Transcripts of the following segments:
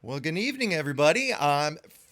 Well, good evening, everybody.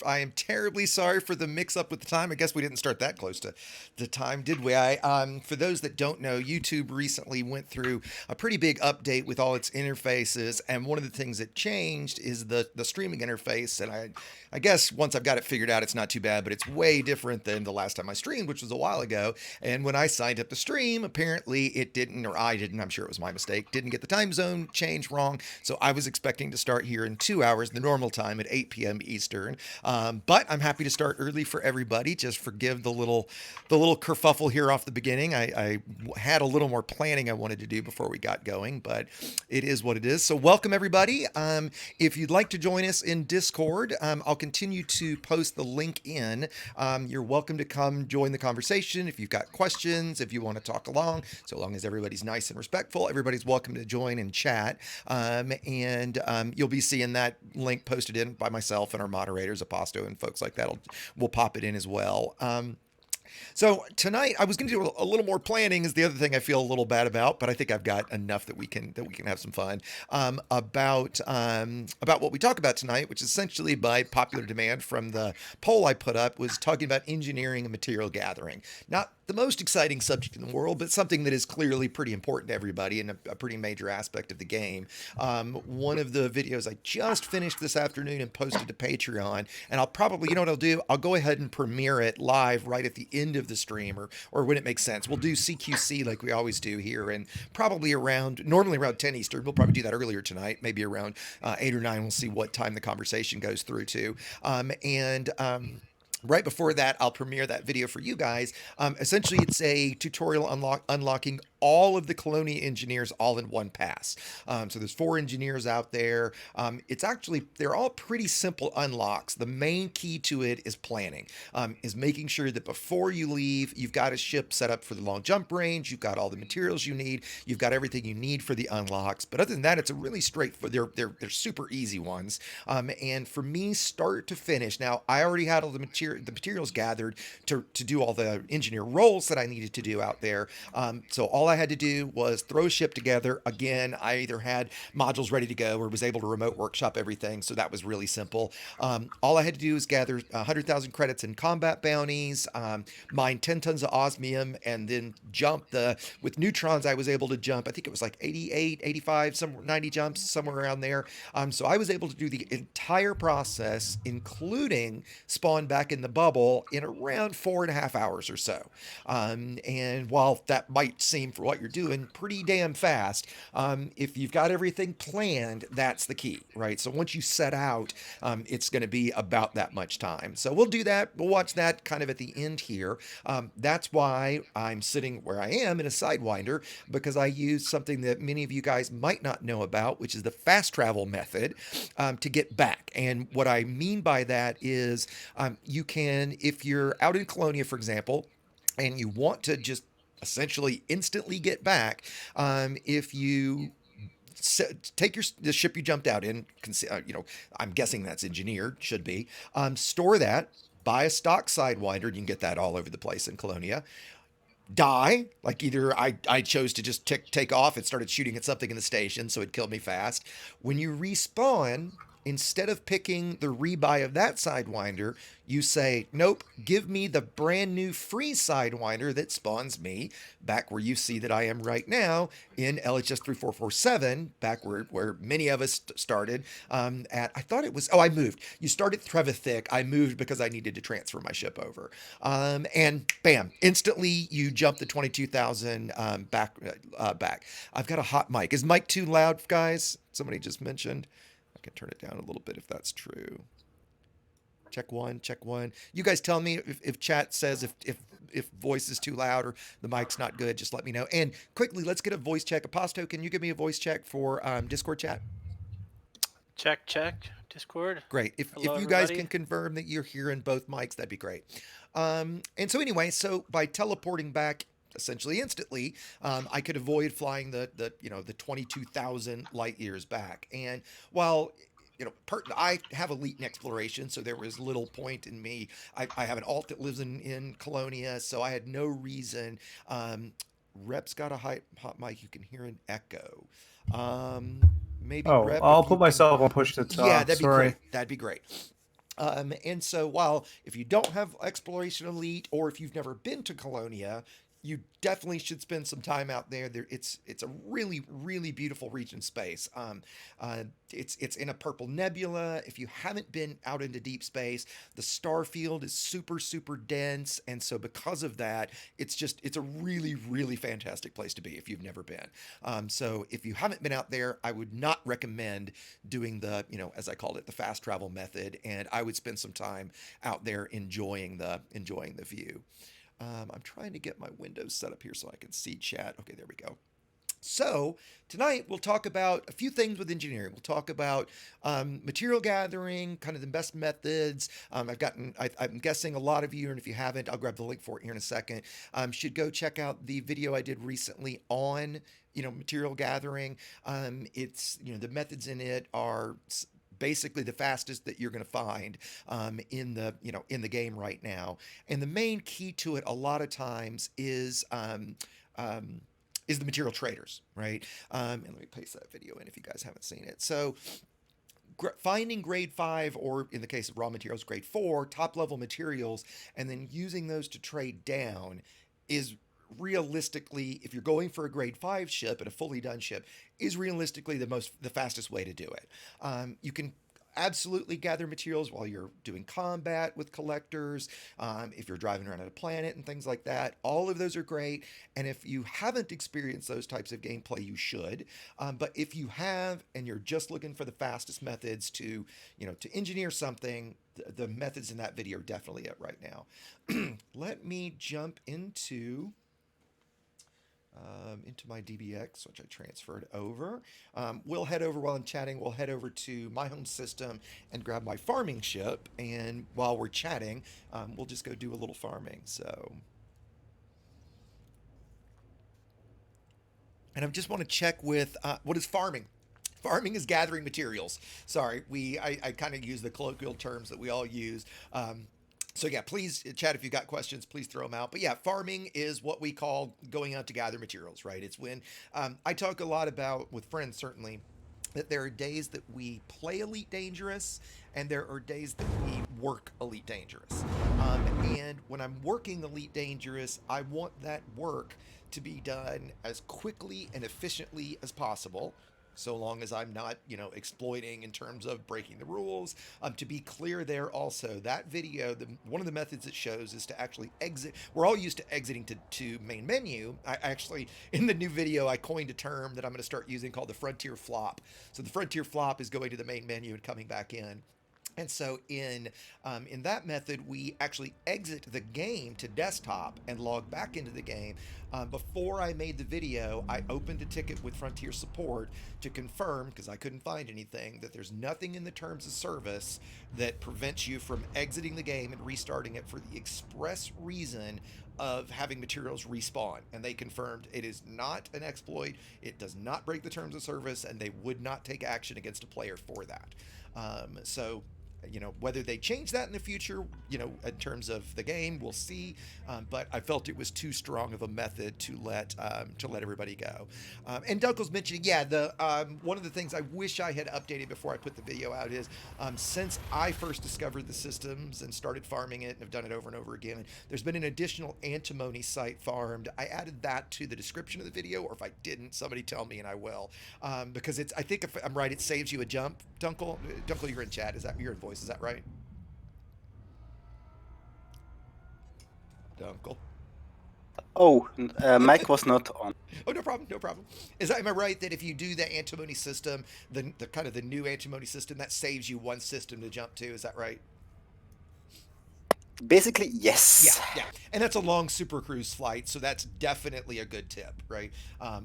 I am terribly sorry for the mix-up with the time. I guess we didn't start that close to the time, did we? For those that don't know, YouTube recently went through a pretty big update with all its interfaces, and one of the things that changed is the streaming interface. And I guess once I've got it figured out, it's not too bad, but it's way different than the last time I streamed, which was a while ago. And when I signed up to stream, apparently it didn't, or I didn't. I'm sure it was my mistake. Didn't get the time zone change wrong, so I was expecting to start here in 2 hours, the normal time at 8 p.m. Eastern. But I'm happy to start early for everybody. Just forgive the little kerfuffle here off the beginning. I had a little more planning I wanted to do before we got going, but it is what it is. So welcome everybody. If you'd like to join us in Discord, I'll continue to post the link in. You're welcome to come join the conversation if you've got questions, if you want to talk along. So long as everybody's nice and respectful, everybody's welcome to join and chat. And you'll be seeing that link posted in by myself and our moderators, Aposto and folks like that. We'll pop it in as well. So tonight I was going to do a little more planning. Is the other thing I feel a little bad about, but I think I've got enough that we can have some fun about what we talk about tonight, which essentially by popular demand from the poll I put up was talking about engineering and material gathering. Not the most exciting subject in the world, but something that is clearly pretty important to everybody and a pretty major aspect of the game. One of the videos I just finished this afternoon and posted to Patreon, and I'll probably, you know what I'll do? I'll go ahead and premiere it live right at the end of the stream, or when it makes sense. We'll do CQC like we always do here, and probably normally around 10 Eastern. We'll probably do that earlier tonight, maybe around 8 or 9. We'll see what time the conversation goes through to. And right before that, I'll premiere that video for you guys. Essentially, it's a tutorial unlocking all of the Colonia engineers all in one pass. So there's 4 engineers out there. They're all pretty simple unlocks. The main key to it is planning, is making sure that before you leave, you've got a ship set up for the long jump range. You've got all the materials you need. You've got everything you need for the unlocks. But other than that, it's a really straightforward. They're super easy ones. And for me, start to finish. Now, I already had all the materials gathered to do all the engineer roles that I needed to do out there. So all I had to do was throw a ship together. Again, I either had modules ready to go or was able to remote workshop everything. So that was really simple. All I had to do was gather 100,000 credits in combat bounties, mine 10 tons of osmium, and then with neutrons, I was able to jump, I think it was like 88, 85, 90 jumps, somewhere around there. So I was able to do the entire process, including spawn back in the bubble, in around 4.5 hours or so. And while that might seem, for what you're doing, pretty damn fast, if you've got everything planned, that's the key, right? So once you set out, it's going to be about that much time. So we'll do that. We'll watch that kind of at the end here. That's why I'm sitting where I am in a Sidewinder, because I use something that many of you guys might not know about, which is the fast travel method, to get back. And what I mean by that is you can, if you're out in Colonia, for example, and you want to just essentially instantly get back, if you take the ship you jumped out in, I'm guessing that's engineered, should be, store that, buy a stock Sidewinder, and you can get that all over the place in Colonia. Die, like either I chose to just take off and started shooting at something in the station, so it killed me fast. When you respawn, instead of picking the rebuy of that Sidewinder, you say, nope, give me the brand new free Sidewinder that spawns me back where you see that I am right now in LHS 3447, back where many of us started. I thought it was, I moved. You started Trevithick. I moved because I needed to transfer my ship over. And bam, instantly you jump the 22,000 back. I've got a hot mic. Is mic too loud, guys? Somebody just mentioned. I can turn it down a little bit if that's true. Check one, check one. You guys tell me if chat says if voice is too loud or the mic's not good. Just let me know. And quickly, let's get a voice check. Aposto, can you give me a voice check for Discord chat? Check, check. Discord. Great. If Hello, you guys everybody. can confirm that you're hearing both mics, that'd be great. And so anyway, so by teleporting back essentially instantly, I could avoid flying the 22,000 light years back. And while I have elite in exploration, so there was little point in me. I have an alt that lives in Colonia, so I had no reason. Rep's got a hot mic. You can hear an echo. Um, maybe Oh, Rep, I'll if you put can. myself on push to Yeah, talk. that'd be Sorry. great. That'd be great. And so, while if you don't have Exploration Elite, or if you've never been to Colonia, you definitely should spend some time out there. It's a really really beautiful region space. It's in a purple nebula. If you haven't been out into deep space, the star field is super super dense, and so because of that, it's a really really fantastic place to be if you've never been. So if you haven't been out there, I would not recommend doing the, as I called it, the fast travel method, and I would spend some time out there enjoying the view. I'm trying to get my windows set up here so I can see chat. Okay, there we go. So, tonight we'll talk about a few things with engineering. We'll talk about material gathering, kind of the best methods. I'm guessing a lot of you, and if you haven't, I'll grab the link for it here in a second, should go check out the video I did recently on, material gathering. The methods in it are basically the fastest that you're going to find in the game right now. And the main key to it a lot of times um, is the material traders, right? And let me paste that video in if you guys haven't seen it. So finding grade 5, or in the case of raw materials, grade 4 top level materials, and then using those to trade down is realistically, if you're going for a grade 5 ship and a fully done ship, is realistically the fastest way to do it. You can absolutely gather materials while you're doing combat with collectors, if you're driving around on a planet and things like that. All of those are great, and if you haven't experienced those types of gameplay, you should. But if you have and you're just looking for the fastest methods to engineer something, the methods in that video are definitely it right now. Let me jump into my DBX, which I transferred over. We'll head over, while I'm chatting, we'll head over to my home system and grab my farming ship. And while we're chatting, we'll just go do a little farming. And I just want to check with what is farming? Farming is gathering materials. Sorry, I kind of use the colloquial terms that we all use. So yeah, please chat if you got questions. Please throw them out. But yeah, farming is what we call going out to gather materials, right? It's when I talk a lot about with friends, certainly, that there are days that we play Elite Dangerous, and there are days that we work Elite Dangerous. And when I'm working Elite Dangerous, I want that work to be done as quickly and efficiently as possible, so long as I'm not, exploiting in terms of breaking the rules. To be clear there also, that video, one of the methods it shows is to actually exit. We're all used to exiting to main menu. I actually, in the new video, I coined a term that I'm going to start using called the frontier flop. So the frontier flop is going to the main menu and coming back in. And so in that method, we actually exit the game to desktop and log back into the game. Before I made the video, I opened a ticket with Frontier Support to confirm, because I couldn't find anything, that there's nothing in the terms of service that prevents you from exiting the game and restarting it for the express reason of having materials respawn. And they confirmed it is not an exploit, it does not break the terms of service, and they would not take action against a player for that. So whether they change that in the future, in terms of the game, we'll see. But I felt it was too strong of a method to let everybody go. And Dunkel's mentioning, yeah, the one of the things I wish I had updated before I put the video out is, since I first discovered the systems and started farming it and have done it over and over again, there's been an additional antimony site farmed. I added that to the description of the video, or if I didn't, somebody tell me and I will, because I think if I'm right, it saves you a jump. Dunkel, you're in chat. Is that you're in voice? Is that right? Dunkel. Oh, mic was not on. Oh, no problem, no problem. Am I right that if you do the antimony system, the kind of the new antimony system, that saves you one system to jump to? Is that right? Basically, yes. Yeah. And that's a long Super Cruise flight, so that's definitely a good tip, right?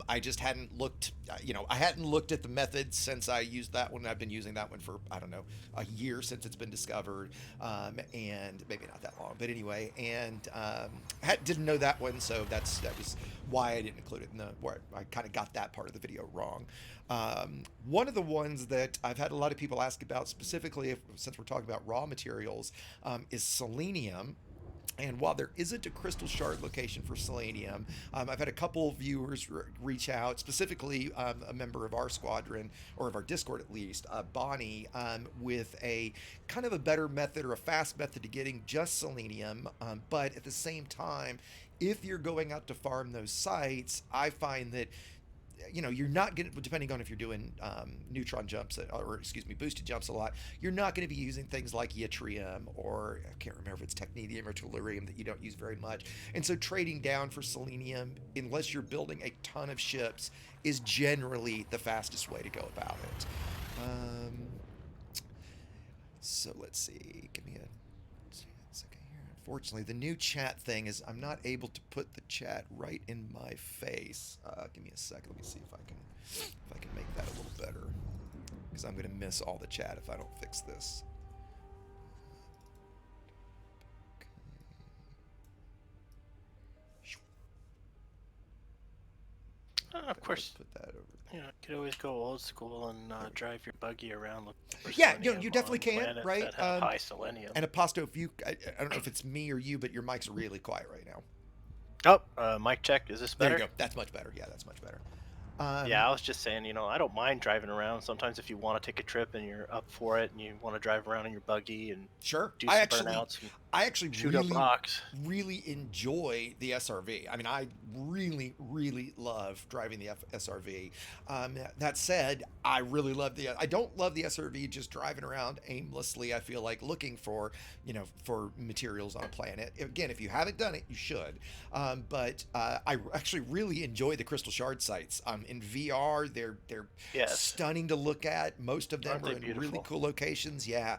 I just hadn't looked, I hadn't looked at the methods since I used that one. I've been using that one for, I don't know, a year since it's been discovered, and maybe not that long, but anyway, and didn't know that one, so that was why I didn't include it where I kind of got that part of the video wrong. One of the ones that I've had a lot of people ask about, specifically since we're talking about raw materials, is selenium. And while there isn't a crystal shard location for selenium, I've had a couple viewers reach out, specifically a member of our squadron, or of our Discord at least, Bonnie, with a kind of a better method or a fast method to getting just selenium. But at the same time, if you're going out to farm those sites, I find that you're not going to, depending on if you're doing neutron jumps, or excuse me, boosted jumps a lot, you're not going to be using things like yttrium, or I can't remember if it's technetium or tellurium that you don't use very much. And so trading down for selenium, unless you're building a ton of ships, is generally the fastest way to go about it. So let's see. Give me a second here. Unfortunately, the new chat thing is I'm not able to put the chat right in my face. Give me a second. Let me see if I can make that a little better, because I'm going to miss all the chat if I don't fix this. Of course, Put that over there. you could always go old school and drive your buggy around. Yeah, you definitely can, right? That have high selenium. And Aposto, if you, I don't know if it's me or you, but your mic's really quiet right now. Oh, mic check. Is this better? There you go. That's much better. Yeah, that's much better. Yeah, I was just saying, I don't mind driving around. Sometimes if you want to take a trip and you're up for it and you want to drive around in your buggy and sure, do some burnouts and I actually shoot up rocks. really enjoy the SRV. I mean, I really love driving the SRV. That said, I really love I don't love the SRV just driving around aimlessly. I feel like looking for, for materials on a planet. Again, if you haven't done it, you should. But I actually really enjoy the Crystal Shard sites. In VR, they're stunning to look at. Most of them are in really cool locations. Yeah.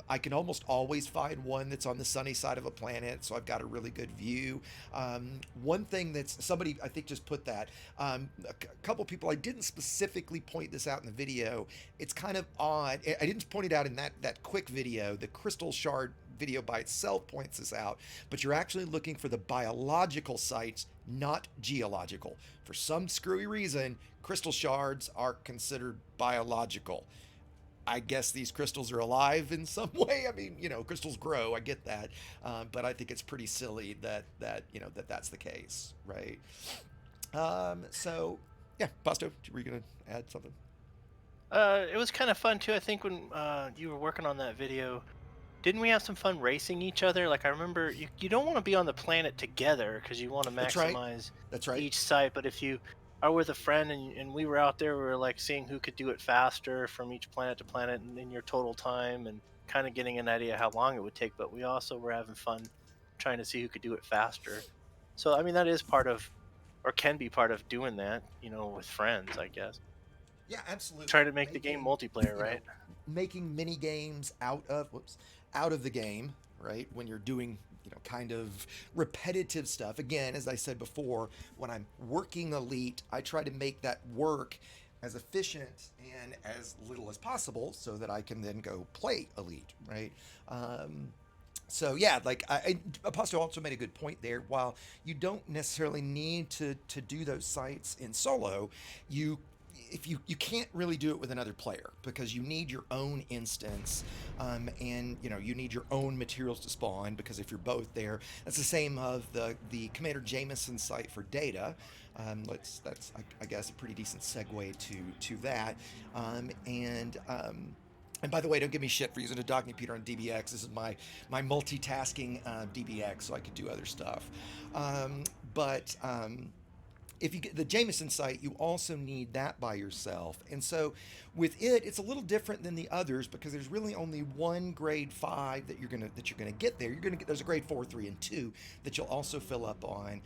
I can almost always find one that's on the sunny side of a planet, so I've got a really good view. One thing that's, somebody I think just put that, a couple people, I didn't specifically point this out in the video. It's kind of odd. I didn't point it out in that quick video. The Crystal Shard video by itself points this out, but you're actually looking for the biological sites, not geological. For some screwy reason, crystal shards are considered biological. I guess these crystals are alive in some way. I mean, crystals grow. I get that, but I think it's pretty silly that that's the case, right? So, yeah, Pasto, were you gonna add something? It was kind of fun too. I think when you were working on that video, didn't we have some fun racing each other? Like, I remember you don't want to be on the planet together because you want to maximize That's right. each site. But if you are with a friend and we were out there, we were like seeing who could do it faster from each planet to planet and in your total time, and kind of getting an idea how long it would take. But we also were having fun trying to see who could do it faster. So, I mean, that is part of, or can be part of doing that, with friends, I guess. Yeah, absolutely. Try to make the game multiplayer, right? Making mini games out of the game, right? When you're doing, kind of repetitive stuff. Again, as I said before, when I'm working Elite, I try to make that work as efficient and as little as possible so that I can then go play Elite, right? So yeah, like Apostle also made a good point there. While you don't necessarily need to do those sites in solo, you can't really do it with another player because you need your own instance, and you need your own materials to spawn, because if you're both there, that's the same of the Commander Jameson site for data. That's I guess a pretty decent segue to that. And by the way, don't give me shit for using a docking computer on DBX. This is my multitasking DBX, so I could do other stuff. If you get the Jameson site, you also need that by yourself. And so with it, it's a little different than the others because there's really only one grade 5 that you're gonna get there. There's a grade 4, 3, and 2 that you'll also fill up on.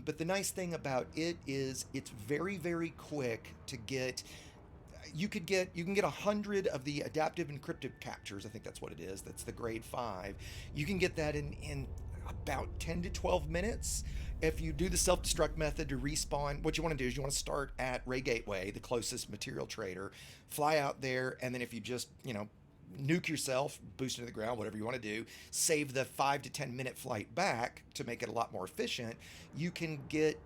But the nice thing about it is it's very, very quick to get. You can get 100 of the adaptive encrypted captures. I think that's what it is. That's the grade 5. You can get that in about 10 to 12 minutes. If you do the self-destruct method to respawn, what you want to do is you want to start at Ray Gateway, the closest material trader, fly out there, and then if you just, nuke yourself, boost into the ground, whatever you want to do, save the 5 to 10 minute flight back to make it a lot more efficient, you can get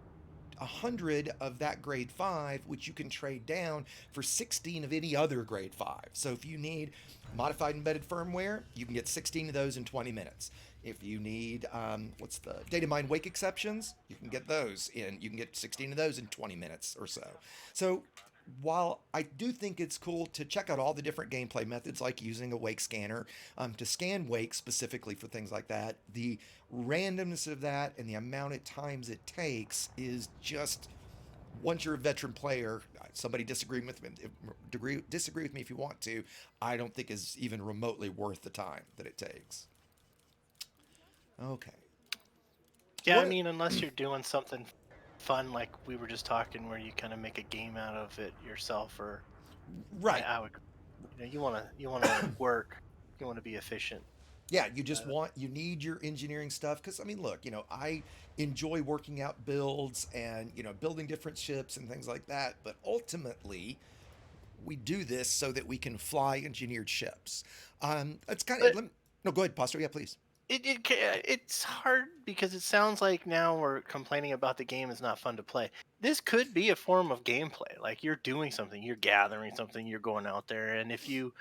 100 of that grade 5, which you can trade down for 16 of any other grade 5. So if you need modified embedded firmware, you can get 16 of those in 20 minutes. If you need, what's the data mine wake exceptions, you can get those in. You can get 16 of those in 20 minutes or so. So while I do think it's cool to check out all the different gameplay methods, like using a wake scanner to scan wake specifically for things like that, the randomness of that and the amount of times it takes is just, once you're a veteran player, somebody disagree with me, disagree with me if you want to, I don't think is even remotely worth the time that it takes. Okay. Yeah, I What- mean, unless you're doing something fun like we were just talking, where you kind of make a game out of it yourself, or Right. I would, you want to work, you want to be efficient. Yeah, you just you need your engineering stuff. Because, I mean, look, I enjoy working out builds and, building different ships and things like that. But ultimately, we do this so that we can fly engineered ships. That's kind of, But no, go ahead, Pastor. Yeah, please. it's hard because it sounds like now we're complaining about the game is not fun to play. This could be a form of gameplay. Like, you're doing something, you're gathering something, you're going out there, and if you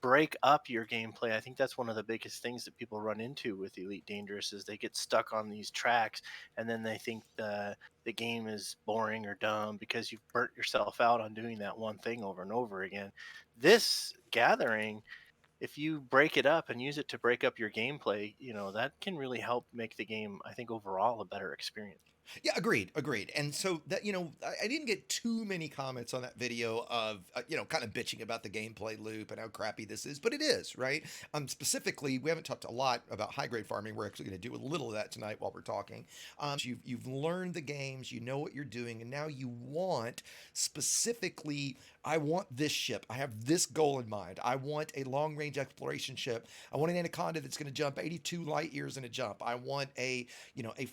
break up your gameplay, I think that's one of the biggest things that people run into with Elite Dangerous is they get stuck on these tracks, and then they think the game is boring or dumb because you've burnt yourself out on doing that one thing over and over again. This gathering, if you break it up and use it to break up your gameplay, that can really help make the game, I think, overall a better experience. Yeah, agreed. And so that, I didn't get too many comments on that video of, kind of bitching about the gameplay loop and how crappy this is, but it is, right? Specifically, we haven't talked a lot about high grade farming. We're actually going to do a little of that tonight while we're talking. You've learned the games, you know what you're doing, and now you want specifically, I want this ship. I have this goal in mind. I want a long range exploration ship. I want an Anaconda that's going to jump 82 light years in a jump. I want a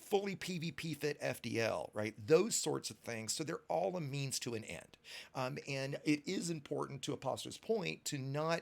fully PvP fit FDL, right? Those sorts of things. So they're all a means to an end. And it is important, to Apostro's point, to not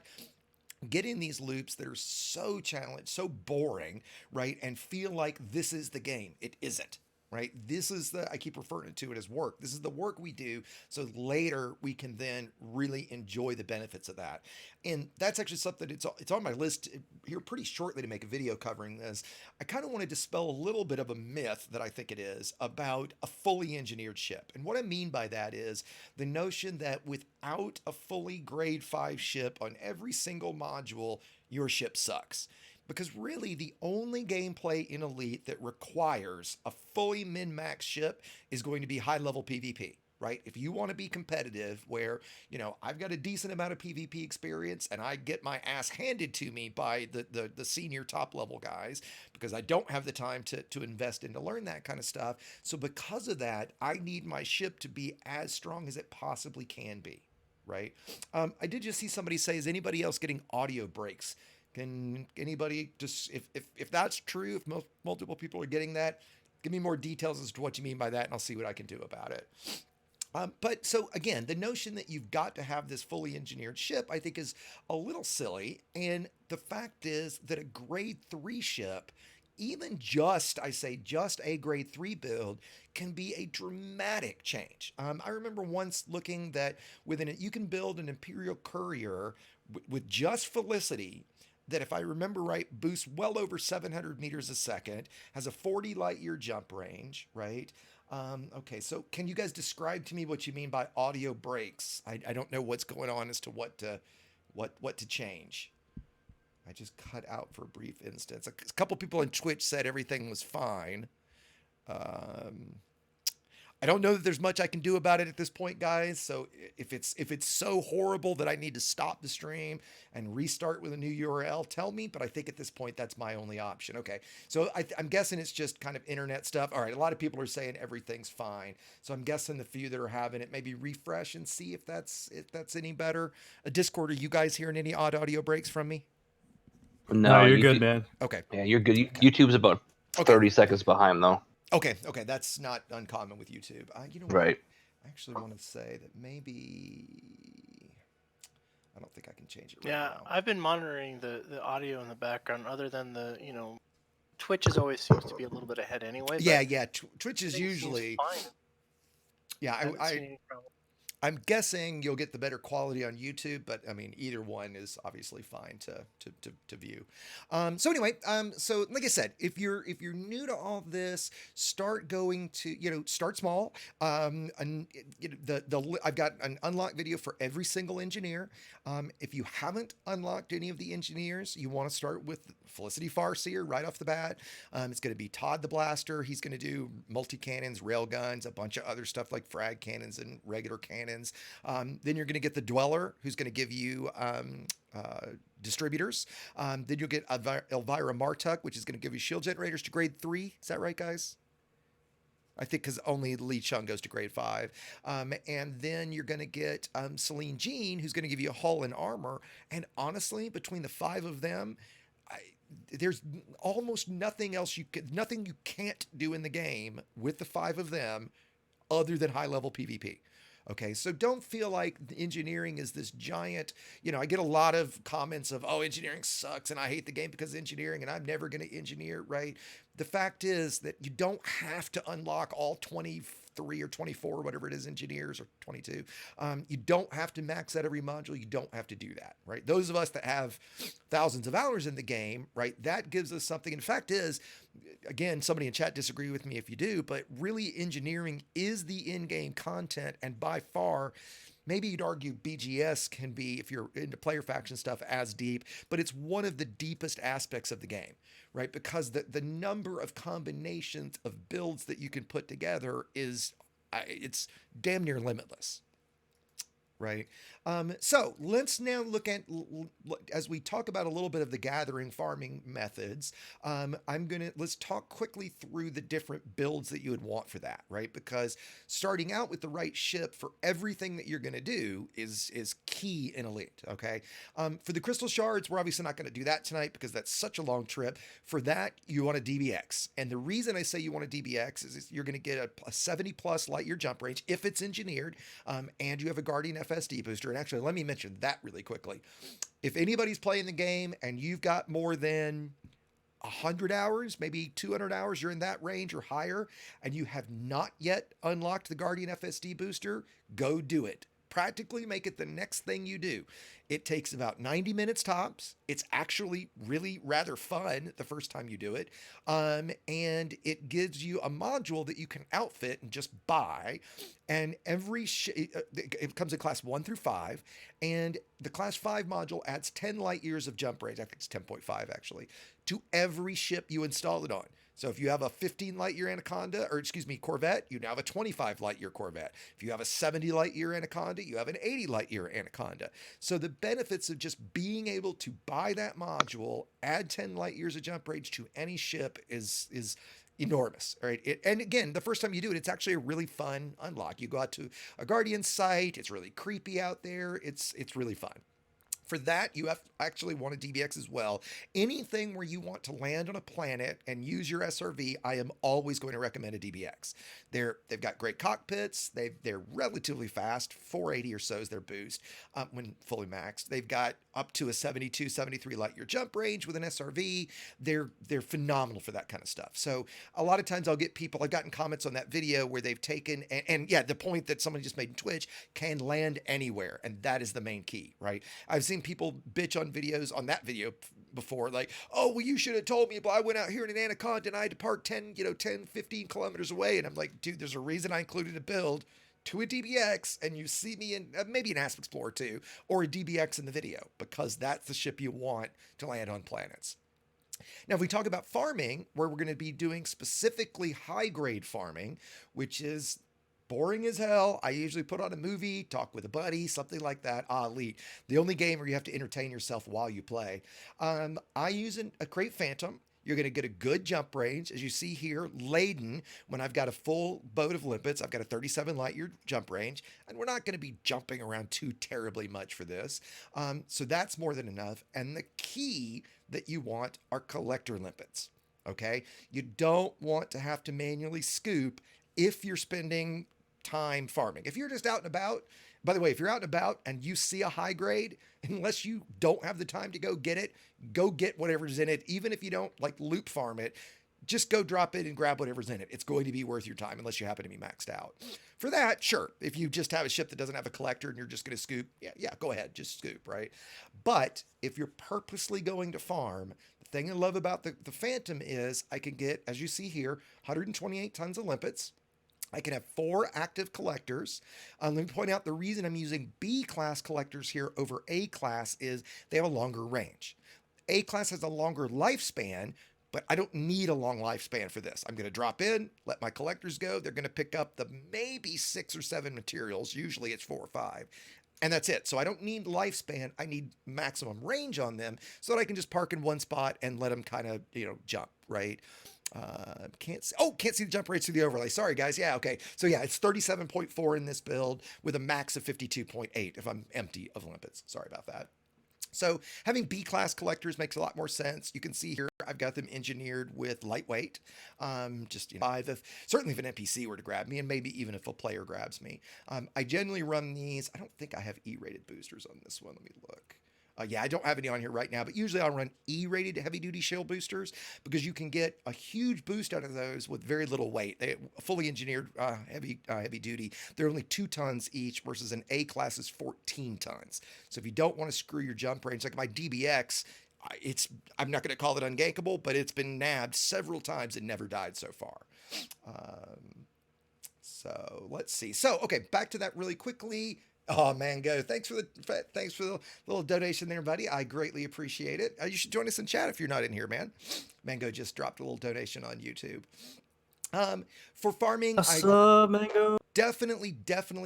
get in these loops that are so challenged, so boring, right? And feel like this is the game. It isn't. Right? This is I keep referring to it as work. This is the work we do. So later we can then really enjoy the benefits of that. And that's actually something it's on my list here pretty shortly to make a video covering this. I kind of want to dispel a little bit of a myth that I think it is about a fully engineered ship. And what I mean by that is the notion that without a fully grade 5 ship on every single module, your ship sucks. Because really, the only gameplay in Elite that requires a fully min-max ship is going to be high-level PvP, right? If you want to be competitive, where, I've got a decent amount of PvP experience and I get my ass handed to me by the senior top-level guys because I don't have the time to invest in to learn that kind of stuff. So because of that, I need my ship to be as strong as it possibly can be, right? I did just see somebody say, is anybody else getting audio breaks? Can anybody just, if that's true, if multiple people are getting that, give me more details as to what you mean by that, and I'll see what I can do about it. But so again, the notion that you've got to have this fully engineered ship, I think, is a little silly. And the fact is that a grade 3 ship, even just a grade 3 build, can be a dramatic change. I remember once looking that you can build an Imperial Courier with just Felicity, that, if I remember right, boosts well over 700 meters a second, has a 40 light year jump range, right? Okay, so can you guys describe to me what you mean by audio breaks? I don't know what's going on as to what to change. I just cut out for a brief instance. A couple people on Twitch said everything was fine. I don't know that there's much I can do about it at this point, guys. So if it's so horrible that I need to stop the stream and restart with a new URL, tell me. But I think at this point, that's my only option. Okay, so I'm guessing it's just kind of internet stuff. All right, a lot of people are saying everything's fine. So I'm guessing the few that are having it, maybe refresh and see if that's any better. Discord, are you guys hearing any odd audio breaks from me? No, you're good, man. Okay. Yeah, you're good. YouTube's about 30 seconds behind, though. Okay, that's not uncommon with YouTube. You know what? Right. I actually want to say that maybe I don't think I can change it right Yeah, now. I've been monitoring the audio in the background. Other than Twitch always seems to be a little bit ahead anyway. Yeah. Twitch is things seems usually fine. Yeah, I haven't seen any problem. I'm guessing you'll get the better quality on YouTube, but I mean, either one is obviously fine to view. So anyway, so like I said, if you're new to all this, start going to start small. And I've got an unlock video for every single engineer. If you haven't unlocked any of the engineers, you want to start with Felicity Farseer right off the bat. It's going to be Todd the Blaster. He's going to do multi cannons, rail guns, a bunch of other stuff like frag cannons and regular cannons. Then you're going to get the Dweller, who's going to give you distributors. Then you'll get Elvira Martuk, which is going to give you shield generators to grade 3. Is that right, guys? I think because only Lee Chung goes to grade 5. And then you're going to get Celine Jean, who's going to give you a hull and armor. And honestly, between the 5 of them, there's almost nothing else nothing you can't do in the game with the 5 of them other than high level PvP. Okay, so don't feel like engineering is this giant, I get a lot of comments of, oh, engineering sucks and I hate the game because of engineering and I'm never going to engineer, right? The fact is that you don't have to unlock all 23 or 24, whatever it is, engineers, or 22. You don't have to max out every module. You don't have to do that, right? Those of us that have thousands of hours in the game, right, that gives us something. And the fact is, again, somebody in chat disagree with me if you do, but really engineering is the in-game content, and by far, maybe you'd argue BGS can be, if you're into player faction stuff, as deep, but it's one of the deepest aspects of the game, right? Because the number of combinations of builds that you can put together it's damn near limitless. Right. So let's now look at, as we talk about a little bit of the gathering farming methods, let's talk quickly through the different builds that you would want for that, right? Because starting out with the right ship for everything that you're going to do is key in Elite. Okay. For the crystal shards, we're obviously not going to do that tonight because that's such a long trip. For that, you want a DBX. And the reason I say you want a DBX is you're going to get a 70 plus light year jump range if it's engineered, and you have a Guardian FSD booster. And actually, let me mention that really quickly. If anybody's playing the game and you've got more than 100 hours, maybe 200 hours, you're in that range or higher, and you have not yet unlocked the Guardian FSD booster, go do it. Practically make it the next thing you do. It takes about 90 minutes tops. It's actually really rather fun the first time you do it. And it gives you a module that you can outfit and just buy. And it comes in class 1 through 5. And the class 5 module adds 10 light years of jump range. I think it's 10.5 actually, to every ship you install it on. So if you have a 15 light year Corvette, you now have a 25 light year Corvette. If you have a 70 light year Anaconda, you have an 80 light year Anaconda. So the benefits of just being able to buy that module, add 10 light years of jump range to any ship is enormous, right? And again, the first time you do it, it's actually a really fun unlock. You go out to a Guardian site. It's really creepy out there. It's really fun. For that, you actually want a DBX as well. Anything where you want to land on a planet and use your SRV, I am always going to recommend a DBX. They've got great cockpits. They're relatively fast. 480 or so is their boost when fully maxed. They've got up to a 72, 73 light year jump range with an SRV. They're phenomenal for that kind of stuff. So a lot of times I've gotten comments on that video where they've taken, and yeah, the point that somebody just made in Twitch, can land anywhere. And that is the main key, right? I've seen people bitch on videos on that video before, like, oh, well, you should have told me, but I went out here in an Anaconda and I had to park 10, 15 kilometers away. And I'm like, dude, there's a reason I included a build to a DBX, and you see me in maybe an Asp Explorer too, or a DBX in the video, because that's the ship you want to land on planets. Now, if we talk about farming, where we're going to be doing specifically high grade farming, which is boring as hell. I usually put on a movie, talk with a buddy, something like that. Elite. The only game where you have to entertain yourself while you play. I use a Crate Phantom. You're going to get a good jump range. As you see here, laden, when I've got a full boat of limpets, I've got a 37 light year jump range, and we're not going to be jumping around too terribly much for this. So that's more than enough. And the key that you want are collector limpets. Okay? You don't want to have to manually scoop if you're spending time farming. If you're just out and about, by the way, if you're out and about and you see a high grade, unless you don't have the time to go get it, go get whatever's in it. Even if you don't like loop farm it, just go drop it and grab whatever's in it. It's going to be worth your time unless you happen to be maxed out. For that, sure. If you just have a ship that doesn't have a collector and you're just going to scoop, yeah, go ahead, just scoop, right? But if you're purposely going to farm, the thing I love about the Phantom is I can get, as you see here, 128 tons of limpets. I can have 4 active collectors. Let me point out the reason I'm using B class collectors here over A class is they have a longer range. A class has a longer lifespan, but I don't need a long lifespan for this. I'm going to drop in, let my collectors go. They're going to pick up the maybe 6 or 7 materials. Usually it's 4 or 5. And that's it. So I don't need lifespan. I need maximum range on them so that I can just park in one spot and let them kind of, jump, right? Can't see the jump rates through the overlay. Sorry, guys. Yeah, okay. So yeah, it's 37.4 in this build with a max of 52.8 if I'm empty of limpets. Sorry about that. So having B-class collectors makes a lot more sense. You can see here I've got them engineered with lightweight. Certainly if an NPC were to grab me, and maybe even if a player grabs me. I generally run these. I don't think I have E-rated boosters on this one. Let me look. Yeah, I don't have any on here right now, but usually I'll run E-rated heavy-duty shield boosters because you can get a huge boost out of those with very little weight. They fully engineered heavy-duty. They're only 2 tons each versus an A class is 14 tons. So if you don't want to screw your jump range, like my DBX, I'm not going to call it ungankable, but it's been nabbed several times and never died so far. So let's see. So, okay, back to that really quickly. Oh, Mango, thanks for the little donation there, buddy. I greatly appreciate it. You should join us in chat if you're not in here, man. Mango just dropped a little donation on YouTube. For farming, Mango. Definitely,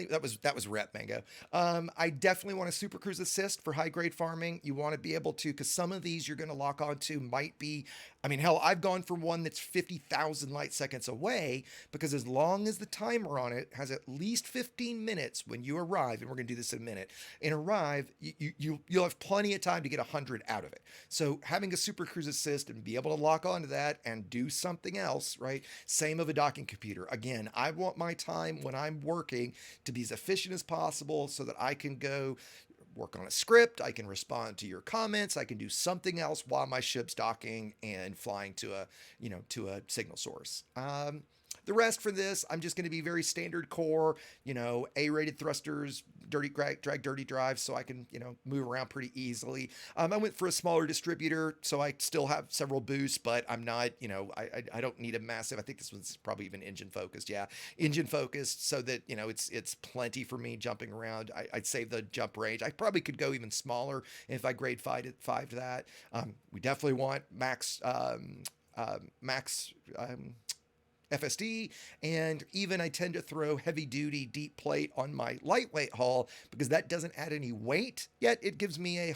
that was rep, Mango. I definitely want a Super Cruise Assist for high grade farming. You want to be able to, because some of these you're going to lock onto might be, hell, I've gone for one that's 50,000 light seconds away, because as long as the timer on it has at least 15 minutes when you arrive, and we're going to do this in a minute, you'll have plenty of time to get 100 out of it. So having a Super Cruise Assist and be able to lock onto that and do something else, right? Same of a docking computer. Again, I want my time when I'm working to be as efficient as possible so that I can go work on a script, I can respond to your comments, I can do something else while my ship's docking and flying to a signal source. The rest for this, I'm just going to be very standard core, A-rated thrusters, drag dirty drives, so I can, move around pretty easily. I went for a smaller distributor, so I still have several boosts, but I'm not, I don't need a massive, I think this was probably even engine focused. Yeah, engine focused so that, it's plenty for me jumping around. I'd save the jump range. I probably could go even smaller if I grade 5 to that. We definitely want max FSD, and even I tend to throw heavy duty deep plate on my lightweight hull because that doesn't add any weight, yet it gives me an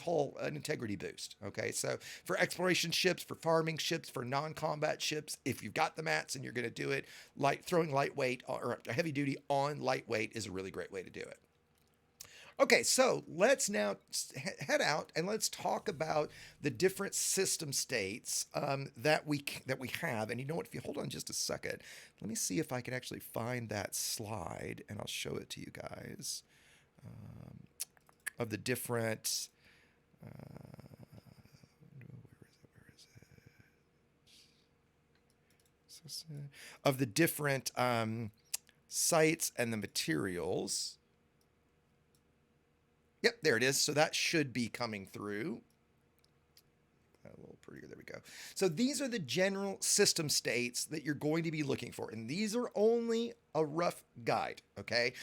integrity boost. Okay, so for exploration ships, for farming ships, for non-combat ships, if you've got the mats and you're going to do it, throwing lightweight or heavy duty on lightweight is a really great way to do it. Okay, so let's now head out and let's talk about the different system states that we have. And you know what? If you hold on just a second, let me see if I can actually find that slide, and I'll show it to you guys of the different. Where is it? Of the different sites and the materials. Yep, there it is. So that should be coming through. A little prettier. There we go. So these are the general system states that you're going to be looking for. And these are only a rough guide, okay?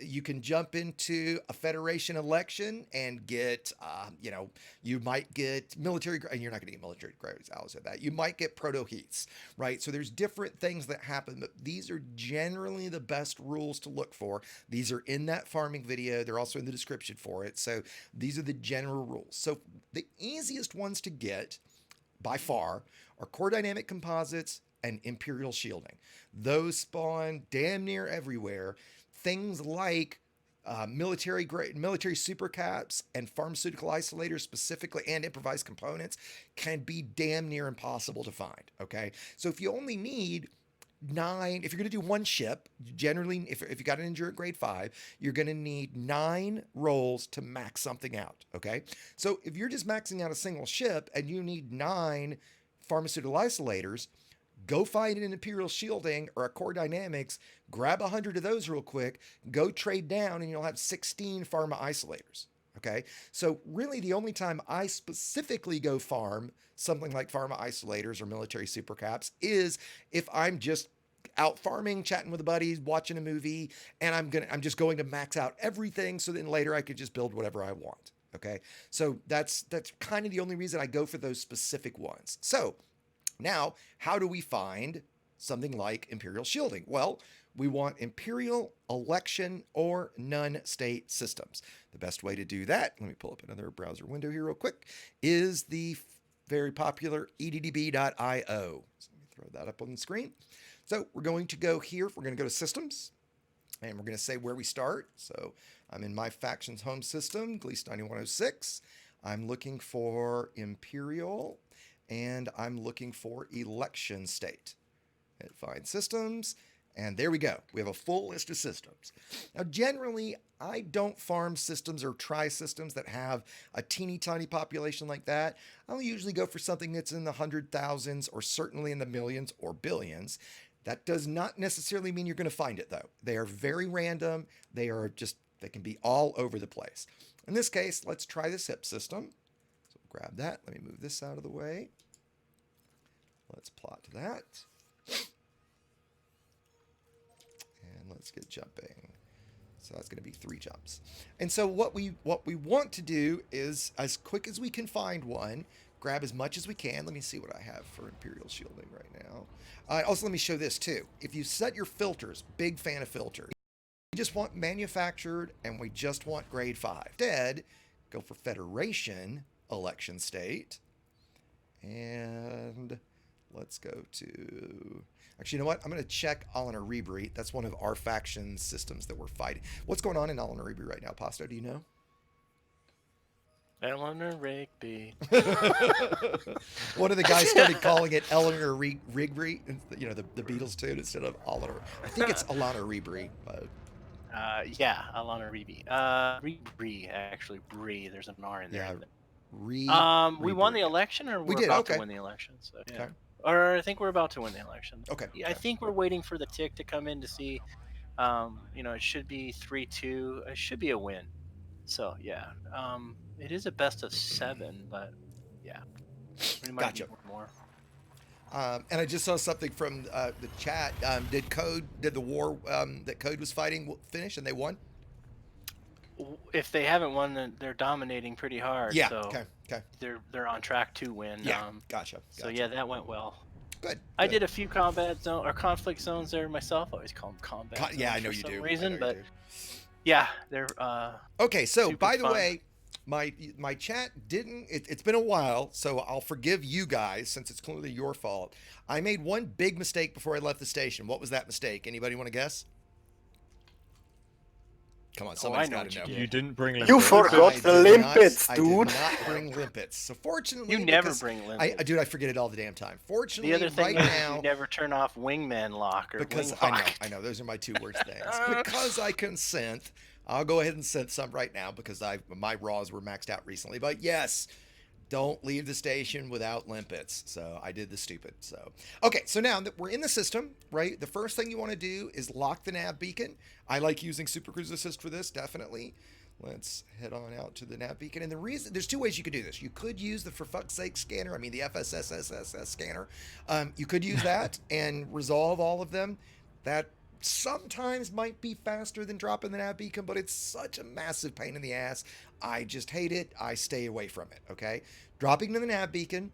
You can jump into a Federation election and get, you might get military, and you're not going to get military grades, I'll say that. You might get proto-heats, right? So there's different things that happen, but these are generally the best rules to look for. These are in that farming video. They're also in the description for it. So these are the general rules. So the easiest ones to get by far are core dynamic composites and imperial shielding. Those spawn damn near everywhere. Things like military supercaps and pharmaceutical isolators specifically, and improvised components can be damn near impossible to find. Okay, so if you only need 9, if you're going to do one ship, generally, if you got an Endurance grade 5, you're going to need 9 rolls to max something out. Okay, so if you're just maxing out a single ship and you need 9 pharmaceutical isolators, Go find an Imperial Shielding or a Core Dynamics, grab 100 of those real quick, go trade down, and you'll have 16 Pharma Isolators. Okay, so really the only time I specifically go farm something like Pharma Isolators or Military Supercaps is if I'm just out farming, chatting with the buddies, watching a movie, and I'm just going to max out everything so then later I could just build whatever I want. Okay, so that's kind of the only reason I go for those specific ones. So now, how do we find something like Imperial Shielding? Well, we want Imperial, Election, or none state systems. The best way to do that, let me pull up another browser window here real quick, is the very popular eddb.io. So let me throw that up on the screen. So we're going to go here. We're going to go to Systems, and we're going to say where we start. So I'm in my faction's home system, Gleast 9106. I'm looking for Imperial, and I'm looking for election state. Hit find systems, and there we go. We have a full list of systems. Now, generally, I don't farm systems or try systems that have a teeny tiny population like that. I'll usually go for something that's in the 100,000s or certainly in the millions or billions. That does not necessarily mean you're going to find it, though. They are very random. They can be all over the place. In this case, let's try this HIP system. So grab that. Let me move this out of the way. Let's plot that. And let's get jumping. So that's going to be 3 jumps. And so what we want to do is, as quick as we can find one, grab as much as we can. Let me see what I have for Imperial Shielding right now. Also, let me show this too. If you set your filters, big fan of filters. We just want manufactured and we just want grade 5. Instead, go for Federation election state. And let's go to... Actually, you know what? I'm going to check Alana Rebri. That's one of our faction systems that we're fighting. What's going on in Alana Rebri right now, Pasto? Do you know? Eleanor Rigby. One of the guys started calling it Eleanor Rigby, you know, the Beatles tune instead of Alana. I think it's Alana Rebri. But... yeah, Alana Rigby. Rebri, actually, Bree. There's an R in there. Yeah. We won the election, or we're about to win the election. So yeah. Okay. Or I think we're about to win the election. Okay. I think we're waiting for the tick to come in to see. You know, it should be 3-2. It should be a win. So yeah. It is a best of 7, but yeah. We might Gotcha. need one more. And I just saw something from the chat. Did the war that Code was fighting finish and they won? If they haven't won, then they're dominating pretty hard. Yeah. So Okay. They're on track to win. Yeah. Gotcha. So yeah, that went well. Good. I did a few combat zone or conflict zones there myself. I always call them combat. zones I know for you some do. reason, but yeah, they're okay. So super by the fun. way, my chat didn't. It's been a while, so I'll forgive you guys since it's clearly your fault. I made one big mistake before I left the station. What was that mistake? Anybody want to guess? Come on, somebody's got to know. You didn't bring limpets. You forgot the limpets, I dude. did not bring limpets. So fortunately, You never bring limpets. Dude, I forget it all the damn time. Fortunately, The other thing right is now, you never turn off wingman lock or because wing lock. I know those are my 2 worst things. Because I consent, I'll go ahead and send some right now because my raws were maxed out recently. But yes, don't leave the station without limpets. So I did the stupid. So okay, so now that we're in the system, right? The first thing you want to do is lock the nav beacon. I like using Super Cruise Assist for this, definitely. Let's head on out to the nav beacon. And the reason, there's 2 ways you could do this. You could use the for fuck's sake scanner. I mean, the FSSSS scanner. You could use that and resolve all of them. That sometimes might be faster than dropping the nav beacon, but it's such a massive pain in the ass. I just hate it. I stay away from it. Okay. Dropping to the nav beacon,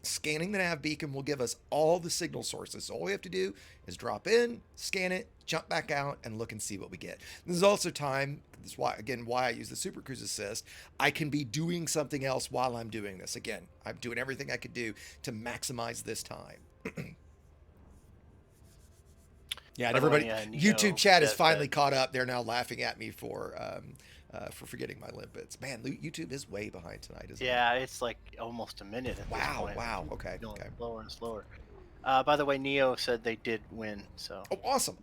scanning the nav beacon will give us all the signal sources. So all we have to do is drop in, scan it, jump back out, and look and see what we get. There's also time. This is why I use the Super Cruise Assist. I can be doing something else while I'm doing this. Again, I'm doing everything I could do to maximize this time. Yeah, and everybody, YouTube chat is finally caught up. They're now laughing at me for forgetting my limpets. Man, YouTube is way behind tonight, isn't it? Yeah, it's like almost a minute at this point. Wow. Okay. Going slower and slower. By the way, Neo said they did win. So. Oh, awesome.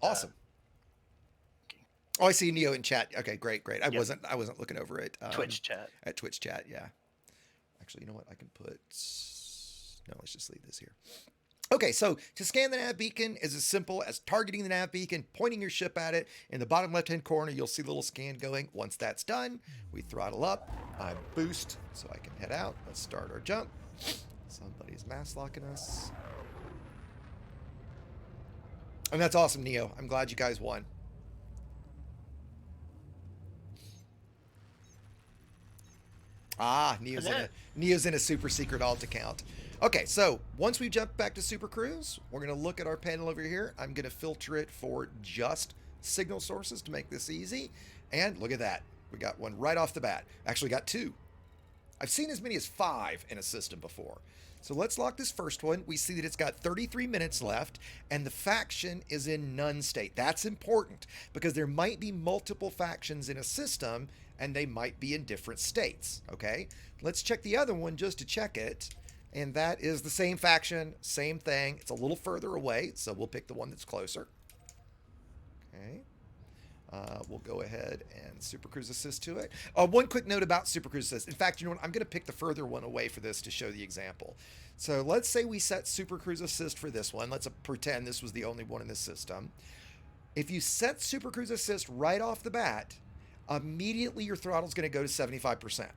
Oh, I see Neo in chat. Okay, great. I wasn't looking over it. Twitch chat. At Twitch chat, yeah. Actually, you know what? I can put. No, let's just leave this here. Okay, so to scan the nav beacon is as simple as targeting the nav beacon, pointing your ship at it. In the bottom left-hand corner, you'll see the little scan going. Once that's done, we throttle up. I boost so I can head out. Let's start our jump. Somebody's mass locking us. And that's awesome, Neo. I'm glad you guys won. Ah, Neo's in a super secret alt account. Okay, so once we jump back to Super Cruise, we're going to look at our panel over here. I'm going to filter it for just signal sources to make this easy. And look at that. We got one right off the bat. Actually got two. I've seen as many as 5 in a system before. So let's lock this first one. We see that it's got 33 minutes left, and the faction is in none state. That's important because there might be multiple factions in a system, and they might be in different states, okay? Let's check the other one just to check it, and that is the same faction, same thing. It's a little further away, so we'll pick the one that's closer. Okay. We'll go ahead and Super Cruise Assist to it. One quick note about Super Cruise Assist. In fact, you know what? I'm going to pick the further one away for this to show the example. So let's say we set Super Cruise Assist for this one. Let's pretend this was the only one in this system. If you set Super Cruise Assist right off the bat, immediately your throttle's going to go to 75%.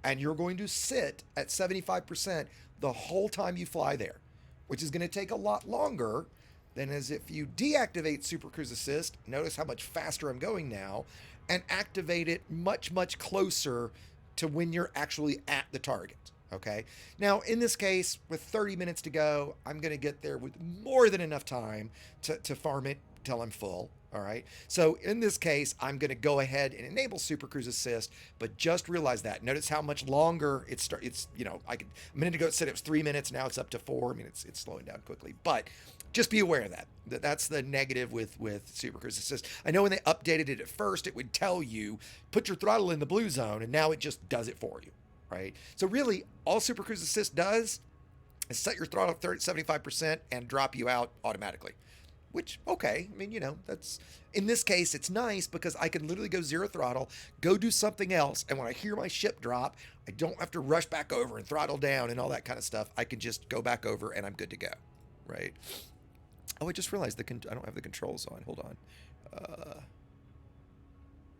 And you're going to sit at 75% the whole time you fly there, which is going to take a lot longer than as if you deactivate Super Cruise Assist. Notice how much faster I'm going now, and activate it much, much closer to when you're actually at the target. Okay. Now, in this case, with 30 minutes to go, I'm going to get there with more than enough time to farm it till I'm full. All right. So in this case, I'm going to go ahead and enable Super Cruise Assist, but just realize that. Notice how much longer it's, you know, a minute ago it said it was 3 minutes. Now it's up to 4. I mean, it's slowing down quickly, but just be aware of that. That's the negative with Super Cruise Assist. I know when they updated it at first, it would tell you, put your throttle in the blue zone, and now it just does it for you, right? So really, all Super Cruise Assist does is set your throttle at 75% and drop you out automatically. Which, okay, I mean, you know, that's, in this case, it's nice because I can literally go 0 throttle, go do something else, and when I hear my ship drop, I don't have to rush back over and throttle down and all that kind of stuff. I can just go back over and I'm good to go, right? Oh, I just realized I don't have the controls on. Hold on.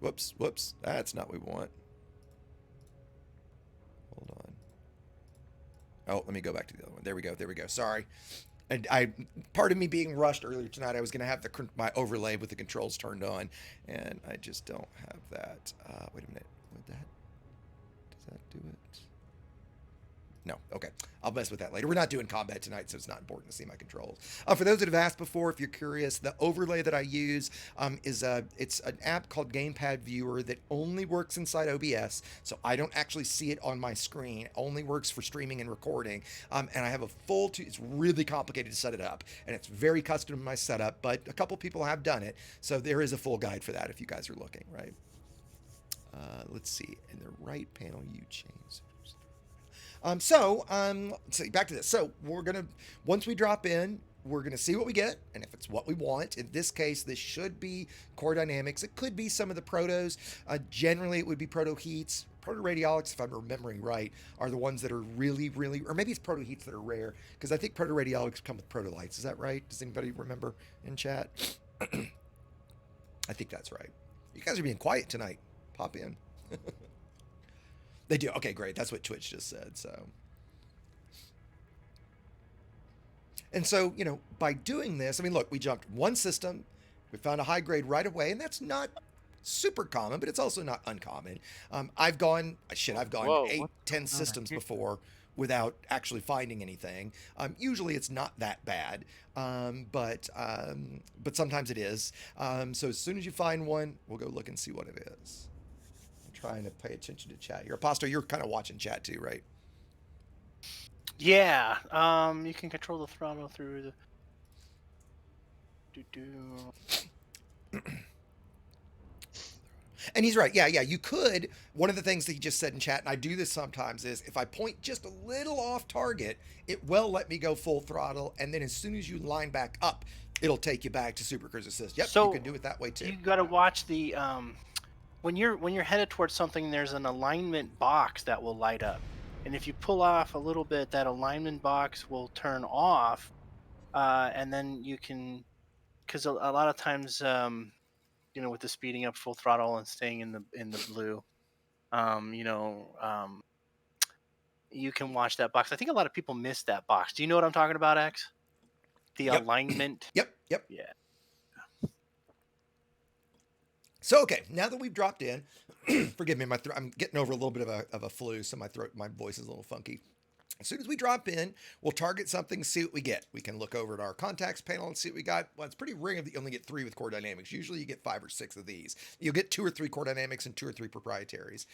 Whoops. That's not what we want. Hold on. Oh, let me go back to the other one. There we go. Sorry. And part of me being rushed earlier tonight, I was going to have my overlay with the controls turned on, and I just don't have that. Wait a minute. Does that do it? No. Okay. I'll mess with that later. We're not doing combat tonight, so it's not important to see my controls. For those that have asked before, if you're curious, the overlay that I use it's an app called Gamepad Viewer that only works inside OBS, so I don't actually see it on my screen. It only works for streaming and recording. And I have a full, it's really complicated to set it up, and it's very custom to my setup, but a couple people have done it, so there is a full guide for that if you guys are looking, right? Let's see. In the right panel, you change. So back to this. So we're going to, once we drop in, we're going to see what we get, and if it's what we want. In this case, this should be Core Dynamics. It could be some of the protos. Generally, it would be Proto Heats. Proto Radiolics, if I'm remembering right, are the ones that are really, really, or maybe it's Proto Heats that are rare, because I think Proto Radiolics come with Proto Lights. Is that right? Does anybody remember in chat? I think that's right. You guys are being quiet tonight. Pop in. They do. Okay, great. That's what Twitch just said. So, and so, you know, by doing this, I mean, look, we jumped one system, we found a high grade right away, and that's not super common, but it's also not uncommon. I've gone 8-10 systems before without actually finding anything. Usually it's not that bad, but sometimes it is. So as soon as you find one, we'll go look and see what it is. Trying to pay attention to chat here. Apostle, you're kind of watching chat too, right? Yeah. You can control the throttle through the And he's right. Yeah. You could. One of the things that he just said in chat, and I do this sometimes, is if I point just a little off target, it will let me go full throttle, and then as soon as you line back up, it'll take you back to Super Cruise Assist. Yep, so you can do it that way too. You got to watch the when you're headed towards something, there's an alignment box that will light up, and if you pull off a little bit, that alignment box will turn off, And then you can, because a lot of times, with the speeding up full throttle and staying in the blue, um, you know, um, you can watch that box. I think a lot of people miss that box. Do you know what I'm talking about, X? The Yep. alignment. Yep. Yeah. So, okay, now that we've dropped in, forgive me, I'm getting over a little bit of a flu, so my voice is a little funky. As soon as we drop in, we'll target something, see what we get. We can look over at our contacts panel and see what we got. Well, it's pretty rare that you only get 3 with Core Dynamics. Usually you get 5 or 6 of these. You'll get 2 or 3 Core Dynamics and 2 or 3 proprietaries.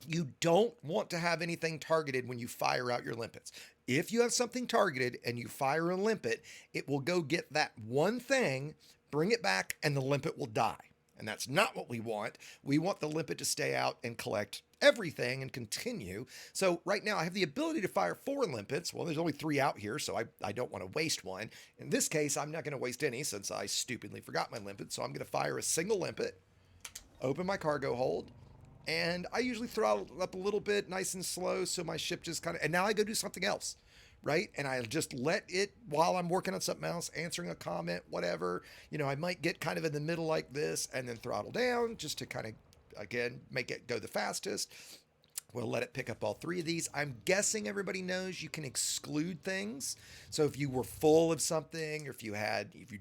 You don't want to have anything targeted when you fire out your limpets. If you have something targeted and you fire a limpet, it will go get that one thing, bring it back, and the limpet will die. And that's not what we want. We want the limpet to stay out and collect everything and continue. So right now I have the ability to fire 4 limpets. Well, there's only 3 out here, so I don't want to waste one. In this case, I'm not going to waste any since I stupidly forgot my limpet. So I'm going to fire a single limpet, open my cargo hold, and I usually throttle up a little bit, nice and slow, so my ship just kind of, and now I go do something else, right? And I just let it, while I'm working on something else, answering a comment, whatever, I might get kind of in the middle like this and then throttle down just to kind of, again, make it go the fastest. We'll let it pick up all 3 of these. I'm guessing everybody knows you can exclude things. So if you were full of something, or if you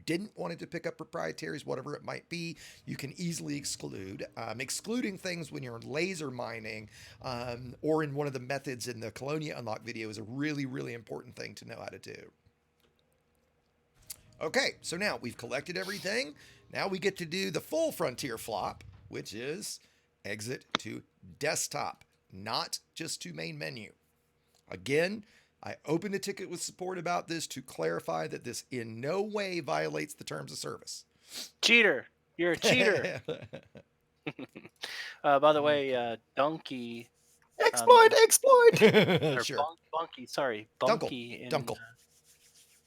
didn't want it to pick up proprietaries, whatever it might be, you can easily exclude. Excluding things when you're laser mining, or in one of the methods in the Colonia Unlock video is a really, really important thing to know how to do. Okay, so now we've collected everything. Now we get to do the full Frontier flop, which is exit to desktop, not just to main menu. Again, I opened a ticket with support about this to clarify that this in no way violates the terms of service. Cheater. You're a cheater. By the way, Donkey. Exploit! Sure. Bunky, sorry. Dunkel. Dunkel.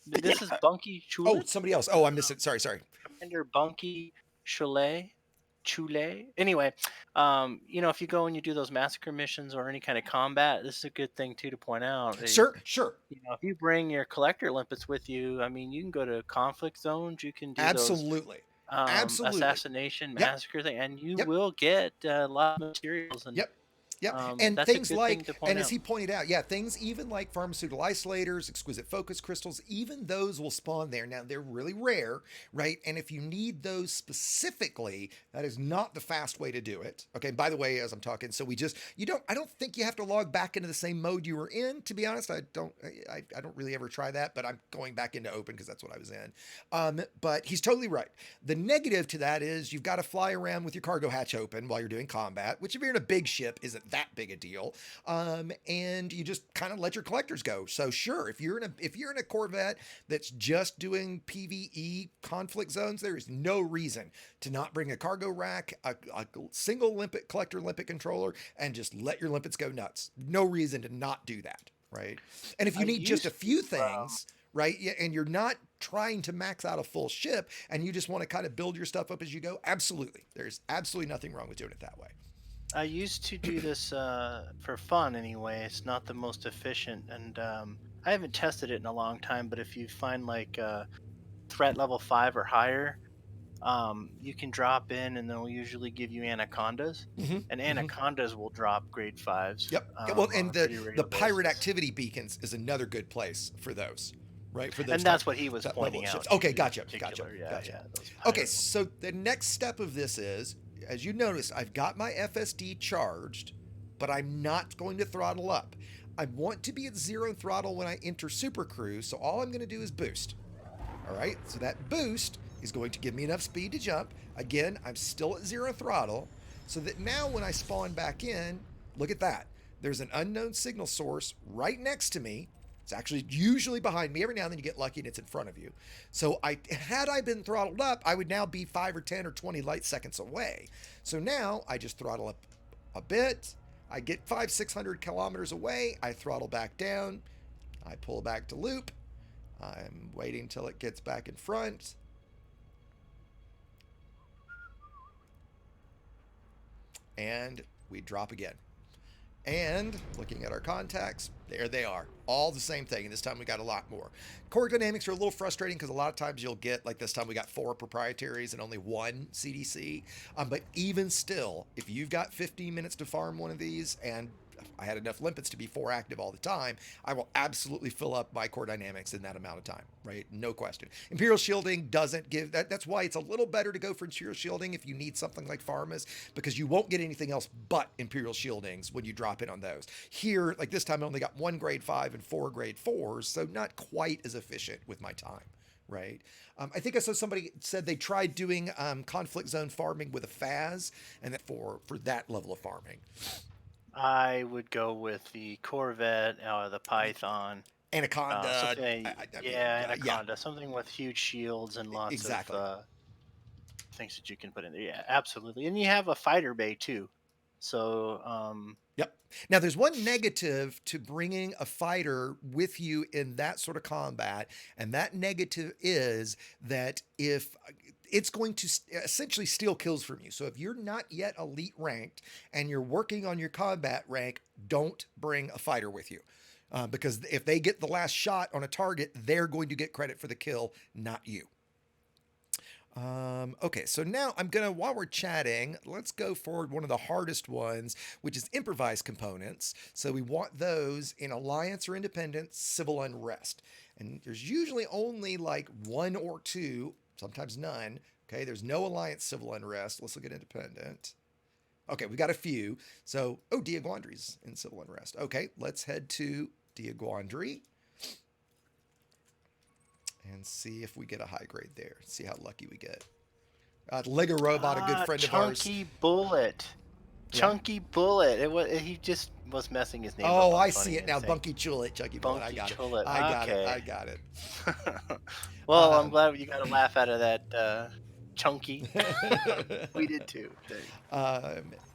This is Bunky Chule. Oh, somebody else. Oh, I missed it. Sorry. Commander Bunky Chule. Anyway, if you go and you do those massacre missions or any kind of combat, this is a good thing too to point out. Sure. If you bring your collector limpets with you, I mean, you can go to conflict zones. You can do Absolutely. assassination massacre thing, and you will get a lot of materials. And yeah, and things like, and as out. he pointed out, things even like pharmaceutical isolators, exquisite focus crystals, even those will spawn there. Now, they're really rare, right? And if you need those specifically, that is not the fast way to do it. Okay, by the way, as I'm talking, so I don't think you have to log back into the same mode you were in, to be honest. I don't really ever try that, but I'm going back into open because that's what I was in. But he's totally right. The negative to that is you've got to fly around with your cargo hatch open while you're doing combat, which if you're in a big ship isn't that big a deal. And you just kind of let your collectors go. So sure, if you're in a Corvette that's just doing PvE conflict zones, there is no reason to not bring a cargo rack, a single limpet collector limpet controller, and just let your limpets go nuts. No reason to not do that, right? And if you need just a few things, right, and you're not trying to max out a full ship and you just want to kind of build your stuff up as you go, absolutely. There's absolutely nothing wrong with doing it that way. I used to do this for fun anyway. It's not the most efficient, and I haven't tested it in a long time, but if you find like threat level 5 or higher, you can drop in and they'll usually give you anacondas, and anacondas will drop grade 5s. Yep. Well, and the pirate activity beacons is another good place for those. Right, for those, and that's what he was pointing out. Okay, gotcha. Yeah, okay, so the next step of this is, as you notice, I've got my FSD charged, but I'm not going to throttle up. I want to be at 0 throttle when I enter Super Cruise, so all I'm going to do is boost. All right, so that boost is going to give me enough speed to jump. Again, I'm still at 0 throttle, so that now when I spawn back in, look at that. There's an unknown signal source right next to me. It's actually usually behind me. Every now and then you get lucky and it's in front of you. So had I been throttled up, I would now be 5 or 10 or 20 light seconds away. So now I just throttle up a bit. I get 500-600 kilometers away. I throttle back down. I pull back to loop. I'm waiting till it gets back in front. And we drop again. And looking at our contacts, there they are. All the same thing. And this time we got a lot more. Core dynamics are a little frustrating because a lot of times you'll get, like this time we got 4 proprietaries and only 1 CDC. But even still, if you've got 15 minutes to farm one of these, and I had enough limpets to be 4 active all the time, I will absolutely fill up my core dynamics in that amount of time, right? No question. Imperial Shielding doesn't give that. That's why it's a little better to go for Imperial Shielding if you need something like Pharmas, because you won't get anything else but Imperial Shieldings when you drop in on those. Here, like this time, I only got 1 grade 5 and 4 grade 4s, so not quite as efficient with my time. Right. I think I saw somebody said they tried doing conflict zone farming with a FAS, and that for that level of farming. I would go with the Corvette, the Python. Anaconda. Anaconda. Something with huge shields and lots of things that you can put in there. Yeah, absolutely. And you have a fighter bay too. So, Yep. Now, there's one negative to bringing a fighter with you in that sort of combat, and that negative is that if it's going to essentially steal kills from you. So if you're not yet elite ranked and you're working on your combat rank, don't bring a fighter with you. Because if they get the last shot on a target, they're going to get credit for the kill, not you. Okay, so now I'm gonna, while we're chatting, let's go forward one of the hardest ones, which is improvised components. So we want those in Alliance or Independence, Civil Unrest. And there's usually only like 1 or 2, sometimes none. Okay, there's no Alliance Civil Unrest. Let's look at Independent. Okay, we got a few. So, Diaguandri's in Civil Unrest. Okay, let's head to Diaguandri and see if we get a high grade there. See how lucky we get. Lego Robot, a good friend of ours. Chunky Bullet. Chunky Bullet. He just was messing his name up. Oh, I see it now. Bunky Chulet, Chunky Bullet. I got it. I got it. Well, I'm glad you got a laugh out of that chunky. We did too.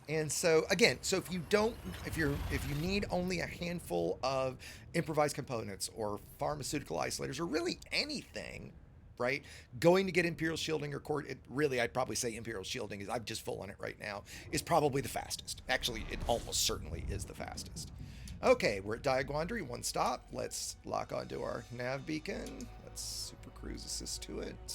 And so again, so if you need only a handful of improvised components or pharmaceutical isolators or really anything, right? Going to get Imperial Shielding or Core, I'd probably say Imperial Shielding I'm just full on it right now, is probably the fastest. Actually, it almost certainly is the fastest. Okay, we're at Diaguandri, 1 stop. Let's lock onto our nav beacon. Let's Super Cruise assist to it.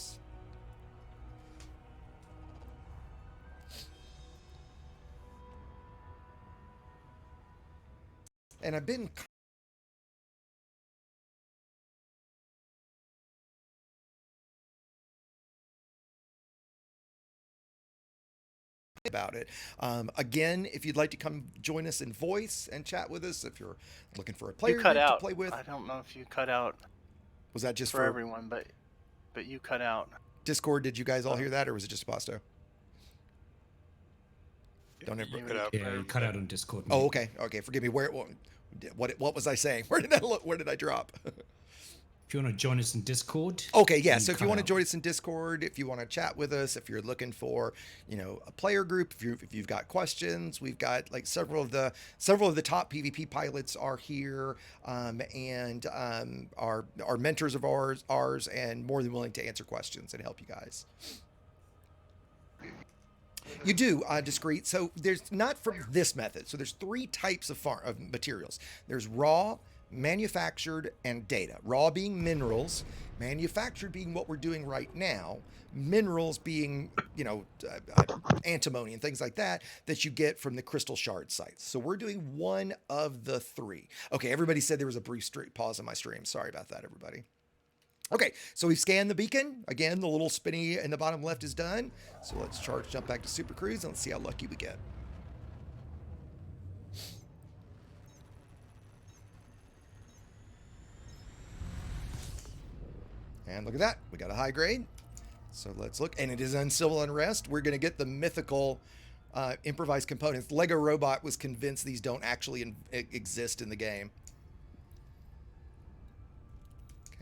And I've been about it. Again, if you'd like to come join us in voice and chat with us, if you're looking for a player to play with. I don't know if you cut out. Was that just for everyone? But you cut out. Discord, did you guys all hear that, or was it just Pasto? Don't ever cut out. Yeah, you cut out on Discord. Oh, okay. Forgive me. What was I saying? Where did I drop? If you want to join us in Discord. Okay, yeah. So if you want to join us in Discord, if you want to chat with us, if you're looking for, a player group, if you've got questions, we've got like several of the top PvP pilots are here, and are mentors of ours, and more than willing to answer questions and help you guys. You do, Discreet. So there's not from this method. So there's 3 types of materials. There's raw, manufactured, and data. Raw being minerals, manufactured being what we're doing right now, minerals being, antimony and things like that you get from the crystal shard sites. So we're doing one of the 3. Okay, everybody said there was a brief pause in my stream. Sorry about that, everybody. Okay, so we've scanned the beacon. Again, the little spinny in the bottom left is done. So let's jump back to Super Cruise, and let's see how lucky we get. And look at that, we got a high grade. So let's look, and it is on Civil Unrest. We're gonna get the mythical improvised components. Lego Robot was convinced these don't actually exist in the game.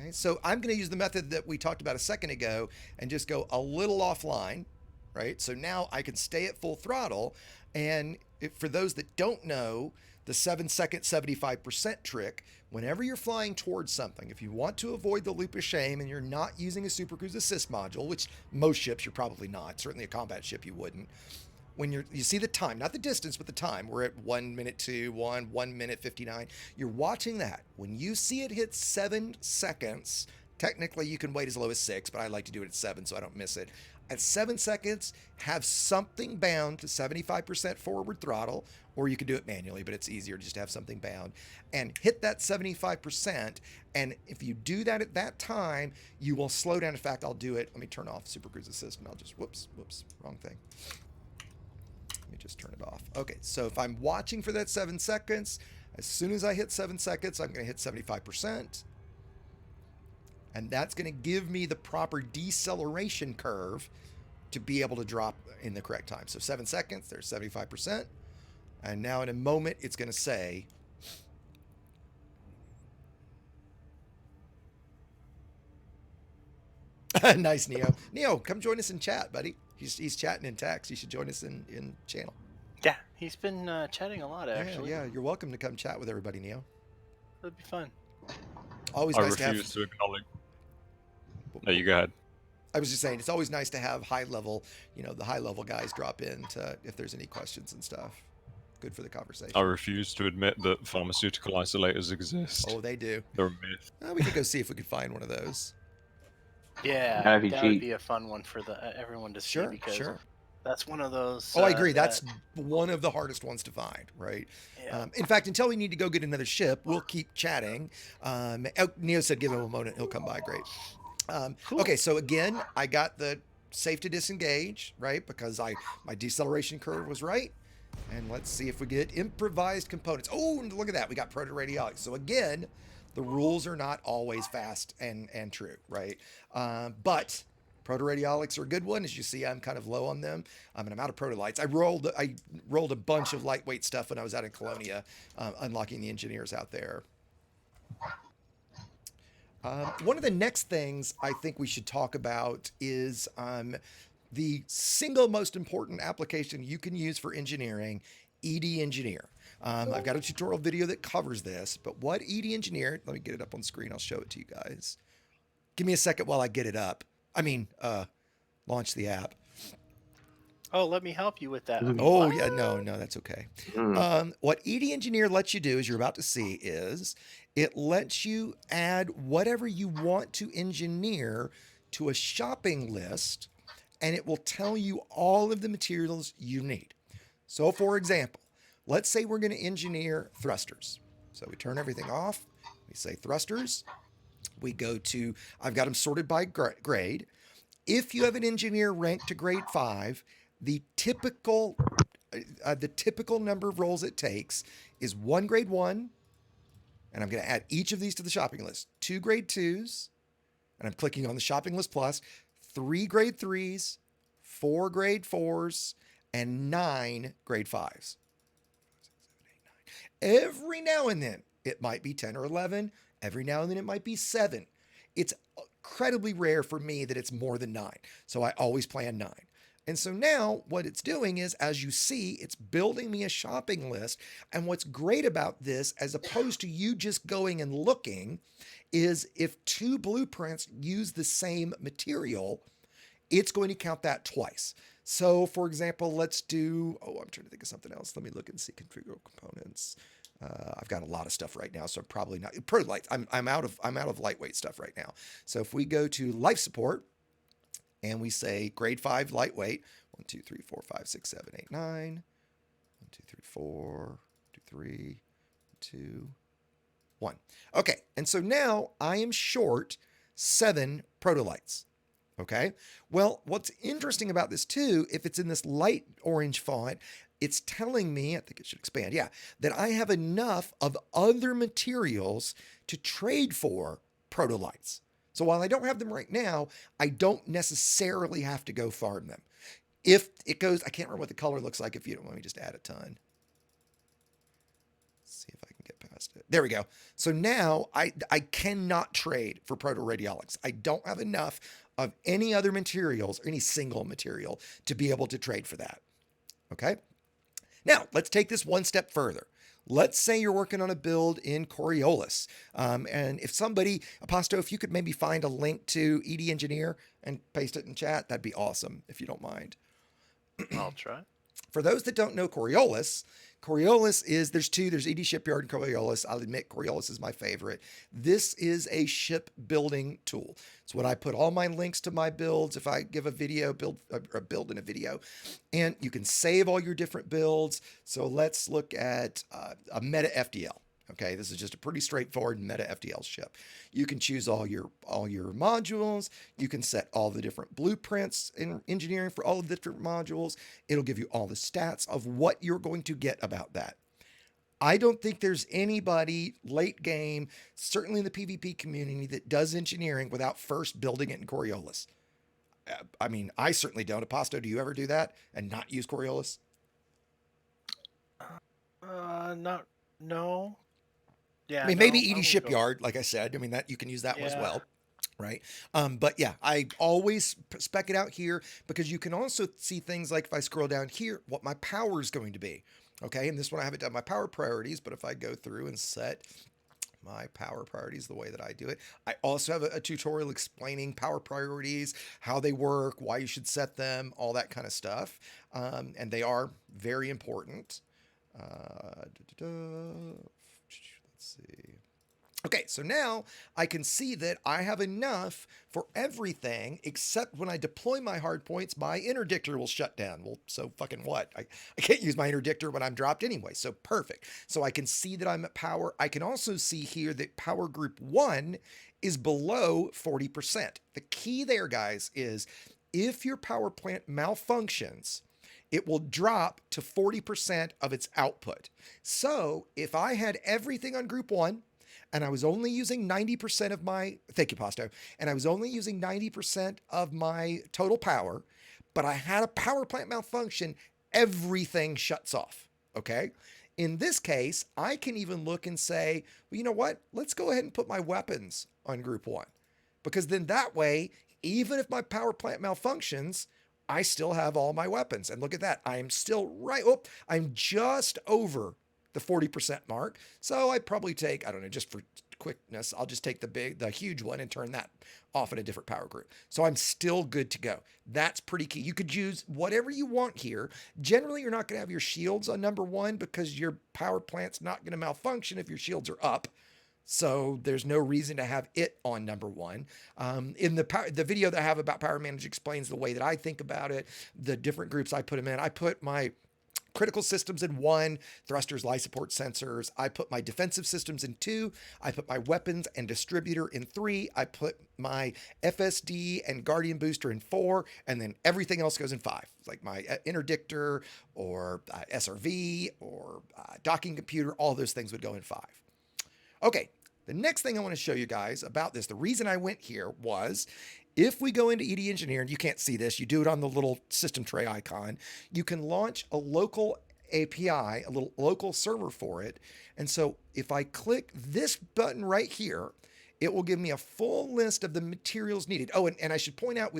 Okay, so I'm going to use the method that we talked about a second ago and just go a little offline, right? So now I can stay at full throttle. And for those that don't know, the 7-second 75% trick, whenever you're flying towards something, if you want to avoid the loop of shame and you're not using a Super Cruise Assist module, which most ships you're probably not, certainly a combat ship you wouldn't, when you see the time, not the distance, but the time. We're at 1 minute 1 minute 59. You're watching that. When you see it hit 7 seconds, technically you can wait as low as 6, but I like to do it at 7 so I don't miss it. At 7 seconds, have something bound to 75% forward throttle, or you can do it manually, but it's easier just to have something bound, and hit that 75%. And if you do that at that time, you will slow down. In fact, I'll do it. Let me turn off Super Cruise Assist, and I'll just, whoops, wrong thing. Let me just turn it off. Okay, so if I'm watching for that 7 seconds, as soon as I hit 7 seconds, I'm going to hit 75%. And that's going to give me the proper deceleration curve to be able to drop in the correct time. So 7 seconds, there's 75%. And now in a moment, it's going to say, nice, Neo. Neo, come join us in chat, buddy. He's chatting in text. You should join us in channel. Yeah, he's been chatting a lot, actually. Yeah, you're welcome to come chat with everybody, Neo. That'd be fun. Always I nice to have. refuse to acknowledge. No, you go ahead. I was just saying, it's always nice to have high level, the high level guys drop in to, if there's any questions and stuff. Good for the conversation. I refuse to admit that pharmaceutical isolators exist. Oh, they do. They're a myth. We could go see if we could find one of those. Yeah, Gotta be that would cheap. be a fun one for everyone to see, Sure, because sure. that's one of those. Oh, I agree. that- That's one of the hardest ones to find, right? Yeah. In fact, until we need to go get another ship, we'll keep chatting. Neo said give him a moment. He'll come by. Great. Cool. Okay, so again, I got the safe to disengage, right? Because my deceleration curve was right. And let's see if we get improvised components. Oh, and look at that. We got proto-radiology. So again, the rules are not always fast and true, right? But proto-radiolics are a good one. As you see, I'm kind of low on them. And I'm out of proto-lights. I rolled a bunch of lightweight stuff when I was out in Colonia, unlocking the engineers out there. One of the next things I think we should talk about is the single most important application you can use for engineering, ED Engineer. I've got a tutorial video that covers this, but what ED Engineer, let me get it up on screen. I'll show it to you guys. Give me a second while I get it up. Launch the app. Oh, let me help you with that. Oh, yeah, no, that's okay. Mm. What ED Engineer lets you do, as you're about to see, is it lets you add whatever you want to engineer to a shopping list, and it will tell you all of the materials you need. So, for example, let's say we're going to engineer thrusters. So we turn everything off. We say thrusters. We go to, I've got them sorted by grade. If you have an engineer ranked to grade 5, the typical number of rolls it takes is 1 grade 1, and I'm going to add each of these to the shopping list. 2 grade 2s, and I'm clicking on the shopping list plus, 3 grade 3s, 4 grade 4s, and 9 grade 5s. Every now and then, it might be 10 or 11. Every now and then, it might be 7. It's incredibly rare for me that it's more than 9. So I always plan 9. And so now what it's doing is, as you see, it's building me a shopping list. And what's great about this, as opposed to you just going and looking, is if 2 blueprints use the same material, it's going to count that twice. So for example, let's do, I'm trying to think of something else. Let me look and see configurable components. I've got a lot of stuff right now, so I'm probably not proto light. I'm out of lightweight stuff right now. So if we go to life support and we say grade 5 lightweight, 1, 2, 3, 4, 5, 6, 7, 8, 9, 1, 2, 3, 4, 2, 3, 2, 1. Okay, and so now I am short 7 protolights. Okay, well, what's interesting about this too, if it's in this light orange font, it's telling me, I think it should expand, that I have enough of other materials to trade for protolights. So while I don't have them right now, I don't necessarily have to go farm them. If it goes, I can't remember what the color looks like if you don't, let me just add a ton. See if I can get past it. There we go. So now I cannot trade for proto-radiolics. I don't have enough of any other materials, or any single material, to be able to trade for that. Okay? Now, let's take this one step further. Let's say you're working on a build in Coriolis. And if somebody, Aposto, if you could maybe find a link to ED Engineer and paste it in chat, that'd be awesome, if you don't mind. I'll try. For those that don't know Coriolis, Coriolis is there's ED Shipyard and Coriolis. I'll admit Coriolis is my favorite. This is a ship building tool. It's what I put all my links to my builds. If I give a video, build in a video, and you can save all your different builds. So let's look at a Meta FDL. Okay, this is just a pretty straightforward Meta FDL ship. You can choose all your modules. You can set all the different blueprints in engineering for all of the different modules. It'll give you all the stats of what you're going to get about that. I don't think there's anybody late game, certainly in the PvP community, that does engineering without first building it in Coriolis. I mean, I certainly don't. Aposto, do you ever do that and not use Coriolis? No. Yeah, I mean, maybe no, I ED would go- Shipyard, like I said. I mean, that you can use that one as Yeah. well, right? But yeah, I always spec it out here because you can also see things like if I scroll down here, what my power is going to be. Okay, and this one I haven't done my power priorities, but if I go through and set my power priorities the way that I do it, I also have a tutorial explaining power priorities, how they work, why you should set them, all that kind of stuff, and they are very important. Let's see. Okay, so now I can see that I have enough for everything except when I deploy my hard points, my interdictor will shut down. Well, so fucking what? I can't use my interdictor when I'm dropped anyway, so perfect. So I can see that I'm at power. I can also see here that power group 1 is below 40%. The key there, guys, is if your power plant malfunctions, it will drop to 40% of its output. So if I had everything on group 1, and I was only using 90% of my, thank you, Pasto, and I was only using 90% of my total power, but I had a power plant malfunction, everything shuts off, okay? In this case, I can even look and say, well, you know what? Let's go ahead and put my weapons on group 1, because then that way, even if my power plant malfunctions, I still have all my weapons. And look at that. I am still I'm just over the 40% mark. So I'd probably take, I don't know, just for quickness, I'll just take the huge one and turn that off in a different power group. So I'm still good to go. That's pretty key. You could use whatever you want here. Generally, you're not going to have your shields on number 1 because your power plant's not going to malfunction if your shields are up. So there's no reason to have it on number 1. In the video that I have about Power Manager explains the way that I think about it, the different groups I put them in. I put my critical systems in 1, thrusters, life support sensors. I put my defensive systems in 2. I put my weapons and distributor in 3. I put my FSD and guardian booster in 4, and then everything else goes in 5, like my interdictor or SRV or docking computer. All those things would go in 5. Okay, the next thing I want to show you guys about this, the reason I went here was, if we go into ED Engineer, and you can't see this, you do it on the little system tray icon, you can launch a local API, a little local server for it. And so if I click this button right here, it will give me a full list of the materials needed. Oh, and I should point out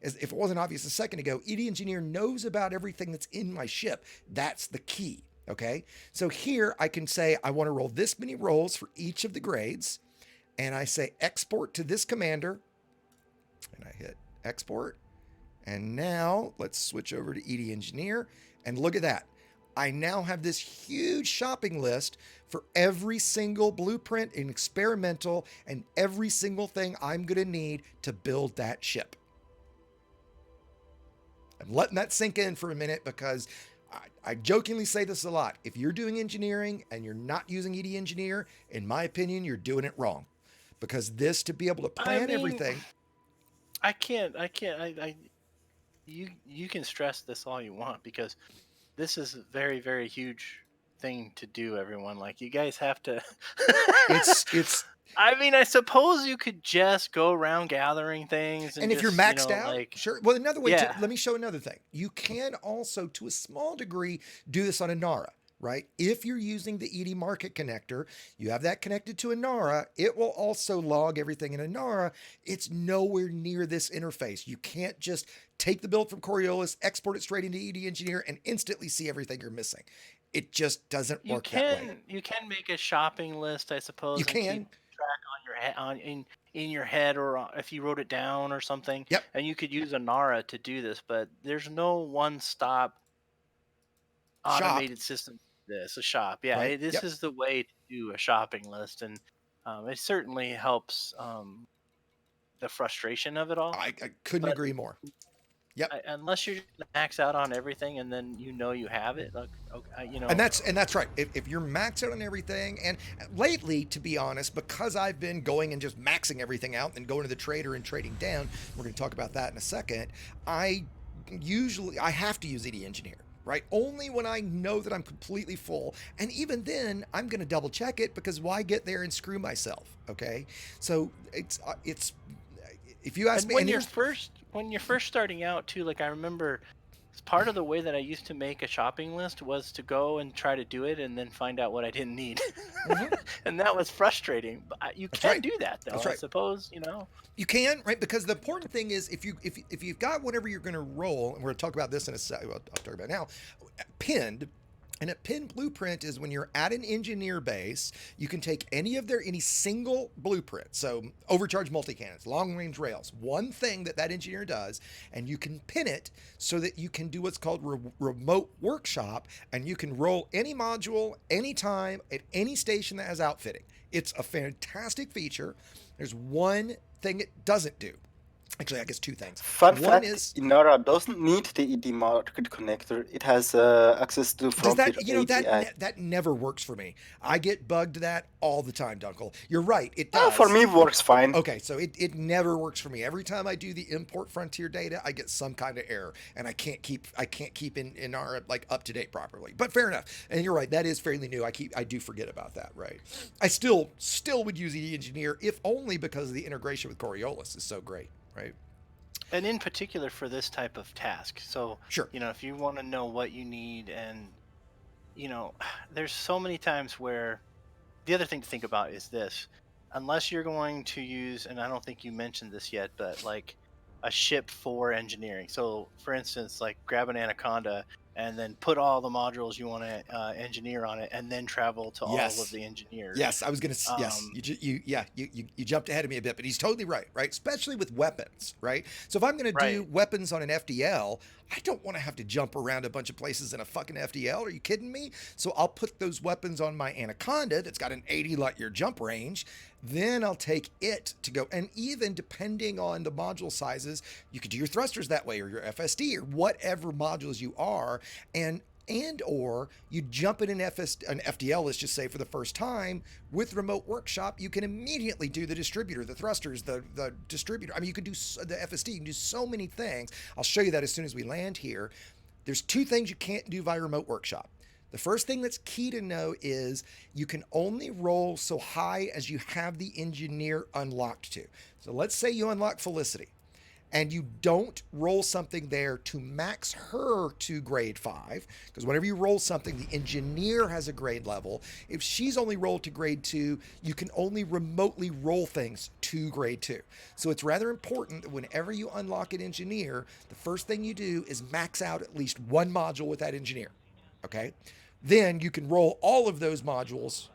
as if it wasn't obvious a second ago, ED Engineer knows about everything that's in my ship. That's the key. Okay, so here I can say I want to roll this many rolls for each of the grades, and I say export to this commander, and I hit export, and now let's switch over to ED Engineer, and look at that. I now have this huge shopping list for every single blueprint and experimental and every single thing I'm going to need to build that ship. I'm letting that sink in for a minute because I jokingly say this a lot. If you're doing engineering and you're not using ED Engineer, in my opinion, you're doing it wrong. Because this, to be able to plan everything. You can stress this all you want, because this is a very, very huge thing to do, everyone. Like, you guys have to. it's. I mean, I suppose you could just go around gathering things, and if you're maxed out, sure. Well, another way, let me show another thing. You can also, to a small degree, do this on Inara, right? If you're using the ED Market connector, you have that connected to Inara, it will also log everything in Inara. It's nowhere near this interface. You can't just take the build from Coriolis, export it straight into ED Engineer, and instantly see everything you're missing. It just doesn't work that way. You can make a shopping list, I suppose. You can. Keep track on your in your head, or if you wrote it down or something. Yep. And you could use Inara to do this, but there's no one-stop automated system. This a shop, yeah. right? This Yep. is the way to do a shopping list, and it certainly helps the frustration of it all. I couldn't But agree more. Yep. unless you're gonna max out on everything and then you have it, like okay, And that's right. If you're maxed out on everything, and lately, to be honest, because I've been going and just maxing everything out and going to the trader and trading down, we're going to talk about that in a second. I have to use ED Engineer, right? Only when I know that I'm completely full, and even then, I'm going to double check it because why get there and screw myself? Okay, so it's if you ask And me, when and you're here's first starting out too, like I remember part of the way that I used to make a shopping list was to go and try to do it and then find out what I didn't need. Mhm. And that was frustrating. But you That's can right. do that though, That's I right. suppose, You can, right? Because the important thing is if you've got whatever you're going to roll, and we're going to talk about this in a second. Well, I'll talk about it now. Pinned. And a pin blueprint is when you're at an engineer base, you can take any single blueprint. So overcharge multi-cannons, long range rails, one thing that engineer does, and you can pin it so that you can do what's called remote workshop, and you can roll any module anytime at any station that has outfitting. It's a fantastic feature. There's one thing it doesn't do. Actually, I guess two things. Fun One fact, is, Inara doesn't need the ED market connector. It has access to does Frontier that, API. that never works for me. I get bugged that all the time, Dunkel. You're right, it Ah, does. for me, works fine. Okay, so it never works for me. Every time I do the import Frontier data, I get some kind of error, and I can't keep in our like up to date properly. But fair enough. And you're right, that is fairly new. I do forget about that, right? I still would use ED Engineer if only because the integration with Coriolis is so great, right? and in particular for this type of task. So, Sure. if you want to know what you need, and there's so many times where the other thing to think about is this: unless you're going to use, and I don't think you mentioned this yet, but like a ship for engineering. So, for instance, like grab an Anaconda and then put all the modules you want to engineer on it, and then travel to all Yes. of the engineers. Yes, I was gonna. Yes, Um, you jumped ahead of me a bit, but he's totally right, right? Especially with weapons, right? So if I'm gonna do Right. weapons on an FDL, I don't want to have to jump around a bunch of places in a fucking FDL. Are you kidding me? So I'll put those weapons on my Anaconda that's got an 80 light year jump range. Then I'll take it to go, and even depending on the module sizes, you could do your thrusters that way, or your FSD, or whatever modules you are, and or you jump in an FDL, let's just say for the first time with remote workshop, you can immediately do the distributor, the thrusters, the distributor. I mean, you can do the FSD, you can do so many things. I'll show you that as soon as we land here. There's two things you can't do via remote workshop. The first thing that's key to know is you can only roll so high as you have the engineer unlocked to. So let's say you unlock Felicity, and you don't roll something there to max her to grade 5, because whenever you roll something, the engineer has a grade level. If she's only rolled to grade 2, you can only remotely roll things to grade 2. So it's rather important that whenever you unlock an engineer, the first thing you do is max out at least one module with that engineer. Okay? Then you can roll all of those modules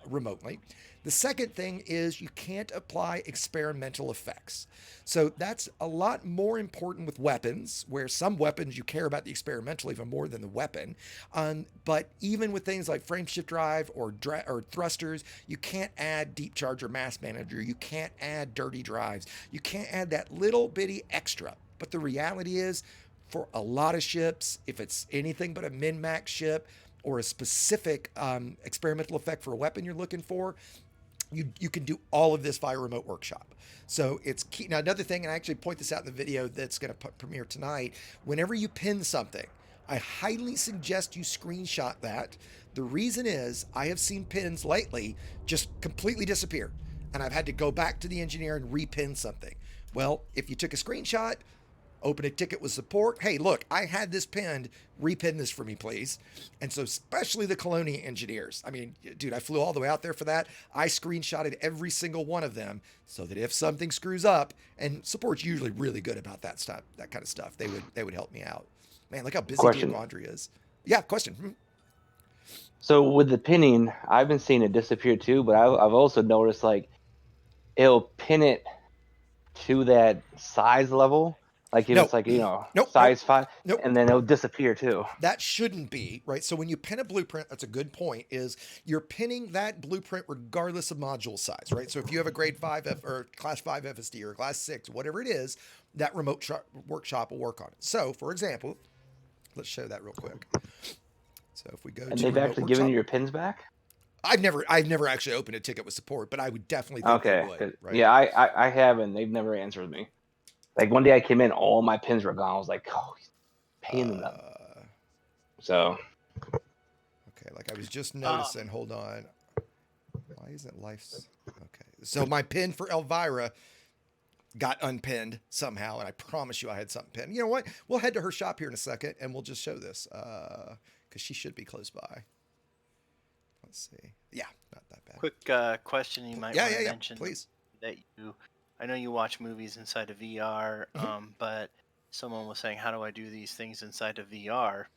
remotely. The second thing is you can't apply experimental effects. So that's a lot more important with weapons, where some weapons you care about the experimental even more than the weapon. But even with things like frame shift drive or thrusters, you can't add deep charge or mass manager. You can't add dirty drives. You can't add that little bitty extra. But the reality is, for a lot of ships, if it's anything but a min-max ship or a specific experimental effect for a weapon you're looking for, you can do all of this via remote workshop. So it's key. Now, another thing, and I actually point this out in the video that's going to premiere tonight, whenever you pin something, I highly suggest you screenshot that. The reason is I have seen pins lately just completely disappear, and I've had to go back to the engineer and repin something. Well, if you took a screenshot, open a ticket with support. Hey, look, I had this pinned. Repin this for me, please. And so especially the Colonia engineers. I mean, dude, I flew all the way out there for that. I screenshotted every single one of them so that if something screws up, and support's usually really good about that stuff, that kind of stuff, they would help me out. Man, look how busy Question. Diagondry is. Yeah, question. So with the pinning, I've been seeing it disappear too, but I've also noticed like it'll pin it to that size level. Like if No. it's like, you know, Nope, size 5, nope. and then it'll disappear too. That shouldn't be, right? So when you pin a blueprint, that's a good point, is you're pinning that blueprint regardless of module size, right? So if you have a grade 5 F or class 5 FSD or class 6, whatever it is, that remote workshop will work on it. So for example, let's show that real quick. So if we go And to they've remote actually workshop, given you your pins back? I've never actually opened a ticket with support, but I would definitely think they Okay. would, 'Cause- right? Yeah, I haven't. They've never answered me. Like one day I came in, all my pins were gone. I was like, oh, he's paying them. So Okay, like I was just noticing, hold on. Why isn't life's okay? So my pin for Elvira got unpinned somehow, and I promise you I had something pinned. You know what? We'll head to her shop here in a second, and we'll just show this because she should be close by. Let's see. Yeah, not that bad. Quick question you might Yeah, want yeah, to yeah. mention Please. that I know you watch movies inside of VR, but someone was saying, how do I do these things inside of VR?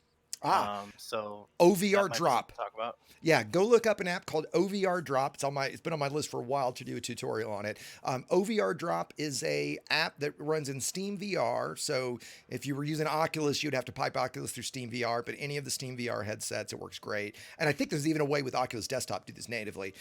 So that OVR might be Drop. something to talk about. Yeah, go look up an app called OVR Drop. It's been on my list for a while to do a tutorial on it. OVR Drop is a app that runs in Steam VR. So if you were using Oculus, you'd have to pipe Oculus through Steam VR, but any of the Steam VR headsets, it works great. And I think there's even a way with Oculus Desktop to do this natively.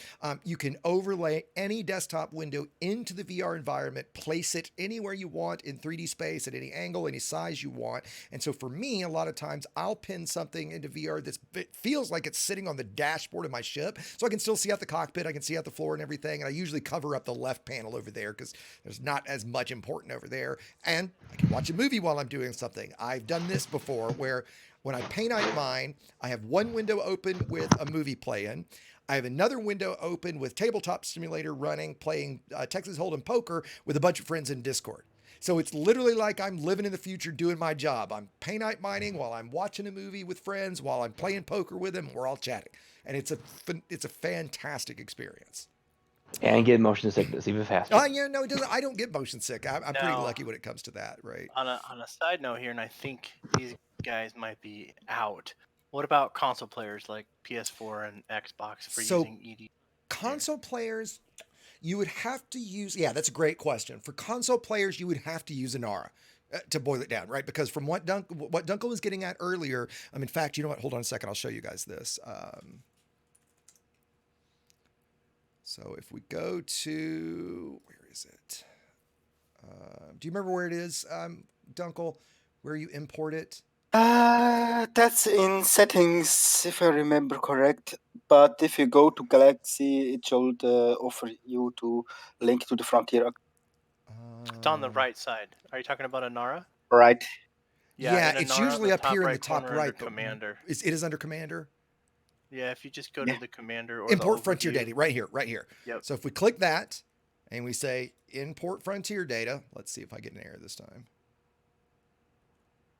You can overlay any desktop window into the VR environment, place it anywhere you want in 3D space at any angle, any size you want. And so for me, a lot of times I'll pin something into VR it feels like it's sitting on the dashboard of my ship, so I can still see out the cockpit, I can see out the floor and everything, and I usually cover up the left panel over there because there's not as much important over there, and I can watch a movie while I'm doing something. I've done this before where when I paint out mine, I have one window open with a movie playing. I have another window open with Tabletop Simulator running, playing Texas Hold'em poker with a bunch of friends in Discord. So it's literally like I'm living in the future doing my job. I'm paintite mining while I'm watching a movie with friends, while I'm playing poker with them. We're all chatting. And it's a fantastic experience. and get motion sickness even faster. Yeah, no, it doesn't. I don't get motion sick. I'm pretty Now- lucky when it comes to that, right? On a side note here, and I think these guys might be out. What about console players like PS4 and Xbox for So- using ED? Console players, you would have to use, yeah, that's a great question. For console players, you would have to use Inara to boil it down, right? Because from what Dunkel was getting at earlier, in fact, you know what? Hold on a second. I'll show you guys this. So if we go to, where is it? Do you remember where it is, Dunkel, where you import it? That's in settings, if I remember correct. But if you go to Galaxy, it should offer you to link to the Frontier. It's on the right side. Are you talking about Inara? Right. Yeah, in it's Inara, usually the up here in the top corner right. under But Commander. it is under Commander. Yeah, if you just go to the Commander or Import the Frontier overview- data, right here. Yep. So if we click that and we say import Frontier data, let's see if I get an error this time.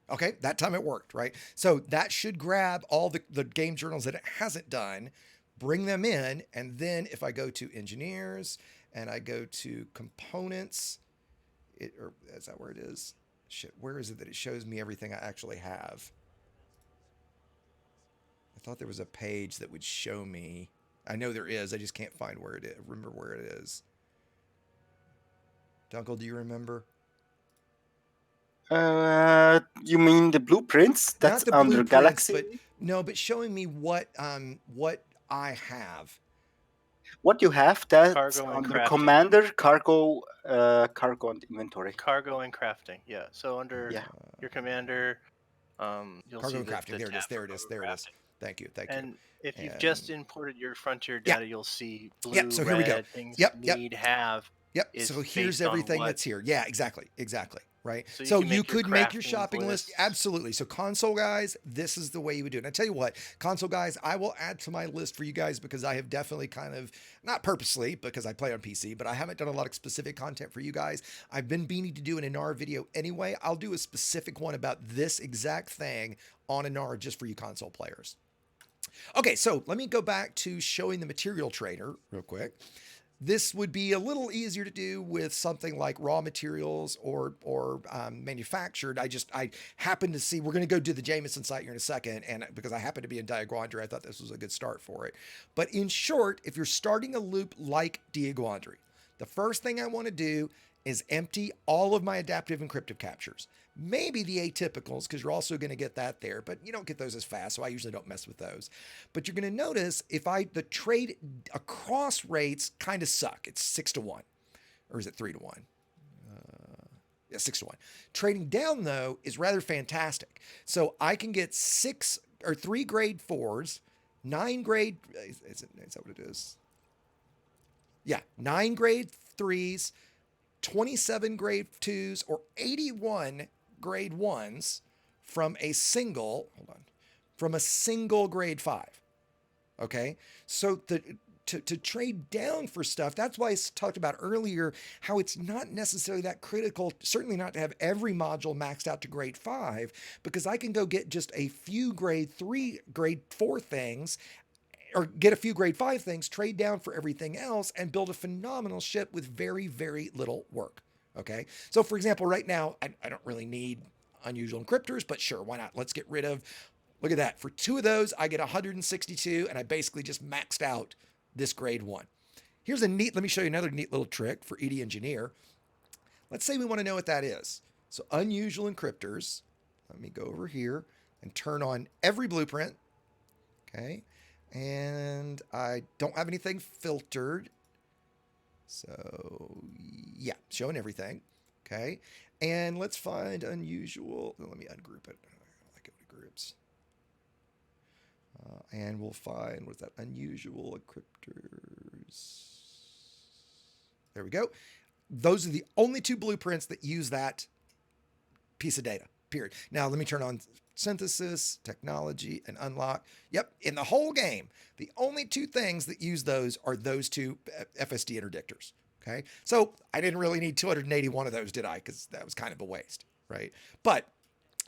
Okay, that time it worked, right? So that should grab all the game journals that it hasn't done, bring them in, and then if I go to engineers and I go to components, or is that where it is? Shit, where is it that it shows me everything I actually have? I thought there was a page that would show me. I know there is. I just can't find where it is. Remember where it is. Dunkel, do you remember? You mean the blueprints? That's Not the under blueprints, Galaxy. but showing me what I have. What you have, that's Cargo and under crafting. Commander, Cargo, Cargo and Inventory. Cargo and crafting. Yeah. So under Yeah. your Commander, you'll Cargo see and the crafting. There it is. tab There for it is. cargo There it is. crafting. Thank you. And if you've just imported your Frontier Yeah. data, you'll see blue, Yep, so here we go. red, things Yep, you yep. need, have. Yep. is So here's based on everything what- that's here. Yeah, exactly. Right. So So you you, can make your could make your crafting shopping list. lists. Absolutely. So console guys, this is the way you would do it. And I tell you what, console guys, I will add to my list for you guys because I have definitely kind of, not purposely because I play on PC, but I haven't done a lot of specific content for you guys. I've been meaning to do an Inara video anyway. I'll do a specific one about this exact thing on Inara just for you console players. Okay, so let me go back to showing the material trader real quick. This would be a little easier to do with something like raw materials or manufactured. I happen to see, we're going to go do the Jameson site here in a second, and because I happen to be in Diaguandry, I thought this was a good start for it. But in short, if you're starting a loop like Diaguandry, the first thing I want to do is empty all of my adaptive encryptive captures. Maybe the atypicals, because you're also going to get that there, but you don't get those as fast, so I usually don't mess with those. But you're going to notice the trade across rates kind of suck. It's 6-1, or is it 3-1? Yeah, 6-1. Trading down though is rather fantastic. So I can get 3 grade 4s, 9 grade. Is that what it is? Yeah, 9 grade 3s, 27 grade 2s, or 81 grade 1s from a single grade 5. Okay, so to trade down for stuff, that's why I talked about earlier how it's not necessarily that critical, certainly not to have every module maxed out to grade 5, because I can go get just a few grade 3, grade 4 things, or get a few grade 5 things, trade down for everything else, and build a phenomenal ship with very, very little work. Okay, so for example, right now, I don't really need unusual encryptors, but sure, why not? Let's get rid of, look at that. For 2 of those, I get 162, and I basically just maxed out this grade 1. Here's let me show you another neat little trick for ED Engineer. Let's say we want to know what that is. So unusual encryptors, let me go over here and turn on every blueprint. Okay, and I don't have anything filtered. So yeah, showing everything. Okay, and let's find unusual. Let me ungroup it. I go to groups. And we'll find, what's that, unusual encryptors. There we go. Those are the only 2 blueprints that use that piece of data, period. Now let me turn on synthesis, technology, and unlock. Yep, in the whole game, the only 2 things that use those are those 2 FSD interdictors. Okay, so I didn't really need 281 of those, did I? Because that was kind of a waste, right? But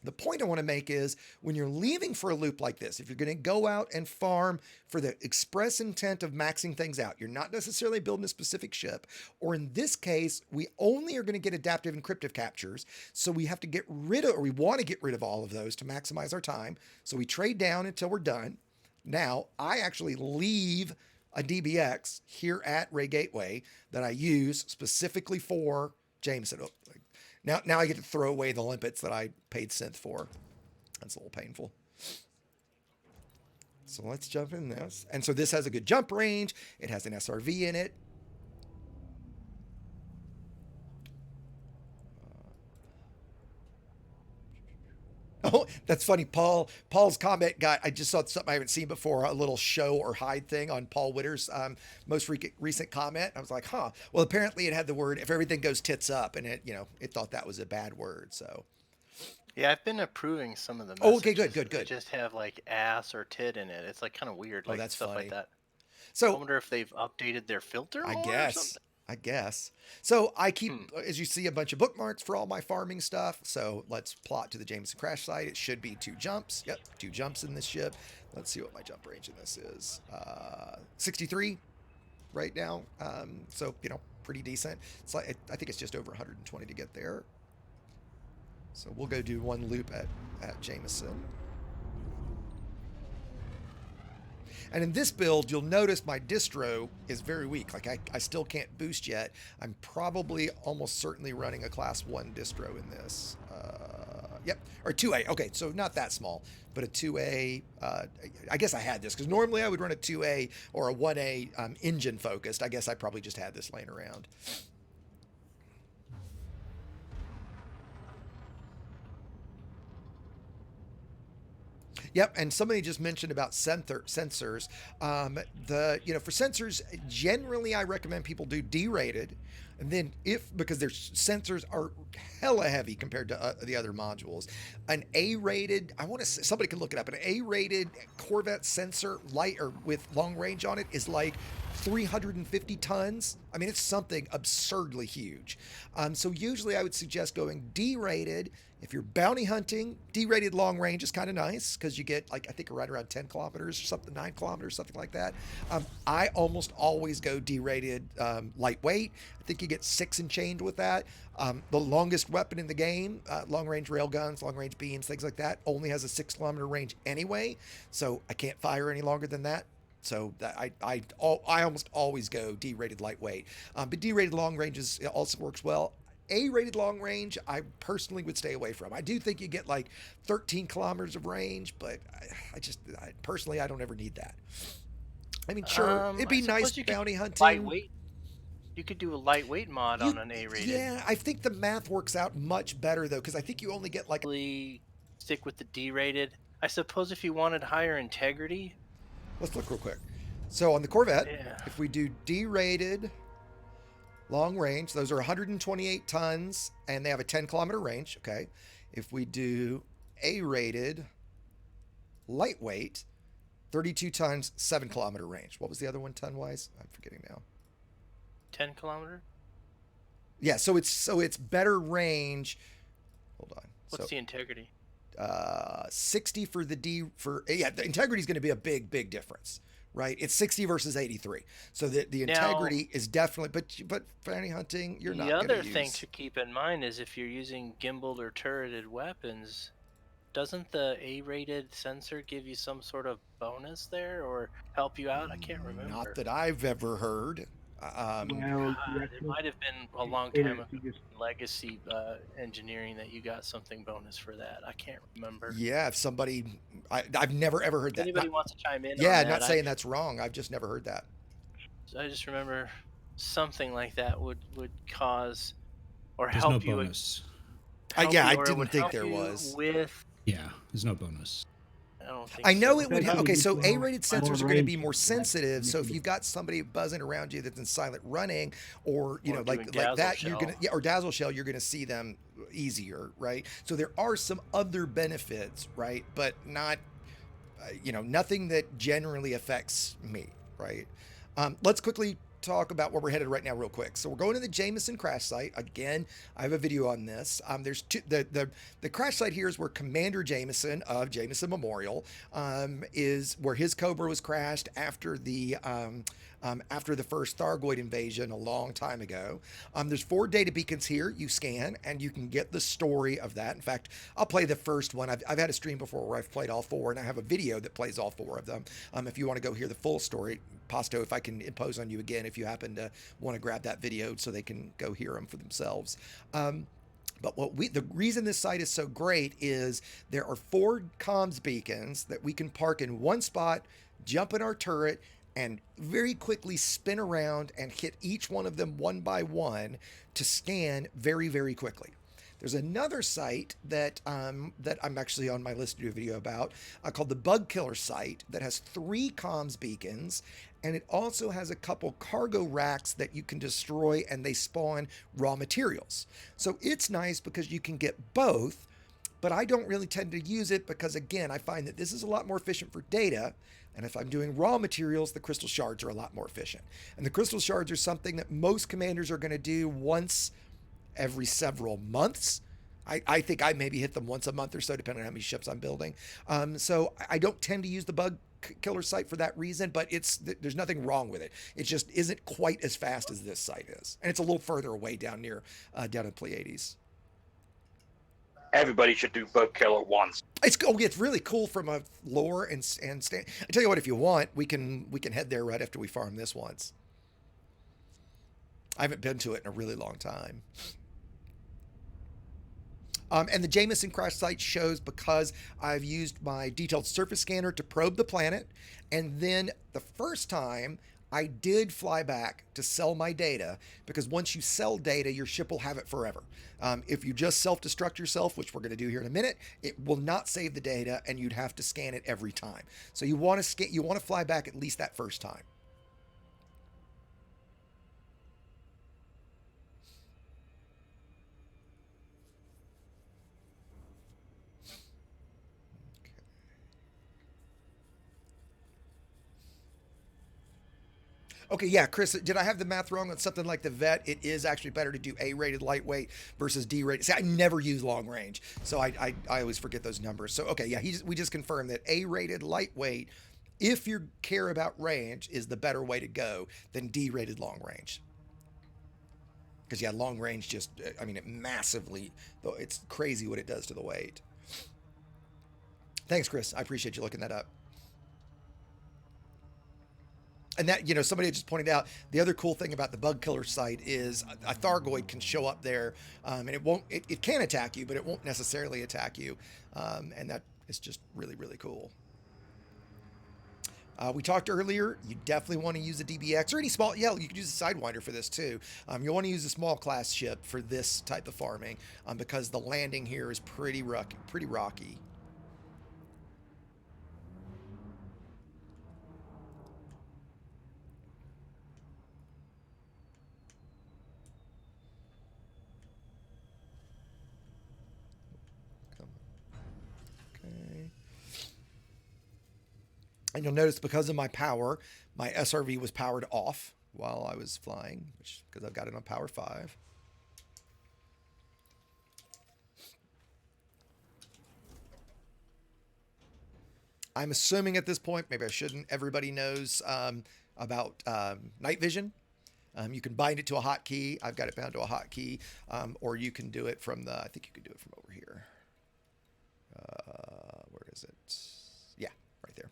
the point I want to make is when you're leaving for a loop like this, if you're going to go out and farm for the express intent of maxing things out, you're not necessarily building a specific ship, or in this case, we only are going to get adaptive encryptive captures. So we have to get rid of, or we want to get rid of all of those to maximize our time. So we trade down until we're done. Now I actually leave a DBX here at Ray Gateway that I use specifically for Jameson. Now I get to throw away the limpets that I paid synth for. That's a little painful. So let's jump in this. And so this has a good jump range. It has an SRV in it. Oh, that's funny. Paul's comment got, I just saw something I haven't seen before, a little show or hide thing on Paul Witter's most recent comment. I was like, huh. Well, apparently it had the word, if everything goes tits up, and it thought that was a bad word. So Yeah, I've been approving some of the messages. Oh, okay, good. that just have like ass or tit in it. It's like kind of weird, Oh, like that's stuff funny. like that. I So wonder if they've updated their filter more or something. I guess. So I keep, as you see, a bunch of bookmarks for all my farming stuff. So let's plot to the Jameson crash site. It should be 2 jumps. Yep, 2 jumps in this ship. Let's see what my jump range in this is. 63 right now. So, pretty decent. It's like, I think it's just over 120 to get there. So we'll go do 1 loop at Jameson. And in this build, you'll notice my distro is very weak. Like I still can't boost yet. I'm probably almost certainly running a class 1 distro in this. Yep, or 2A. Okay, so not that small, but a 2A. I guess I had this because normally I would run a 2A or a 1A engine focused. I guess I probably just had this laying around. Yep, and somebody just mentioned about sensors. For sensors, generally I recommend people do D-rated, and then because their sensors are hella heavy compared to the other modules, an A-rated, I want to say, somebody can look it up, an A-rated Corvette sensor light or with long range on it is like 350 tons. I mean, it's something absurdly huge. So usually I would suggest going D-rated. If you're bounty hunting, D-rated long range is kind of nice because you get, like, I think right around 10 kilometers or something, 9 kilometers, something like that. I almost always go D-rated lightweight. I think you get 6 and change with that. The longest weapon in the game, long-range railguns, long-range beams, things like that, only has a 6-kilometer range anyway. So I can't fire any longer than that. So that I almost always go D-rated lightweight. But D-rated long ranges also works well. A-rated long range, I personally would stay away from. I do think you get like 13 kilometers of range, but personally, I don't ever need that. I mean, sure, it'd I be nice suppose you could bounty hunting. lightweight. You could do a lightweight mod on an A-rated. Yeah, I think the math works out much better though, because I think you only get like Probably stick with the D-rated. I suppose if you wanted higher integrity. Let's look real quick. So on the Corvette, Yeah. if we do D-rated long range, those are 128 tons, and they have a 10-kilometer range. Okay. If we do A-rated lightweight, 32 tons, 7-kilometer range. What was the other one ton-wise? I'm forgetting now. 10 kilometer. Yeah, so it's better range. Hold on. What's the integrity? 60 for the the integrity is going to be a big difference, right? It's 60 versus 83. So the integrity is definitely, but bounty hunting, you're not going to use. The other thing to keep in mind is if you're using gimbaled or turreted weapons, doesn't the A-rated sensor give you some sort of bonus there or help you out? I can't remember. Not that I've ever heard. It might have been a long time ago in Legacy engineering that you got something bonus for that. I can't remember. Yeah, if somebody, I've never ever heard If that. anybody wants to chime in? Yeah, on that, not saying that's wrong. I've just never heard that. I just remember something like that would cause or There's help no you. bonus. help Yeah, you, I or it didn't would think help there you was. With Yeah, there's no bonus. I don't think I know so. it would. Okay, so A-rated sensors are going to be more range. sensitive. So if you've got somebody buzzing around you that's in silent running, or Or like doing dazzle that, you're shell. gonna or dazzle shell, you're gonna see them easier, right? So there are some other benefits, right? But not, nothing that generally affects me, right? Let's quickly talk about where we're headed right now real quick. So we're going to the Jameson crash site. Again, I have a video on this. There's two, the crash site here is where Commander Jameson of Jameson Memorial is where his Cobra was crashed after the first Thargoid invasion a long time ago. There's 4 data beacons here you scan, and you can get the story of that. In fact, I'll play the first one. I've had a stream before where I've played all 4, and I have a video that plays all 4 of them. If you want to go hear the full story, Pasto, if I can impose on you again, if you happen to want to grab that video so they can go hear them for themselves. But the reason this site is so great is there are 4 comms beacons that we can park in one spot, jump in our turret, and very quickly spin around and hit each one of them one by one to scan very quickly. There's another site that I'm actually on my list to do a video about called the Bug Killer site that has 3 comms beacons, and it also has a couple cargo racks that you can destroy, and they spawn raw materials. So it's nice because you can get both, but I don't really tend to use it because, again, I find that this is a lot more efficient for data. And if I'm doing raw materials, the crystal shards are a lot more efficient. And the crystal shards are something that most commanders are going to do once every several months. I think I maybe hit them once a month or so, depending on how many ships I'm building. So I don't tend to use the Bug Killer site for that reason, but there's nothing wrong with it. It just isn't quite as fast as this site is. And it's a little further away down near down in Pleiades. Everybody should do Bug Killer once. It's really cool from a lore and stand. I tell you what, if you want, we can head there right after we farm this once. I haven't been to it in a really long time. And the Jameson crash site shows because I've used my detailed surface scanner to probe the planet, and then the first time I did fly back to sell my data, because once you sell data, your ship will have it forever. If you just self-destruct yourself, which we're going to do here in a minute, it will not save the data, and you'd have to scan it every time. So you want to fly back at least that first time. Okay, yeah, Chris, did I have the math wrong on something like the Vet? It is actually better to do A-rated lightweight versus D-rated. See, I never use long range, so I always forget those numbers. So, okay, yeah, we just confirmed that A-rated lightweight, if you care about range, is the better way to go than D-rated long range. Because, yeah, long range just, I mean, it's crazy what it does to the weight. Thanks, Chris. I appreciate you looking that up. And that, you know, somebody just pointed out the other cool thing about the bug killer site is a Thargoid can show up there, and it can attack you, but it won't necessarily attack you, and that is just really, really cool. We talked earlier, you definitely want to use a DBX or any small, you could use a Sidewinder for this too. You'll want to use a small class ship for this type of farming, because the landing here is pretty rocky. Okay. And you'll notice because of my power, my SRV was powered off while I was flying, because I've got it on power 5. I'm assuming at this point, maybe I shouldn't, everybody knows about night vision. You can bind it to a hotkey. I've got it bound to a hotkey, or you can do it from I think you can do it from over here. Where is it? Yeah, right there.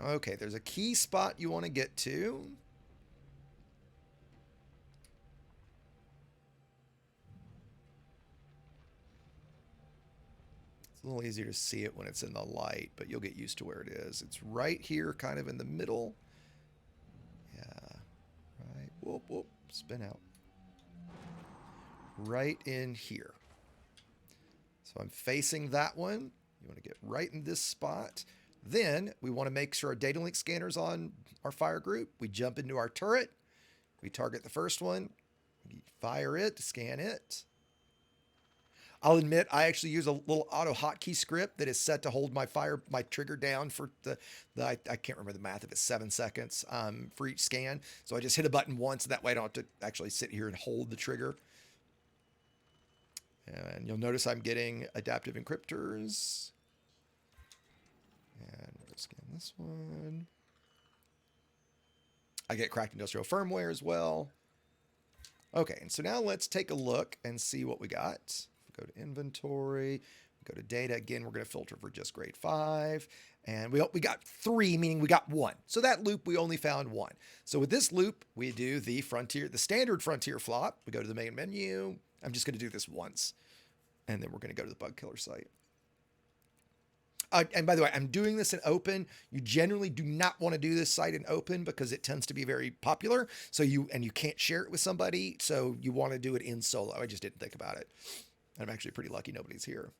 Okay, there's a key spot you want to get to. It's a little easier to see it when it's in the light, but you'll get used to where it is. It's right here, kind of in the middle. Yeah, right. Whoop, whoop, spin out. Right in here. So I'm facing that one. You want to get right in this spot. Then we want to make sure our data link scanner's on our fire group. We jump into our turret. We target the first one. We fire it, scan it. I'll admit I actually use a little auto hotkey script that is set to hold my trigger down for I can't remember the math if it's 7 seconds for each scan. So I just hit a button once. That way I don't have to actually sit here and hold the trigger. And you'll notice I'm getting adaptive encryptors. And we'll scan this one. I get cracked industrial firmware as well. Okay, and so now let's take a look and see what we got. Go to inventory, go to data. Again, we're going to filter for just grade 5. And we got 3, meaning we got 1. So that loop, we only found 1. So with this loop, we do the standard frontier flop. We go to the main menu. I'm just going to do this once. And then we're going to go to the bug killer site. And by the way, I'm doing this in open. You generally do not want to do this site in open because it tends to be very popular. So you can't share it with somebody. So you want to do it in solo. I just didn't think about it. I'm actually pretty lucky nobody's here.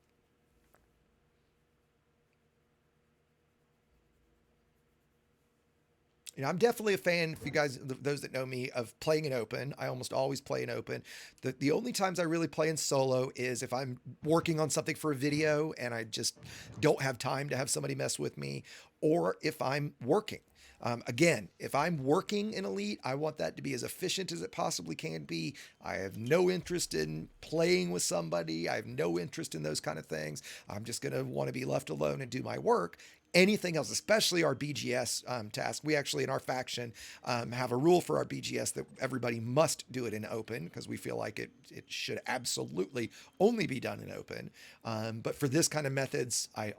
You know, I'm definitely a fan, if you guys, those that know me, of playing in open. I almost always play in open. The only times I really play in solo is if I'm working on something for a video and I just don't have time to have somebody mess with me, or if I'm working. Again, if I'm working in Elite, I want that to be as efficient as it possibly can be. I have no interest in playing with somebody. I have no interest in those kind of things. I'm just going to want to be left alone and do my work. Anything else, especially our BGS task. We actually, in our faction, have a rule for our BGS that everybody must do it in open because we feel like it should absolutely only be done in open. But for this kind of methods, I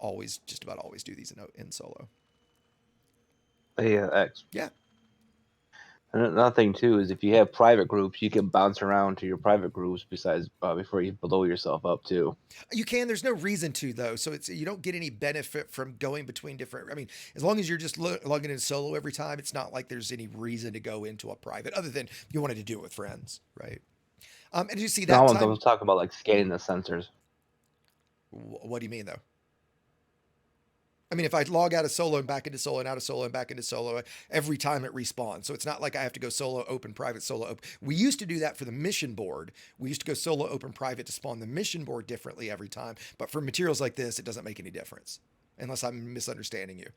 just about always do these in solo. X. Yeah. And another thing too is if you have private groups, you can bounce around to your private groups besides before you blow yourself up too. You can. There's no reason to though, so you don't get any benefit from going between different. I mean, as long as you're just logging in solo every time, it's not like there's any reason to go into a private, other than you wanted to do it with friends, right? And did you see that? I was talking about like scanning the sensors. What do you mean though? I mean, if I log out of solo and back into solo and out of solo and back into solo, every time it respawns. So it's not like I have to go solo, open, private, solo, open. We used to do that for the mission board. We used to go solo, open, private to spawn the mission board differently every time. But for materials like this, it doesn't make any difference unless I'm misunderstanding you.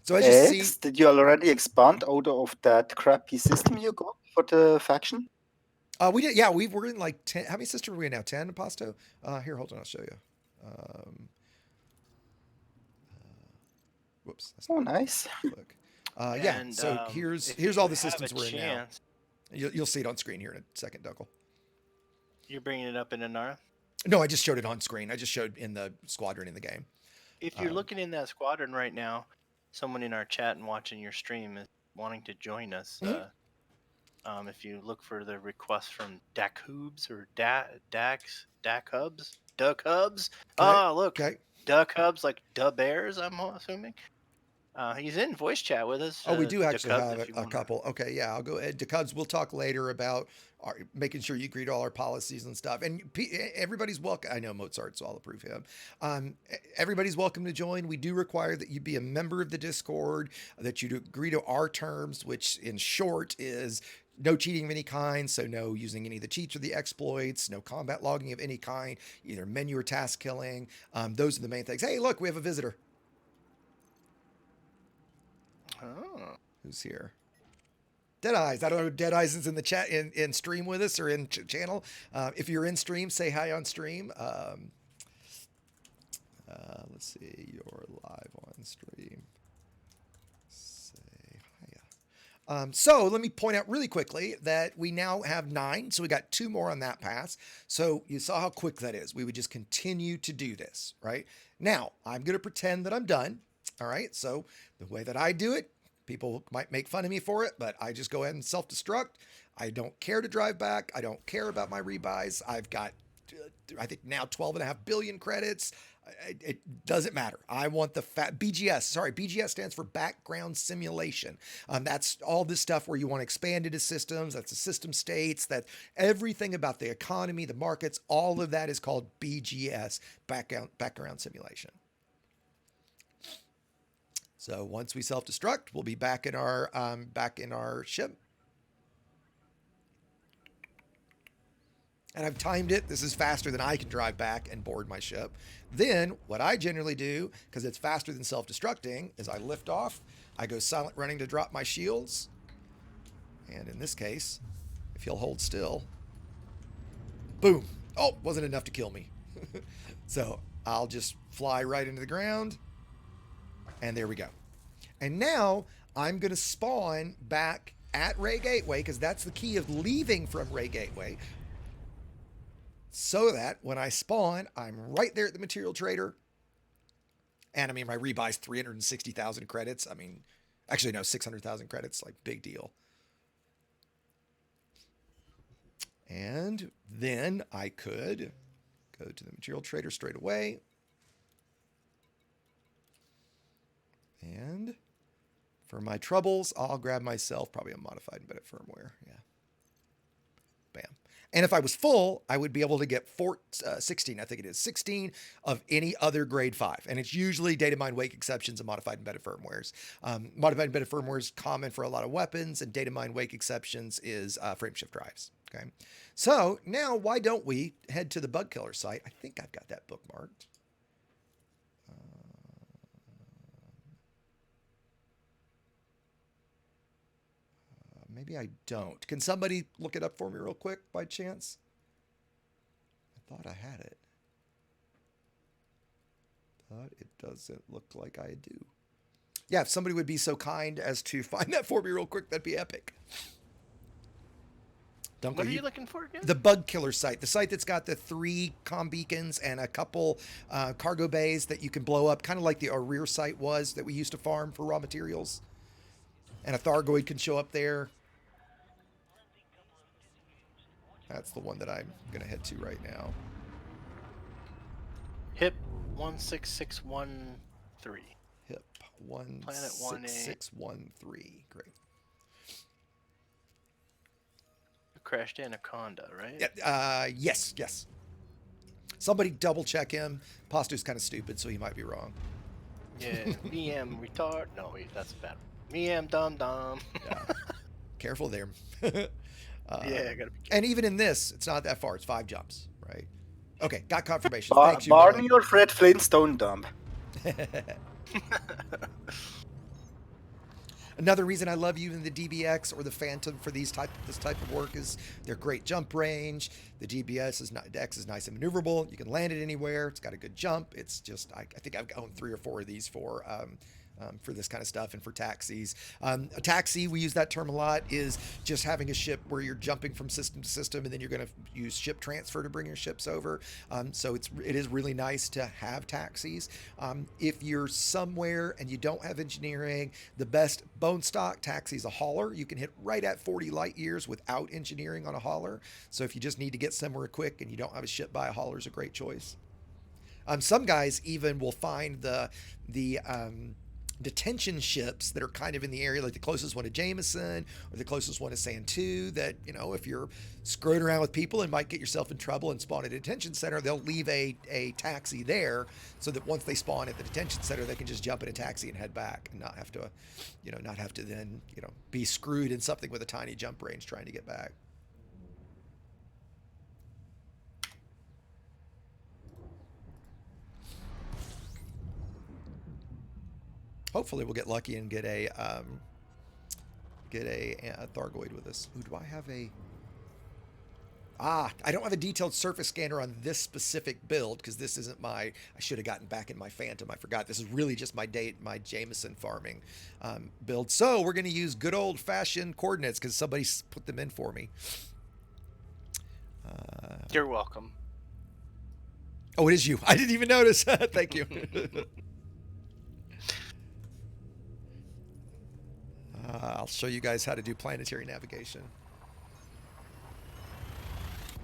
So as you see, did you already expand out of that crappy system you got for the faction? We did. Yeah, we're in like 10. How many systems are we in now? 10, Pasto? Here, hold on. I'll show you. Whoops. Oh, nice. Yeah. So here's all the systems we're in now. You'll see it on screen here in a second, Duckle. You're bringing it up in Inara? No, I just showed it on screen. I just showed in the squadron in the game. If you're looking in that squadron right now, someone in our chat and watching your stream is wanting to join us. If you look for the request from Dak Hoobs or Dak Hubs, Duck Hubs. Look, Okay. Duck Hubs, like Dub Bears, I'm assuming. He's in voice chat with us. Oh, we do Duck actually Hubs, have if you a wanna- couple. Okay, yeah, I'll go ahead. Cubs, we'll talk later about making sure you agree to all our policies and stuff. And everybody's welcome. I know Mozart, so I'll approve him. Everybody's welcome to join. We do require that you be a member of the Discord, that you agree to our terms, which in short is no cheating of any kind. So no using any of the cheats or the exploits, no combat logging of any kind, either menu or task killing. Those are the main things. Hey, look, we have a visitor. Oh. Who's here? Deadeyes. I don't know if Deadeyes is in the chat in stream with us or in channel. If you're in stream, say hi on stream. Let's see. You're live on stream. Say hiya. So let me point out really quickly that we now have 9. So we got 2 more on that pass. So you saw how quick that is. We would just continue to do this, right? Now, I'm going to pretend that I'm done. All right. So the way that I do it, people might make fun of me for it, but I just go ahead and self-destruct. I don't care to drive back. I don't care about my rebuys. I've got, I think now 12.5 billion credits. It doesn't matter. I want the BGS. Sorry, BGS stands for background simulation. That's all this stuff where you want to expand into systems. That's the system states. That everything about the economy, the markets, all of that is called BGS, background simulation. So once we self-destruct, we'll be back in our ship. And I've timed it. This is faster than I can drive back and board my ship. Then what I generally do, because it's faster than self-destructing, is I lift off. I go silent running to drop my shields. And in this case, if you'll hold still, boom. Oh, wasn't enough to kill me. So I'll just fly right into the ground. And there we go. And now I'm going to spawn back at Ray Gateway, because that's the key of leaving from Ray Gateway. So that when I spawn, I'm right there at the material trader. And I mean, my rebuy's 360,000 credits. I mean, actually, no, 600,000 credits, like big deal. And then I could go to the material trader straight away. And for my troubles, I'll grab myself probably a modified embedded firmware. Yeah. Bam. And if I was full, I would be able to get 16, I think it is, 16 of any other grade 5. And it's usually data mine wake exceptions and modified embedded firmwares. Modified embedded firmware is common for a lot of weapons, and data mine wake exceptions is frameshift drives. Okay. So now why don't we head to the bug killer site? I think I've got that bookmarked. Maybe I don't. Can somebody look it up for me real quick by chance? I thought I had it. But it doesn't look like I do. Yeah, if somebody would be so kind as to find that for me real quick, that'd be epic. Dunkel, What are you looking for again? The bug killer site. The site that's got the 3 comm beacons and a couple cargo bays that you can blow up, kind of like the rear site was that we used to farm for raw materials. And a Thargoid can show up there. That's the one that I'm going to head to right now. HIP 16613. HIP 16613. Great. Crashed Anaconda, right? Yeah, yes. Somebody double check him. Pastu's kind of stupid, so he might be wrong. Yeah. Me am retard. No, wait, that's bad. Me am dumb. Yeah. Careful there. Yeah, I gotta be. And even in this, it's not that far. It's 5 jumps, right? Okay, got confirmation. Bar- Thanks, Barney or Fred Flintstone dump. Another reason I love using the DBX or the Phantom for this type of work is their great jump range. The DBX is nice and maneuverable. You can land it anywhere. It's got a good jump. It's just I think I've owned 3 or 4 of these for for this kind of stuff and for taxis. A taxi, we use that term a lot, is just having a ship where you're jumping from system to system, and then you're going to use ship transfer to bring your ships over. So it is really nice to have taxis. If you're somewhere and you don't have engineering, the best bone stock taxi is a hauler. You can hit right at 40 light years without engineering on a hauler. So if you just need to get somewhere quick and you don't have a ship by, a hauler is a great choice. Some guys even will find the detention ships that are kind of in the area, like the closest one to Jameson or the closest one to Santu, that, you know, if you're screwing around with people and might get yourself in trouble and spawn at a detention center, they'll leave a taxi there so that once they spawn at the detention center, they can just jump in a taxi and head back and not have to, then, be screwed in something with a tiny jump range trying to get back. Hopefully we'll get lucky and get a Thargoid with us. Ooh, do I have a... I don't have a detailed surface scanner on this specific build because this isn't my... I should have gotten back in my Phantom. I forgot. This is really just my Jameson farming build. So we're going to use good old-fashioned coordinates because somebody put them in for me. You're welcome. Oh, it is you. I didn't even notice. Thank you. I'll show you guys how to do planetary navigation.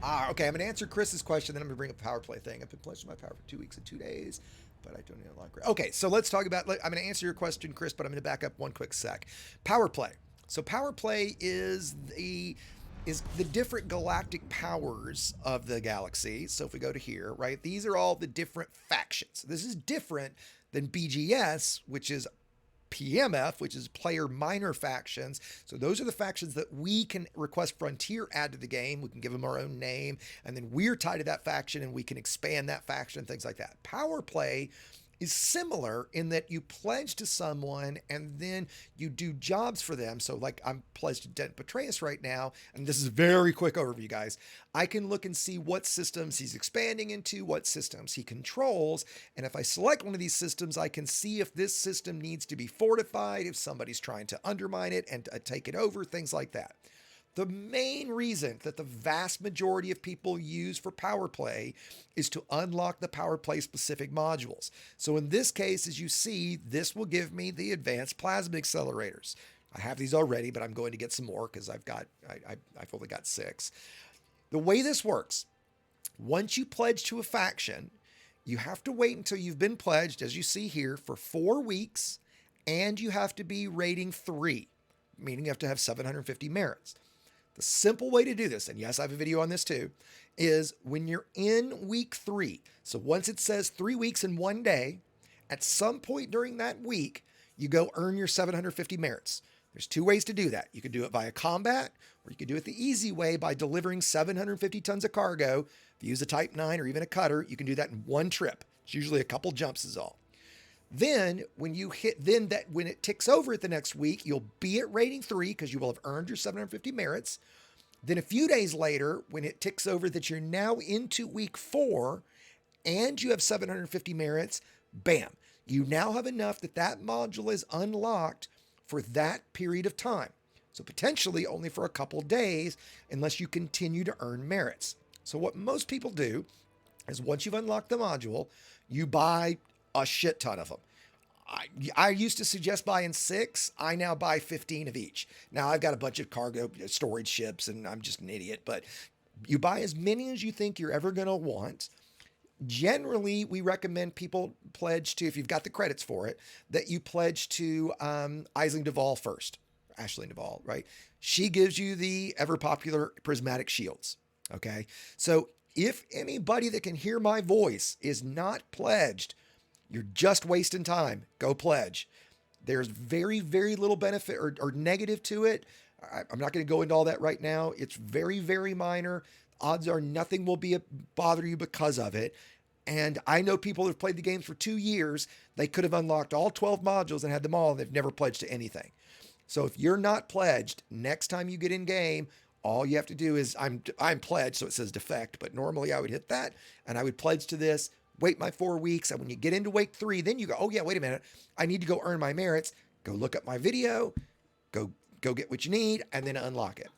Okay, I'm going to answer Chris's question, then I'm going to bring up the power play thing. I've been pledged to my power for 2 weeks and 2 days, but I don't need a lot. Okay, so let's talk about... I'm going to answer your question, Chris, but I'm going to back up one quick sec. Power play. So power play is the different galactic powers of the galaxy. So if we go to here, right, these are all the different factions. This is different than BGS, which is PMF, which is player minor factions. So those are the factions that we can request Frontier add to the game. We can give them our own name, and then we're tied to that faction, and we can expand that faction, things like that. Power play is similar in that you pledge to someone and then you do jobs for them. So like I'm pledged to Dent Petraeus right now, and this is a very quick overview, guys. I can look and see what systems he's expanding into, what systems he controls. And if I select one of these systems, I can see if this system needs to be fortified, if somebody's trying to undermine it and take it over, things like that. The main reason that the vast majority of people use for power play is to unlock the power play specific modules. So in this case, as you see, this will give me the advanced plasma accelerators. I have these already, but I'm going to get some more because I've only got 6. The way this works, once you pledge to a faction, you have to wait until you've been pledged, as you see here, for 4 weeks, and you have to be rating 3, meaning you have to have 750 merits. The simple way to do this, and yes, I have a video on this too, is when you're in week 3. So once it says 3 weeks and 1 day, at some point during that week, you go earn your 750 merits. There's 2 ways to do that. You can do it via combat, or you can do it the easy way by delivering 750 tons of cargo. If you use a Type 9 or even a cutter, you can do that in 1 trip. It's usually a couple jumps is all. Then when it ticks over at the next week, you'll be at rating 3 because you will have earned your 750 merits. Then a few days later, when it ticks over that you're now into week 4 and you have 750 merits, bam, you now have enough that module is unlocked for that period of time. So potentially only for a couple days unless you continue to earn merits. So what most people do is once you've unlocked the module, you buy a shit ton of them. I used to suggest buying 6. I now buy 15 of each. Now I've got a bunch of cargo storage ships and I'm just an idiot, but you buy as many as you think you're ever going to want. Generally, we recommend people pledge to, if you've got the credits for it, that you pledge to Aisling Duval first. Aisling Duval, right? She gives you the ever popular prismatic shields. Okay. So if anybody that can hear my voice is not pledged, you're just wasting time. Go pledge. There's very, very little benefit or negative to it. I'm not going to go into all that right now. It's very, very minor. Odds are nothing will bother you because of it. And I know people who've played the games for 2 years. They could have unlocked all 12 modules and had them all, and they've never pledged to anything. So if you're not pledged, next time you get in game, all you have to do is I'm pledged, so it says defect, but normally I would hit that and I would pledge to this. wait my 4 weeks. And when you get into week 3, then you go, oh yeah, wait a minute. I need to go earn my merits. Go look up my video, go get what you need, and then unlock it.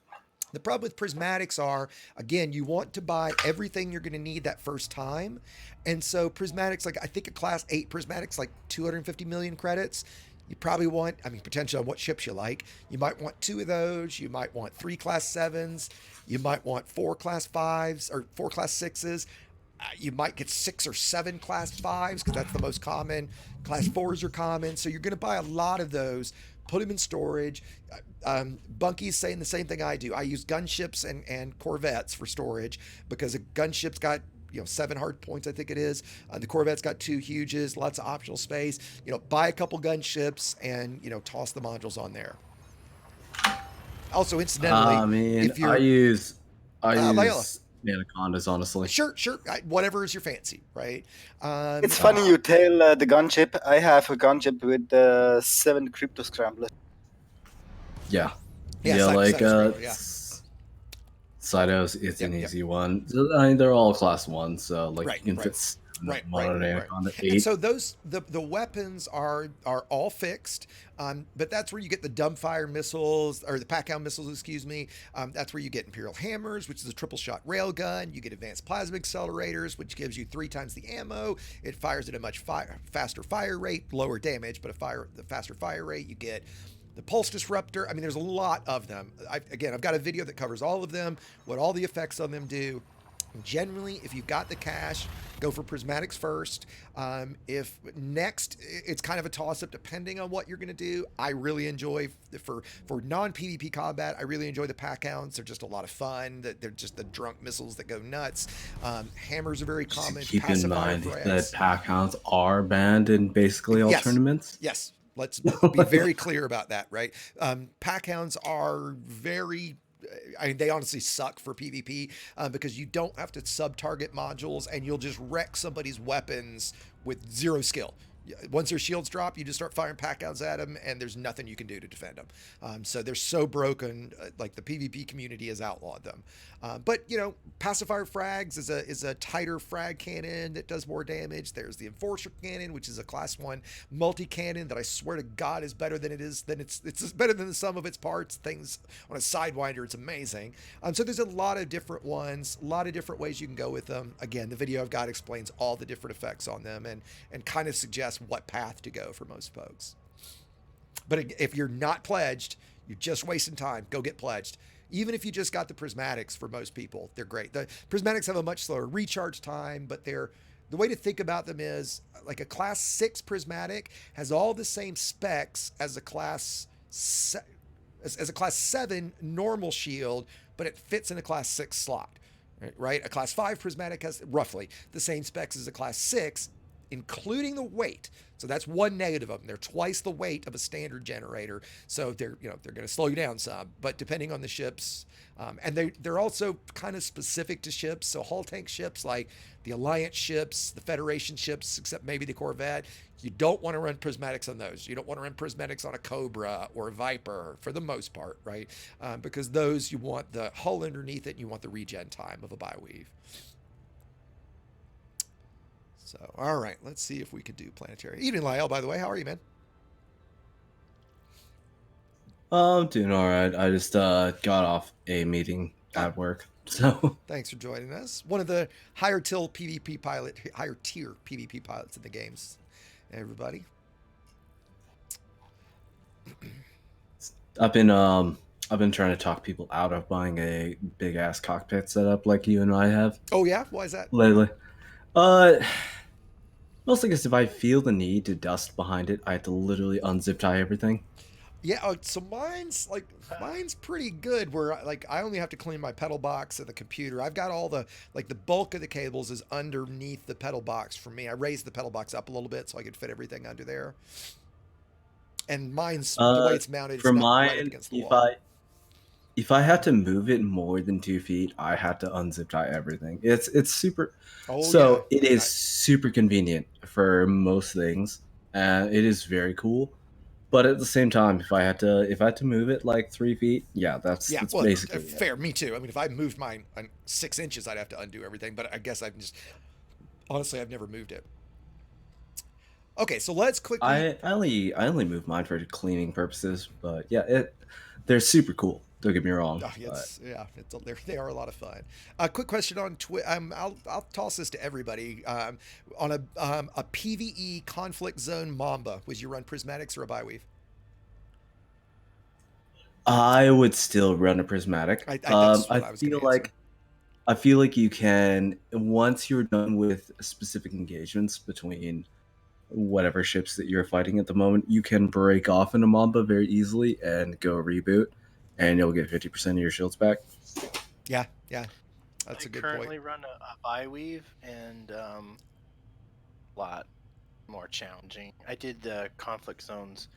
The problem with prismatics are, again, you want to buy everything you're going to need that first time. And so prismatics, like I think a class 8 prismatics, like 250 million credits. You probably want, I mean, potentially on what ships you like. You might want 2 of those. You might want 3 class 7s. You might want 4 class 5s or 4 class 6s. You might get 6 or 7 class 5s because that's the most common. Class 4s are common. So you're going to buy a lot of those, put them in storage. Bunky's saying the same thing I do. I use gunships and corvettes for storage because a gunship's got 7 hard points, I think it is. The Corvette's got 2 huges, lots of optional space. Buy a couple gunships and toss the modules on there. Also, incidentally, I mean, if you're I use Layla. Anacondas, honestly. Sure, whatever is your fancy, right? It's funny you tell the gunship. I have a gunship with 7 crypto scramblers. Yeah. Yeah, Yeah, like Cyto, yeah. Cytos, it's an Yep. easy one. I mean, they're all class 1, so like Right, infants. right. Modern Anaconda And 8. so those the weapons are all fixed, but that's where you get the dumbfire missiles or the pack-hound missiles, excuse me. That's where you get Imperial hammers, which is a triple shot railgun. You get advanced plasma accelerators, which gives you 3 times the ammo. It fires at a much faster fire rate, lower damage, but the faster fire rate. You get the pulse disruptor. I mean, there's a lot of them. I've got a video that covers all of them, what all the effects on them do. Generally, if you've got the cash, go for prismatics first. If next, it's kind of a toss-up depending on what you're going to do. I really enjoy, for non-PvP combat, I really enjoy the pack-hounds. They're just a lot of fun. They're just the drunk missiles that go nuts. Hammers are very common. Keep in mind Pacifier that frags. pack-hounds are banned in basically all Yes. tournaments. Yes, let's be very clear about that, right? Pack-hounds are very... I mean, they honestly suck for PvP because you don't have to sub-target modules and you'll just wreck somebody's weapons with 0 skill. Once their shields drop, you just start firing pack-outs at them and there's nothing you can do to defend them. So they're so broken, like the PvP community has outlawed them. But, pacifier frags is a tighter frag cannon that does more damage. There's the enforcer cannon, which is a class 1 multi-cannon that I swear to God is better than it's better than the sum of its parts. Things on a Sidewinder, it's amazing. So there's a lot of different ones, a lot of different ways you can go with them. Again, the video I've got explains all the different effects on them and kind of suggests what path to go for most folks. But if you're not pledged, you're just wasting time. Go get pledged. Even if you just got the prismatics, for most people, they're great. The prismatics have a much slower recharge time, but the way to think about them is like a class 6 prismatic has all the same specs as a class 7 normal shield, but it fits in a class 6 slot, right? A class 5 prismatic has roughly the same specs as a class 6, including the weight. So that's one negative of them. They're twice the weight of a standard generator. So they're going to slow you down some, but depending on the ships, and they're also kind of specific to ships. So hull tank ships like the Alliance ships, the Federation ships, except maybe the Corvette, you don't want to run prismatics on those. You don't want to run prismatics on a Cobra or a Viper for the most part, right? Because those, you want the hull underneath it and you want the regen time of a bi-weave. So, all right, let's see if we could do planetary. Evening, Lyle, by the way. How are you, man? I'm doing all right. I just got off a meeting at work, so Thanks for joining us. One of the higher tier PvP pilots in the games. Everybody. I've been trying to talk people out of buying a big ass cockpit setup like you and I have Oh yeah, why is that? lately. Mostly because if I feel the need to dust behind it, I have to literally unzip tie everything. Yeah, so mine's pretty good. Where I only have to clean my pedal box and the computer. I've got all the bulk of the cables is underneath the pedal box for me. I raised the pedal box up a little bit so I could fit everything under there. And mine's the way it's mounted. For It's mounted right mine, against the wall. if I have to move it more than 2 feet, I have to unzip tie everything. It's super. Oh, So yeah. it is super convenient for most things, and it is very cool. But at the same time, if I had to move it like 3 feet, that's well, basically it. fair. Me too. I mean, if I moved mine 6 inches, I'd have to undo everything. But I guess I'm just Honestly, I've never moved it. Okay, so let's quickly. I only move mine for cleaning purposes, but yeah, they're super cool. Don't get me wrong. Oh, they are a lot of fun. A quick question on Twitch. I'll toss this to everybody. On a PVE conflict zone Mamba, was you run prismatics or a Bioweave? I would still run a prismatic. That's what I was gonna feel answer. like I feel like you can, once you're done with specific engagements between whatever ships that you're fighting at the moment, you can break off in a Mamba very easily and go reboot, and you'll get 50% of your shields back. Yeah, that's a good currently point. run a Bioweave and a lot more challenging. I did the conflict zones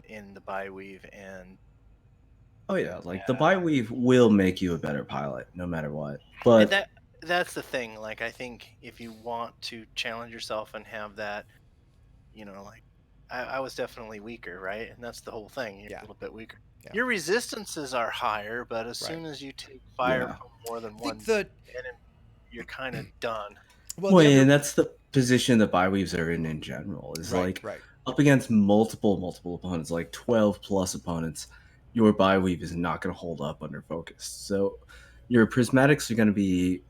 in the Bioweave, and Oh yeah, like the Bioweave will make you a better pilot, no matter what. But that's the thing. Like, I think if you want to challenge yourself and have that, like, I was definitely weaker, right? And that's the whole thing. You're a little bit weaker. Yeah. Your resistances are higher, but as soon as you take fire from more than one enemy, you're kind of done. Well, and that's the position that Bioweaves are in general. Is like up against multiple opponents, like 12 plus opponents, your Bioweave is not going to hold up under focus. So your prismatics are going to be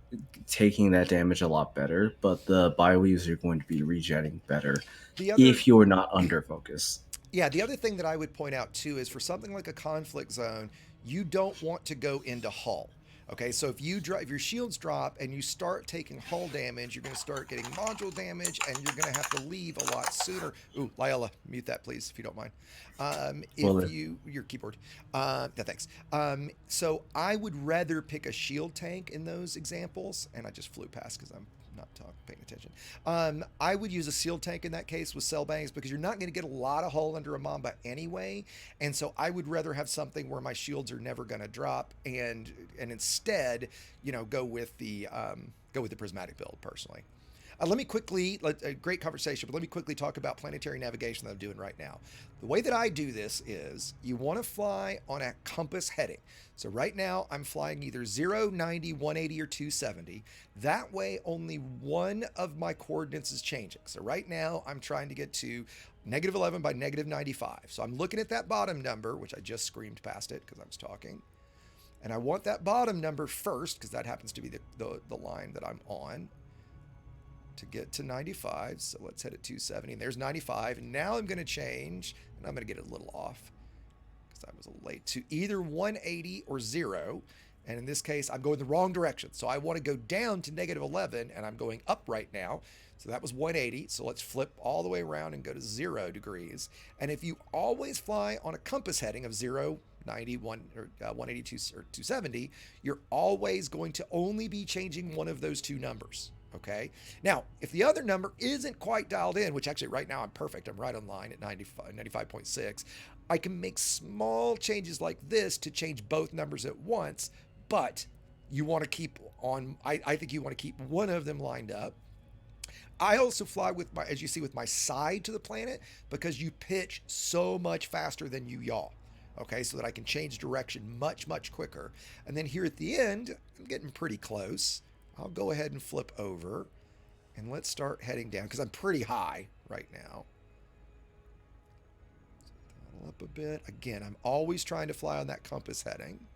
taking that damage a lot better, but the Bioweaves are going to be regenerating better if you're not under focus. Yeah, the other thing that I would point out too is for something like a conflict zone, you don't want to go into hull. Okay, so if your shields drop and you start taking hull damage, you're going to start getting module damage, and you're going to have to leave a lot sooner. Ooh, Lyella, mute that please, if you don't mind. Your keyboard. Thanks. So I would rather pick a shield tank in those examples, and I just flew past because I'm not paying attention. I would use a shield tank in that case with cell bangs because you're not going to get a lot of hull under a Mamba anyway, and so I would rather have something where my shields are never going to drop, and instead, go with the prismatic build personally. Let me quickly, a great conversation, but let me quickly talk about planetary navigation that I'm doing right now. The way that I do this is you want to fly on a compass heading. So right now I'm flying either 0, 90, 180, or 270. That way only one of my coordinates is changing. So right now I'm trying to get to -11 by -95. So I'm looking at that bottom number, which I just screamed past it because I was talking. And I want that bottom number first because that happens to be the line that I'm on to get to 95. So let's hit at 270, and there's 95. And now I'm going to change, and I'm going to get it a little off because I was a little late, to either 180 or 0. And in this case, I'm going the wrong direction. So I want to go down to -11, and I'm going up right now. So that was 180. So let's flip all the way around and go to 0 degrees. And if you always fly on a compass heading of 0, 90, 182, or 270, you're always going to only be changing one of those two numbers. Okay. Now, if the other number isn't quite dialed in, which actually right now I'm perfect, I'm right on line at 95.6, I can make small changes like this to change both numbers at once, but you want to keep on, I think you want to keep one of them lined up. I also fly with as you see, with my side to the planet because you pitch so much faster than you yaw. Okay, so that I can change direction much, much quicker. And then here at the end, I'm getting pretty close. I'll go ahead and flip over and let's start heading down because I'm pretty high right now. Throttle up a bit. Again, I'm always trying to fly on that compass heading.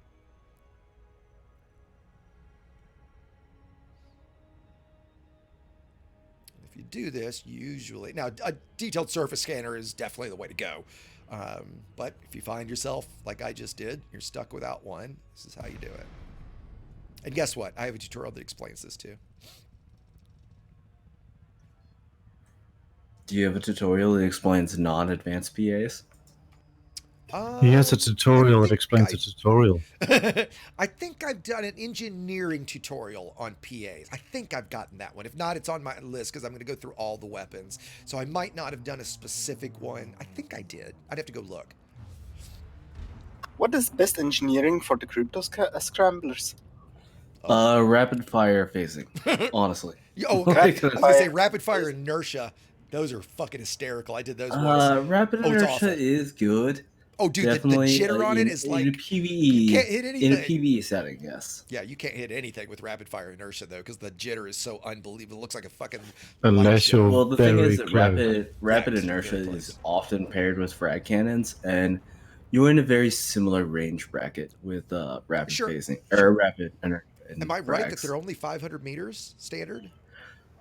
If you do this, usually... Now, a detailed surface scanner is definitely the way to go. But if you find yourself, like I just did, you're stuck without one, this is how you do it. And guess what? I have a tutorial that explains this too. Do you have a tutorial that explains non-advanced PAs? He has a tutorial that explains the tutorial. I think I've done an engineering tutorial on PAs. I think I've gotten that one. If not, it's on my list because I'm going to go through all the weapons. So I might not have done a specific one. I think I did. I'd have to go look. What is best engineering for the crypto scramblers? Rapid fire phasing, honestly. I was going to say rapid fire inertia. Those are fucking hysterical. I did those once. Rapid inertia is good, Oh, dude, Definitely the jitter on it is like in a PvE. you can't hit anything. In a PvE setting, yes. Yeah, you can't hit anything with rapid fire inertia though, because the jitter is so unbelievable. It looks like a fucking. Unless you're Well, the thing is that close. rapid inertia is often paired with frag cannons, and you're in a very similar range bracket with rapid phasing or rapid inertia. Am I right that they're only 500 meters standard?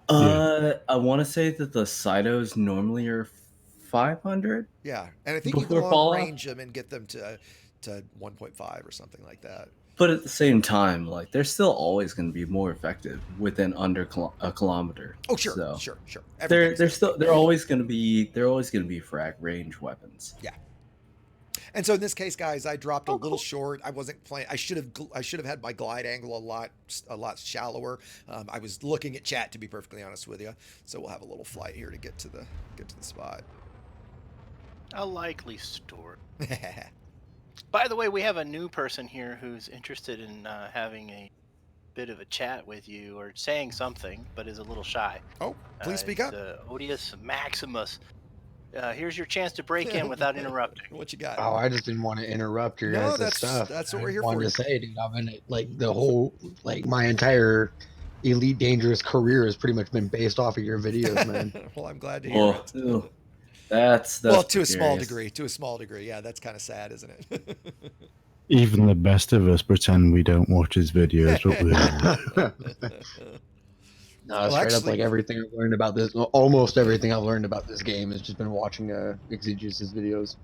I want to say that the Cytos normally are 500. Yeah, and I think you can long range them and get them to 1.5 or something like that. But at the same time, like they're still always going to be more effective within under a kilometer. Oh sure, so sure. They're always going to be frag range weapons. Yeah. And so in this case, guys, I dropped a little short. I wasn't playing. I should have had my glide angle a lot shallower. I was looking at chat, to be perfectly honest with you. So we'll have a little flight here to get to the spot. A likely story. By the way, we have a new person here who's interested in having a bit of a chat with you or saying something, but is a little shy. Oh, please speak up. Odious Maximus. Here's your chance to break in without interrupting. What you got? Oh, I just didn't want to interrupt your guys' stuff. That's what we're here for. I for. wanted to say, dude, I've been like the whole my entire Elite Dangerous career has pretty much been based off of your videos, man. Well, I'm glad to hear it. That's well, to a small degree. To a small degree, yeah. That's kind of sad, isn't it? Even the best of us pretend we don't watch his videos, but we No, straight up, like everything I've learned about this, almost everything I've learned about this game has just been watching Exegesis' videos.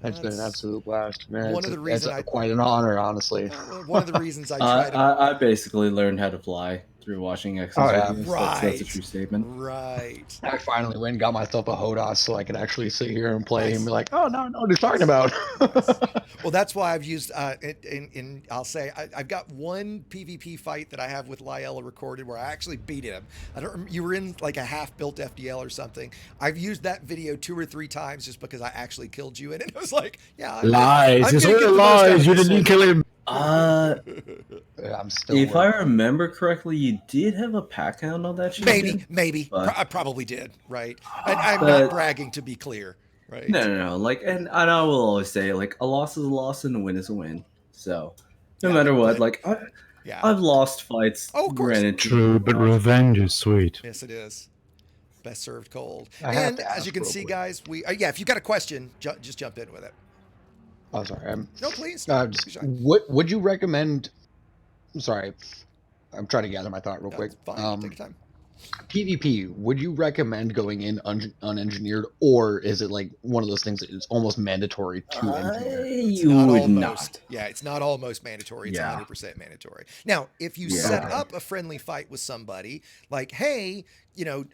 That's been an absolute blast, man. One of the reasons quite an honor, honestly. One of the reasons I I basically learned how to fly through watching X's videos. Right. That's a true statement. Right. I finally went and got myself a Hodos so I could actually sit here and play and be like, oh, no, what are you talking about? Well, that's why I've used, I'll say, I've got one PvP fight that I have with Lyella recorded where I actually beat him. You were in like a half-built FDL or something. I've used that video 2 or 3 times just because I actually killed you in it. I was like, yeah. Lies. It's all lies. You didn't kill him. I'm still. If I remember correctly, you did have a pack hound on that shit. Maybe. I probably did. Right. I'm not bragging, to be clear. Right. No. Like, and I will always say, like, a loss is a loss and a win is a win. So, no matter what, like, I've lost fights. Oh, of course. True, but revenge is sweet. Yes, it is. Best served cold. And as you can see, guys, if you got a question, just jump in with it. Oh, sorry. No, please. What would you recommend? I'm sorry. I'm trying to gather my thought real quick. Fine. Take your time. PvP, would you recommend going in unengineered, or is it like one of those things that is almost mandatory to engineer? You would not. Yeah, it's not almost mandatory. It's 100% mandatory. Now, if you set up a friendly fight with somebody, like, hey,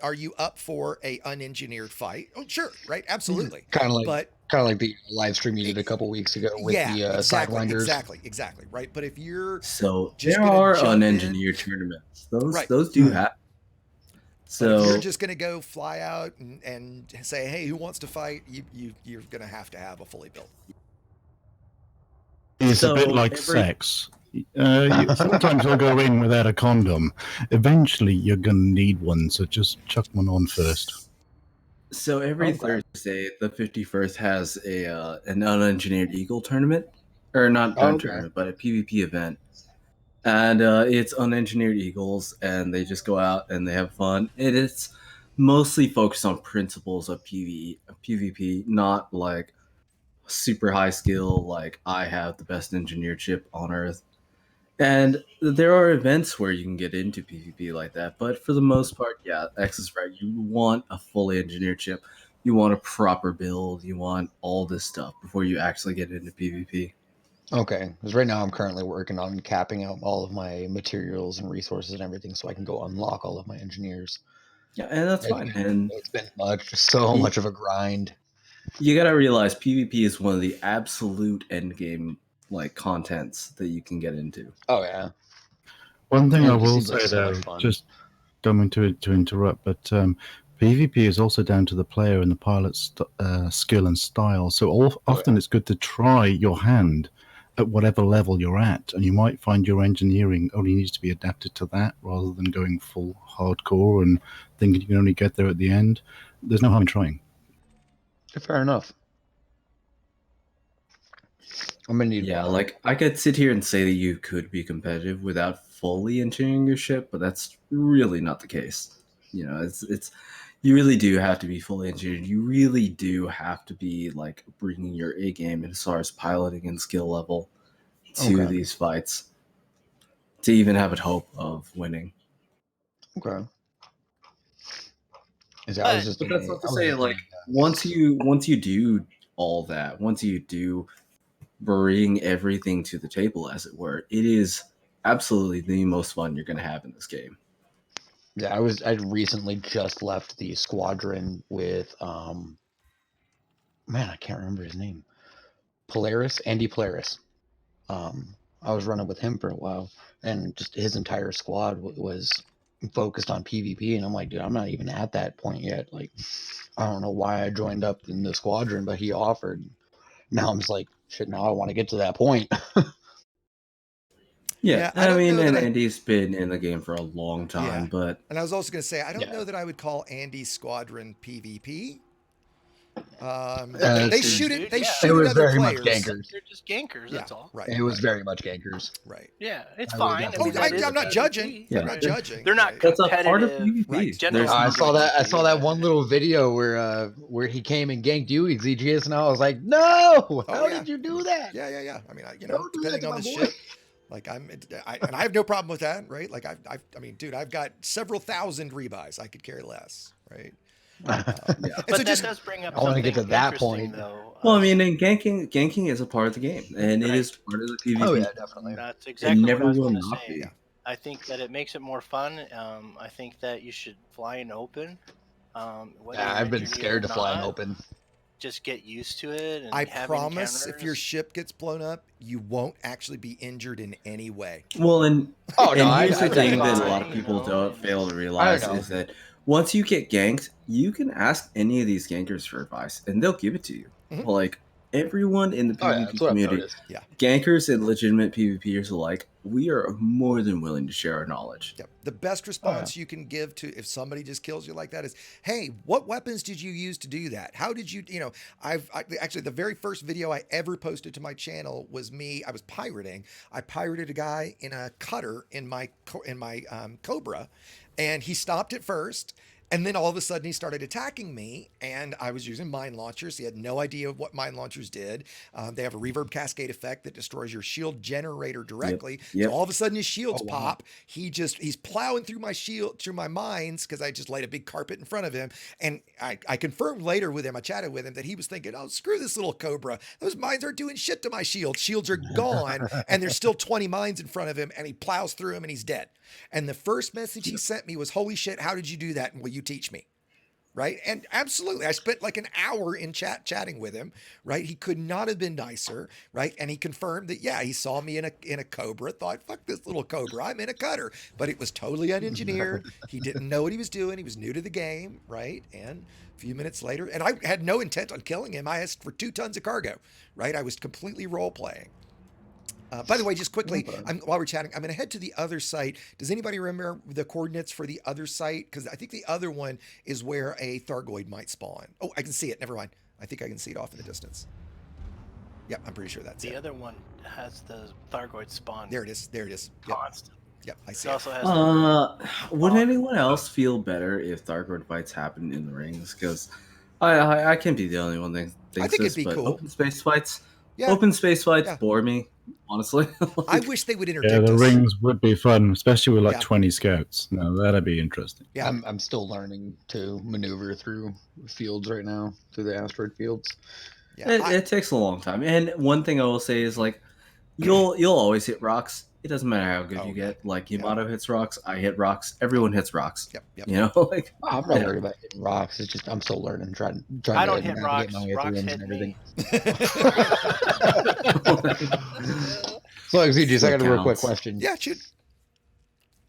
are you up for a unengineered fight? Oh, sure, right, absolutely. Kind of like the live stream you did a couple weeks ago with the Sidewinders. Exactly, right. But if you're there are unengineered tournaments. Those do happen. So if you're just going to go fly out and say, hey, who wants to fight? You're going to have a fully built. It's a bit like sex. Sometimes you'll go in without a condom. Eventually, you're going to need one, so just chuck one on first. So every Thursday, the 51st has an unengineered eagle tournament. Or not tournament, but a PvP event. And it's unengineered eagles, and they just go out and they have fun. It's mostly focused on principles of PvP, not like super high skill, like I have the best engineered ship on Earth. And there are events where you can get into PvP like that, but for the most part, X is right. You want a fully engineered ship. You want a proper build. You want all this stuff before you actually get into PvP. Okay, because right now I'm currently working on capping out all of my materials and resources and everything so I can go unlock all of my engineers. Yeah, and that's fine. And it's been so much of a grind. You gotta realize PvP is one of the absolute endgame contents that you can get into. Oh yeah. One thing I will say though, just don't mean to interrupt, but PvP is also down to the player and the pilot's skill and style. So often it's good to try your hand at whatever level you're at, and you might find your engineering only needs to be adapted to that rather than going full hardcore and thinking you can only get there at the end. There's no harm in trying. Fair enough. I'm gonna need. Yeah, like I could sit here and say that you could be competitive without fully engineering your ship, but that's really not the case. You know, it's you really do have to be fully engineered. You really do have to be like bringing your A game as far as piloting and skill level to these fights to even have a hope of winning. Okay. But that's not to say, like, once you do all that, once you do bring everything to the table, as it were, it is absolutely the most fun you're going to have in this game. Yeah, I recently just left the squadron with man, I can't remember his name. Andy Polaris. I was running with him for a while, and just his entire squad was focused on PvP, and I'm like, dude, I'm not even at that point yet. Like, I don't know why I joined up in the squadron, but he offered. Now I'm just like, shit, now I want to get to that point. Yeah, I mean, and Andy's been in the game for a long time, but... And I was also going to say, I don't know that I would call Andy's squadron PvP. They shoot it. They shoot it was other very players. much gankers. They're just gankers. That's all. Right. It was very much gankers. Right. Yeah, it's fine. I'm not judging. I'm not judging. They're not That's competitive. a part of PvP. Right. I saw that one little video where he came and ganked you, Exegius, and I was like, no! How did you do that? Yeah. I mean, depending on the ship. Like I have no problem with that, right? Like I mean, dude, I've got several thousand rebuys. I could carry less, right? But so that does bring up. I want to get to that point, though. Well, I mean, and ganking is a part of the game, and it is part of the PvP. Oh yeah, definitely. That's exactly it never what I was will going to not say. be. I think that it makes it more fun. I think that you should fly in open. I've been scared to fly in open. Just get used to it. And I promise, if your ship gets blown up, you won't actually be injured in any way. Well, and here's the thing that a lot of people don't fail to realize is that once you get ganked, you can ask any of these gankers for advice, and they'll give it to you. Mm-hmm. Like everyone in the PvP community, gankers and legitimate PvPers alike, we are more than willing to share our knowledge. Yep. The best response you can give to if somebody just kills you like that is, "Hey, what weapons did you use to do that? How did you, actually the very first video I ever posted to my channel was me. I was pirating. I pirated a guy in a cutter in my Cobra, and he stopped at first. And then all of a sudden he started attacking me, and I was using mine launchers. He had no idea what mine launchers did. They have a reverb cascade effect that destroys your shield generator directly. Yep. So all of a sudden his shields pop. He's plowing through my mines because I just laid a big carpet in front of him. And I confirmed later with him, I chatted with him that he was thinking, oh, screw this little Cobra. Those mines aren't doing shit to my shield. Shields are gone, and there's still 20 mines in front of him, and he plows through them and he's dead. And the first message he sent me was, holy shit, how did you do that? And will you teach me? Right. And absolutely. I spent like an hour in chatting with him. Right. He could not have been nicer. Right. And he confirmed that, yeah, he saw me in a Cobra, thought, fuck this little Cobra, I'm in a cutter. But it was totally unengineered. He didn't know what he was doing. He was new to the game. Right. And a few minutes later, and I had no intent on killing him. I asked for 2 tons of cargo. Right. I was completely role playing. By the way, just quickly, while we're chatting, I'm going to head to the other site. Does anybody remember the coordinates for the other site? Because I think the other one is where a Thargoid might spawn. Oh, I can see it. Never mind. I think I can see it off in the distance. Yep, I'm pretty sure that's it. The other one has the Thargoid spawn. There it is. There it is. Yep. Constant. Yep, I see It also has would anyone else feel better if Thargoid fights happened in the rings? Because I can't be the only one that thinks I think this, it'd be but cool. open space fights bore me, honestly. I wish they would interdict Yeah, the us. rings would be fun, especially with like Yeah. 20 scouts. No, that'd be interesting. Yeah. I'm still learning to maneuver through fields right now, through the asteroid fields. Yeah, It takes a long time. And one thing I will say is like you'll always hit rocks. It doesn't matter how good you get. Like Yamato hits rocks, I hit rocks, everyone hits rocks. Yep. You know, like I'm not worried about hitting rocks. It's just I'm still learning, trying I don't to hit navigate rocks. my way Rocks through them hit and me. everything. So, Exegius, I got a real quick question. Yeah, shoot.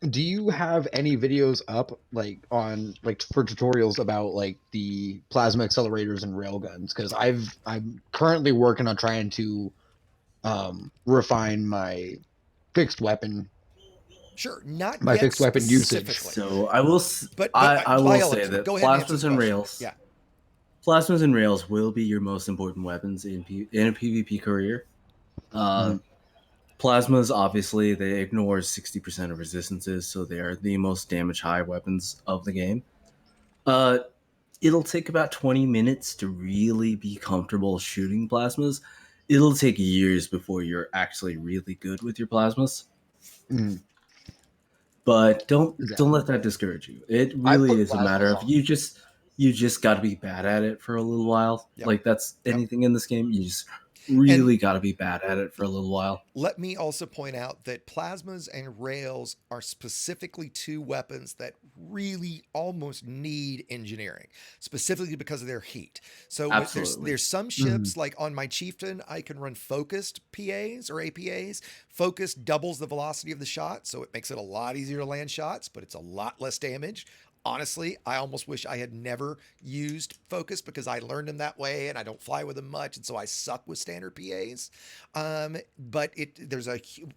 Do you have any videos up like on like for tutorials about like the plasma accelerators and railguns? Because I'm currently working on trying to refine my fixed weapon. Sure, not My yet fixed weapon usage. specifically. So I will I will say that go ahead and answer plasmas the and question. rails. Plasmas and rails will be your most important weapons in a PvP career. Plasmas, obviously, they ignore 60% of resistances, so they are the most damage high weapons of the game. It'll take about 20 minutes to really be comfortable shooting plasmas. It'll take years before you're actually really good with your plasmas. But don't let that discourage you. It really is a matter of you just got to be bad at it for a little while. Like that's anything in this game. You just really got to be bad at it for a little while. Let me also point out that plasmas and rails are specifically two weapons that really almost need engineering, specifically because of their heat. So there's some ships, like on my Chieftain, I can run focused PAs or APAs. Focused doubles the velocity of the shot, so it makes it a lot easier to land shots, but it's a lot less damage. Honestly, I almost wish I had never used focus because I learned them that way and I don't fly with them much. And so I suck with standard PAs. But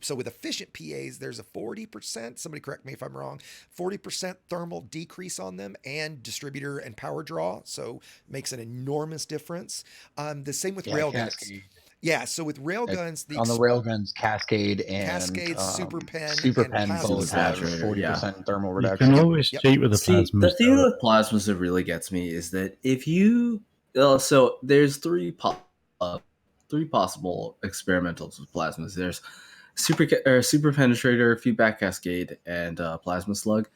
so with efficient PAs, there's a 40%, somebody correct me if I'm wrong, 40% thermal decrease on them and distributor and power draw. So makes an enormous difference. The same with railguns. Yeah, so with railguns, on the railguns, Cascade, Super Pen, both have 40% thermal You reduction. can always cheat with the plasmas. The thing with plasmas that really gets me is that if you so there's three possible experimentals with plasmas. There's super penetrator, feedback cascade, and plasma slug,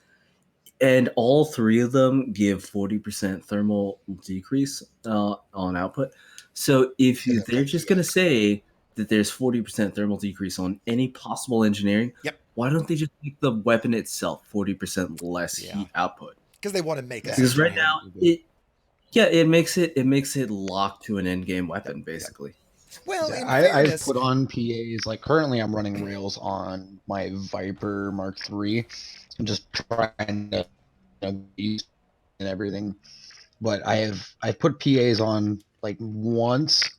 and all three of them give 40% thermal decrease on output. So if they're just going to say that there's 40% thermal decrease on any possible engineering, why don't they just make the weapon itself 40% less heat output? Because they want to make it. Because right now, it makes it locked to an end game weapon basically. Well, I put on PAs. Like currently, I'm running rails on my Viper Mark III. I'm just trying to use and everything, but I've put PAs on like once,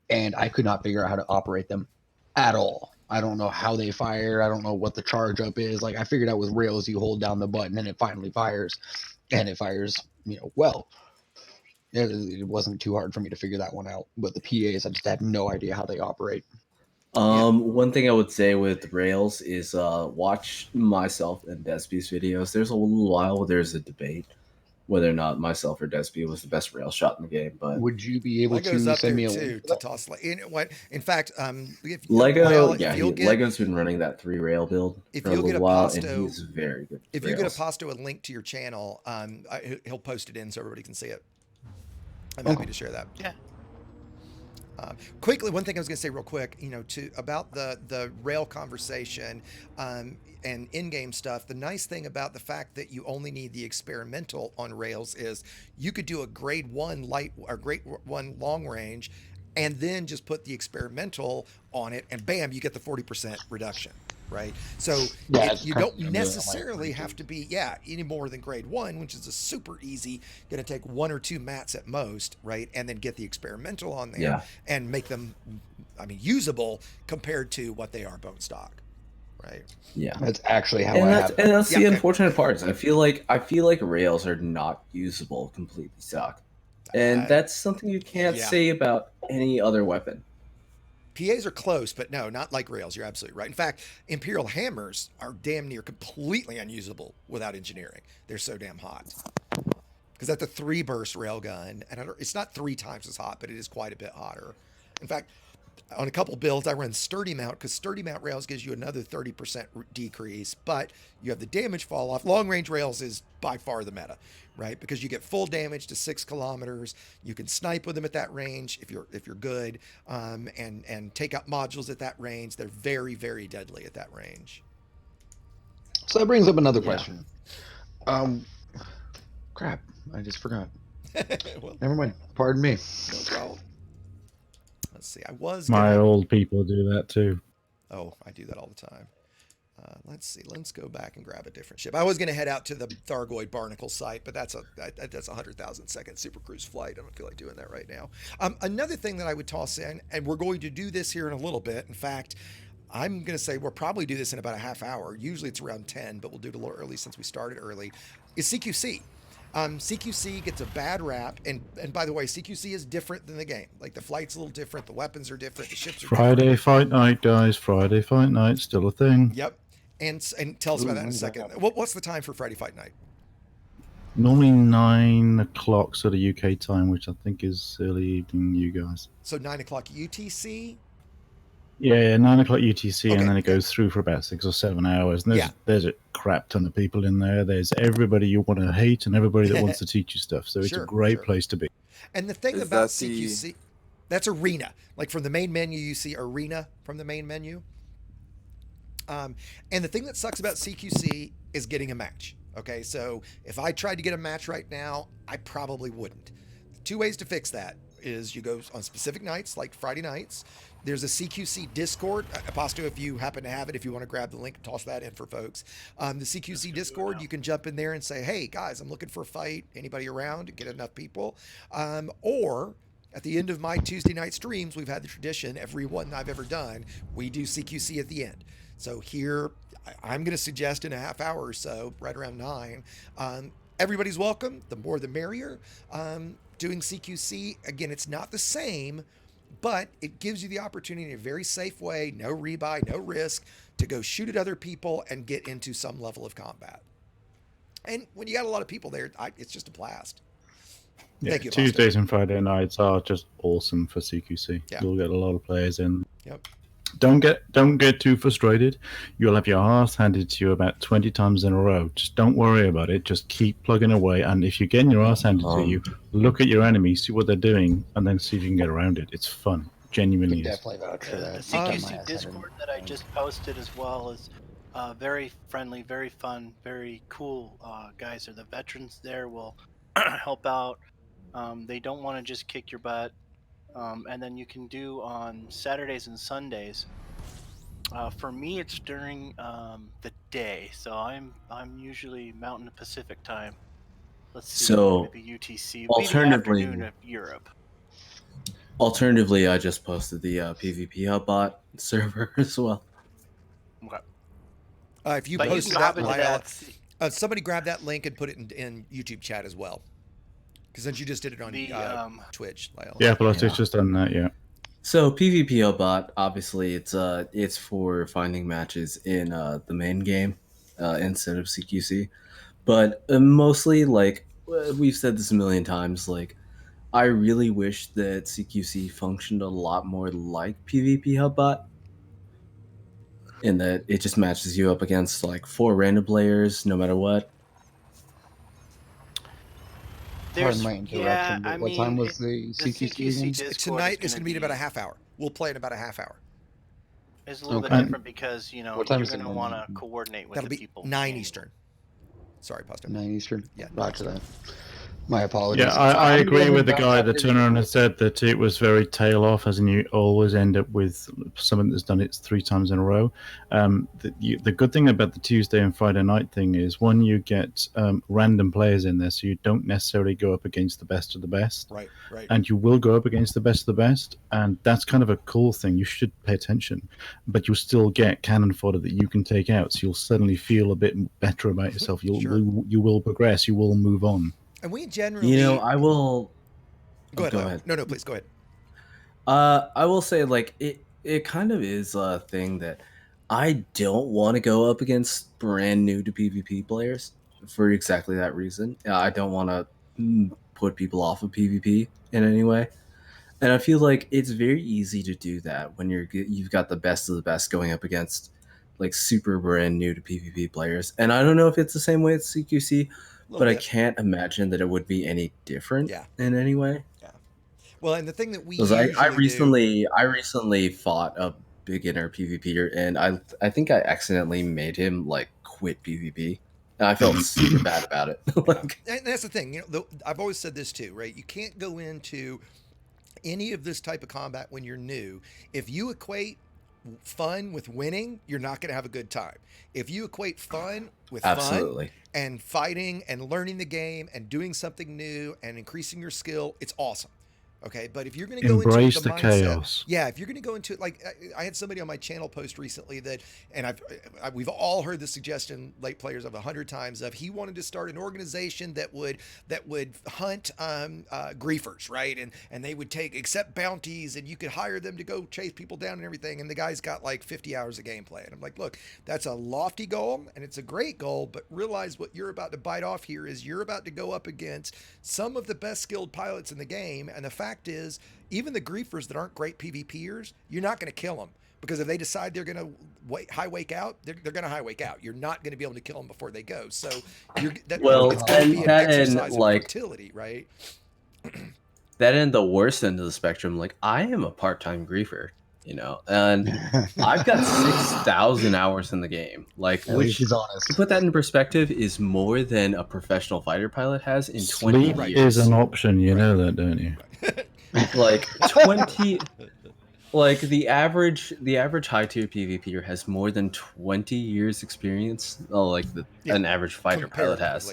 and I could not figure out how to operate them at all. I don't know how they fire. I don't know what the charge up is. Like I figured out with rails, you hold down the button and it finally fires, and it fires, well. It wasn't too hard for me to figure that one out. But the PAs, I just had no idea how they operate. One thing I would say with rails is watch myself and Despy's videos. There's a little while where there's a debate whether or not myself or Despy was the best rail shot in the game. But would you be able Lego's to up send there me a too to toss? In fact, Lego's been running that 3 rail build for a little while, and he's very good. If you get a Pasto a link to your channel, he'll post it in so everybody can see it. I'm happy to share that. Yeah. Quickly, one thing I was going to say real quick, about the rail conversation and in-game stuff. The nice thing about the fact that you only need the experimental on rails is you could do a grade 1 light or grade 1 long range, and then just put the experimental on it, and bam, you get the 40% reduction. Right. So you don't necessarily have to be, any more than grade 1, which is a super easy, going to take 1 or 2 mats at most. Right. And then get the experimental on there and make them, usable compared to what they are bone stock. Right. Yeah. That's actually how I have it. And that's the unfortunate part. I feel like rails are not usable completely stock. And that's something you can't say about any other weapon. PAs are close, but no, not like rails. You're absolutely right. In fact, Imperial hammers are damn near completely unusable without engineering. They're so damn hot. Because that's a 3-burst railgun, and it's not 3 times as hot, but it is quite a bit hotter. In fact, on a couple builds, I run sturdy mount because sturdy mount rails gives you another 30% decrease, but you have the damage fall off. Long range rails is by far the meta, right? Because you get full damage to 6 kilometers. You can snipe with them at that range if you're good, and take out modules at that range. They're very, very deadly at that range. So that brings up another question. Crap, I just forgot. Well, never mind. Pardon me. No problem. Let's see. My old people do that too. Oh, I do that all the time. Let's see. Let's go back and grab a different ship. I was going to head out to the Thargoid Barnacle site, but that's a 100,000 second Super Cruise flight. I don't feel like doing that right now. Another thing that I would toss in, and we're going to do this here in a little bit. In fact, I'm going to say we'll probably do this in about a half hour. Usually it's around 10, but we'll do it a little early since we started early. Is CQC. CQC gets a bad rap, and by the way, CQC is different than the game. Like the flight's a little different, the weapons are different, the ships are Friday different. fight night, guys. Friday fight night, still a thing. Yep. And tell us about that in a second. What's the time for Friday Fight Night? Normally 9 o'clock sort of UK time, which I think is early evening, you guys. So 9 o'clock UTC? Yeah, 9 o'clock UTC, and then it goes through for about 6 or 7 hours. And there's a crap ton of people in there. There's everybody you want to hate and everybody that wants to teach you stuff. So it's a great place to be. And the thing about CQC, that's arena. Like from the main menu, you see arena from the main menu. And the thing that sucks about CQC is getting a match. Okay, so if I tried to get a match right now, I probably wouldn't. 2 ways to fix that is you go on specific nights, like Friday nights. There's a CQC Discord. Aposto, if you happen to have it, if you want to grab the link, toss that in for folks. The CQC Discord, you can jump in there and say, hey, guys, I'm looking for a fight. Anybody around? Get enough people. Or at the end of my Tuesday night streams, we've had the tradition, every one I've ever done, we do CQC at the end. So here, I'm going to suggest in a half hour or so, right around 9, everybody's welcome. The more the merrier. Doing CQC, again, it's not the same, but it gives you the opportunity in a very safe way, no rebuy, no risk, to go shoot at other people and get into some level of combat. And when you got a lot of people there, it's just a blast. Yeah, Thank you, Tuesdays and Friday nights are just awesome for CQC. Yeah. You'll get a lot of players in. Yep. Don't get too frustrated. You'll have your ass handed to you about 20 times in a row. Just don't worry about it. Just keep plugging away. And if you're getting your ass handed to you, look at your enemy, see what they're doing, and then see if you can get around it. It's fun. Genuinely is. Definitely vouch for that. The CQC Discord that I just posted as well is very friendly, very fun, very cool guys. Are the veterans there will help out. They don't want to just kick your butt. And then you can do on Saturdays and Sundays. For me, it's during the day, so I'm usually Mountain Pacific time. Let's see, So, maybe UTC, alternatively- maybe afternoon of Europe. Alternatively, I just posted the PvP Hub bot server as well. Okay. If you But you posted can that, hop into Lyle, that. somebody grab that link and put it in YouTube chat as well. Because since you just did it on Twitch, Lyle. Yeah, Politics just done that, yeah. So PvP Hub bot, obviously, it's for finding matches in the main game instead of CQC, but mostly, like we've said this a million times, like I really wish that CQC functioned a lot more like PvP Hub bot, in that it just matches you up against like 4 random players no matter what. Pardon my interruption, but what time was the CQC again? Tonight it's going to be in about a half hour. We'll play in about a half hour. It's a little bit different because, you know, What time you're is it going to want to coordinate with That'll the be people. 9 Eastern. Sorry, Posto. 9 Eastern? Yeah. Roger that. My apologies. Yeah, I agree with the guy that turned around and said that it was very tail off, as in you always end up with someone that's done it 3 times in a row. The good thing about the Tuesday and Friday night thing is, one, you get random players in there, so you don't necessarily go up against the best of the best. Right. And you will go up against the best of the best, and that's kind of a cool thing. You should pay attention, but you'll still get cannon fodder that you can take out, so you'll suddenly feel a bit better about yourself. You will progress. You will move on. And we generally, You know, I will. Go ahead. Go Lyle. ahead. No, please go ahead. I will say, like, it kind of is a thing that I don't want to go up against brand new to PvP players for exactly that reason. I don't want to put people off of PvP in any way, and I feel like it's very easy to do that when you've got the best of the best going up against like super brand new to PvP players. And I don't know if it's the same way at CQC, but I can't imagine that it would be any different in any way. Well, and the thing that we I recently fought a beginner PvPer, and I think I accidentally made him like quit PvP, and I felt super bad about it. And that's the thing, you know. I've always said this too, right? You can't go into any of this type of combat when you're new. If you equate fun with winning, you're not going to have a good time. If you equate fun with Absolutely. fun and fighting and learning the game and doing something new and increasing your skill, it's awesome. Okay, but if you're going to go Embrace into the mindset, chaos. yeah, if you're going to go into it, like I had somebody on my channel post recently that, and we've all heard the suggestion, late players, of 100 times, of he wanted to start an organization that would hunt griefers, right, and they would accept bounties, and you could hire them to go chase people down and everything, and the guy's got like 50 hours of gameplay, and I'm like, look, that's a lofty goal, and it's a great goal, but realize what you're about to bite off here is you're about to go up against some of the best skilled pilots in the game, and the fact is, even the griefers that aren't great PvPers, you're not going to kill them, because if they decide they're going to high wake out, they're going to high wake out. You're not going to be able to kill them before they go. So it's going to be an exercise in fertility, right? That in the worst end of the spectrum, like I am a part-time griefer, and I've got 6,000 hours in the game. Like, which is honest. To put that in perspective, is more than a professional fighter pilot has in 20 Sleep years. is an option, you know that, don't you? Like 20, like the average high tier PvPer has more than 20 years experience. An average fighter pilot has.